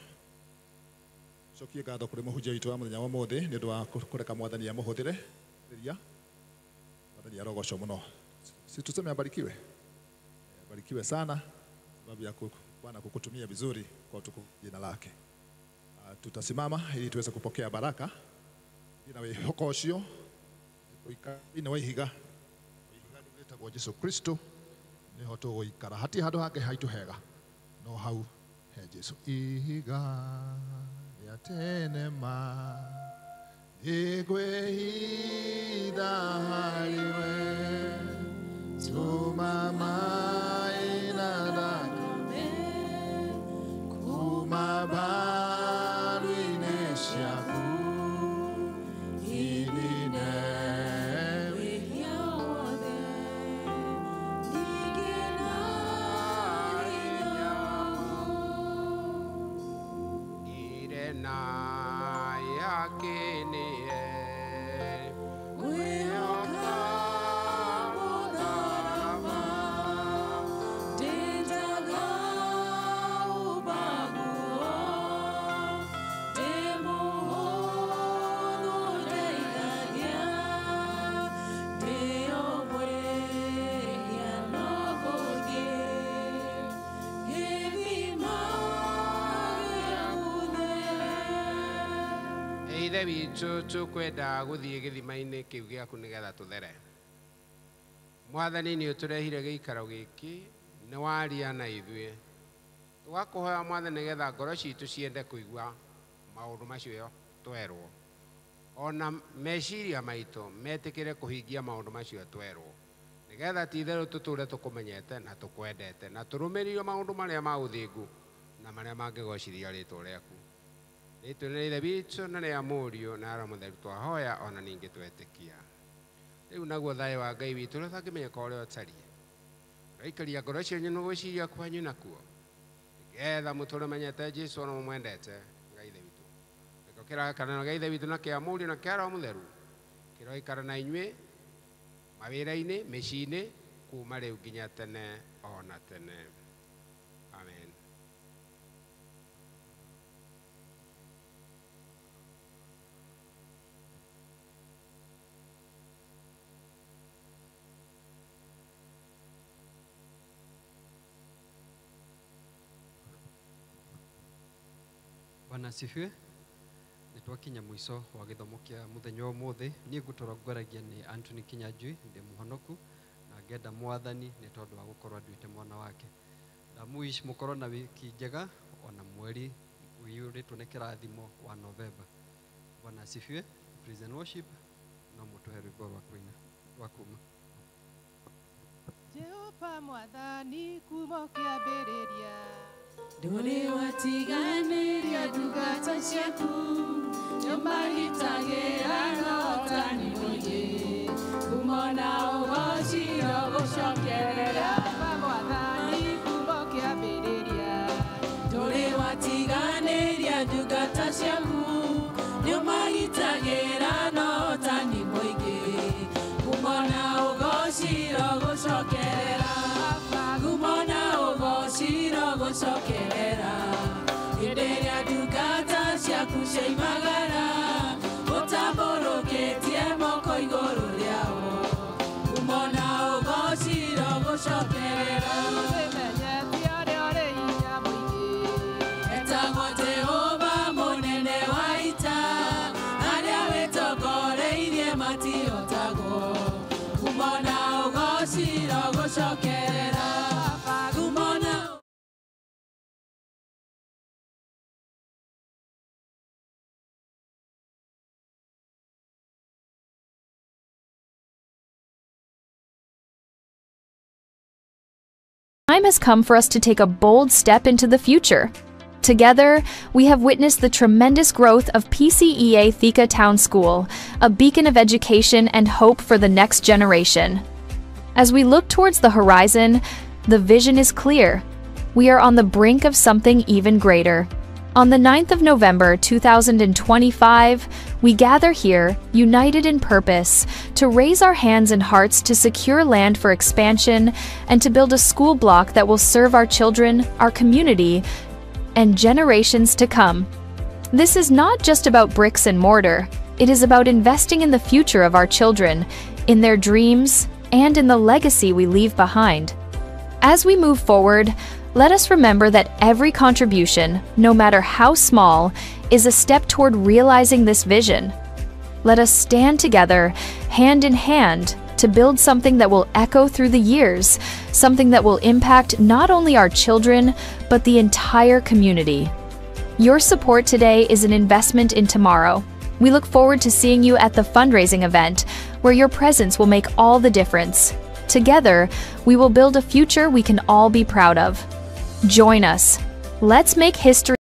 Cokie ngatho kũrĩ mũhunjia witũ wa mũthenya wa ũmũthĩ nĩ ũndũ wa kũreka Mwathani amũhũthĩre ria. Mwathani arogocwo mũno. Si tuseme abarikiwe. Abarikiwe sana sababu ya Bwana kukutumia vizuri kwa utukufu jina lake. Tutasimama ili tuweze kupokea baraka. Ina wĩhoko ũcio ina waihiga wĩtagwo Jesu Kristo nĩho tũgũikara hatirĩ handũ hangĩ haitũhega no hau he Jesu. Ihiga rĩa tene ma ngwĩhitha harĩwe tuma maĩ na thakame kuma mbaru-inĩ ciaku inine wĩhia wothe ningĩ na hinya irena yakinie kwĩhoka mũthama ndĩndaga ũbaguo ndĩmũhũthũ ndeithagia ndĩomwĩhia no gũthiĩ gĩthima gĩa gũthere. Ithe witũ tũkwenda gũthiĩ gĩthima-inĩ kĩu gĩaku nĩgetha tũthere. Mwathani nĩ ũtũrehire gĩikaro gĩkĩ, nĩ waria na ithuĩ. Tũgakũhoya Mwathani nĩgetha ngoro citũ ciende kũigua maũndũ macio twerwo. Ona meciria maitũ metĩkĩre kũhingia maũndũ macio twerwo. Nĩgetha ti-itherũ tũtũre tũkũmenyete na tũkwendete na tũrũmĩrĩre maũndũ marĩa ma ũthingu na marĩa mangĩgocithia rĩtwa rĩaku. Rĩtwa nĩ Ithe witũ na rĩa Mũriũ na Roho Mũtheru twahoya ona ningĩ twetĩkia. Rĩu naguo thayũ wa Ngai witũ ũrĩa ũtangĩmenyeka ũrĩa ũtariĩ ũraikaria ngoro cianyu na gwĩciria kwanyu nakuo nĩgetha mũtũre menyete Jesũ ona mũmwendete Ngai Ithe witũ. Reke kĩrakanĩro gĩa Ithe witũ na kĩa Mũriũ na kĩa Roho Mũtheru kĩroikara na inyuĩ mawĩra-inĩ, mĩciĩ-inĩ kuuma rĩu nginya tene ona tene. Amen. Bwana asifiwe. Nitwakinya mwiso wa githomo kia muthenya ũmũthĩ. Niĩ ngũtongoragia nĩ Anthony Kinyanjui, ndĩ mũhonoku na ngenda Mwathani nĩ tondũ wa gũkorwo nduĩte mwana wake. Ndamuishi mũkorwo na wiki njega ona mweri ũiyũrĩtwo nĩ kĩrathimo wa Novemba. Bwana asifiwe. Praise and worship no mũtũhe rwĩmbo rwa kũina rwa kuma. Jehova Mwathani kuma kĩambĩrĩria ndũrĩ watiganĩria ndungata ciaku nĩũmagitagĩra na ũtani mũingĩ kumona ũgoci no gũcokerera. Mwathani kuma kĩambĩrĩria ndũrĩ watiganĩria ndungata ciaku nĩũmagitagĩra na ũtani mũingĩ kumona ũgoci no gũcokerera. Kumona ũgoci no gũcokerera hĩndĩ ĩrĩa ndungata ciaku cioimagara ũtambũrũkĩtie moko igũrũ rĩao. Kumona ũgoci no gũcokerera ũmenyete ũrĩa ũrĩ hinya mũingĩ etagwo Jehova mũnene wa ita arĩa wĩtongoreirie matihotagwo. Kumona ũgoci no gũcokerera time has come for us to take a bold step into the future. Together, we have witnessed the tremendous growth of PCEA Thika Town School, a beacon of education and hope for the next generation. As we look towards the horizon, the vision is clear. We are on the brink of something even greater. On the 9th of November 2025, we gather here, united in purpose, to raise our hands and hearts to secure land for expansion and to build a school block that will serve our children, our community, and generations to come. This is not just about bricks and mortar. It is about investing in the future of our children, in their dreams, and in the legacy we leave behind. As we move forward, let us remember that every contribution, no matter how small, is a step toward realizing this vision. Let us stand together, hand in hand, to build something that will echo through the years, something that will impact not only our children, but the entire community. Your support today is an investment in tomorrow. We look forward to seeing you at the fundraising event, where your presence will make all the difference. Together, we will build a future we can all be proud of. Join us. Let's make history.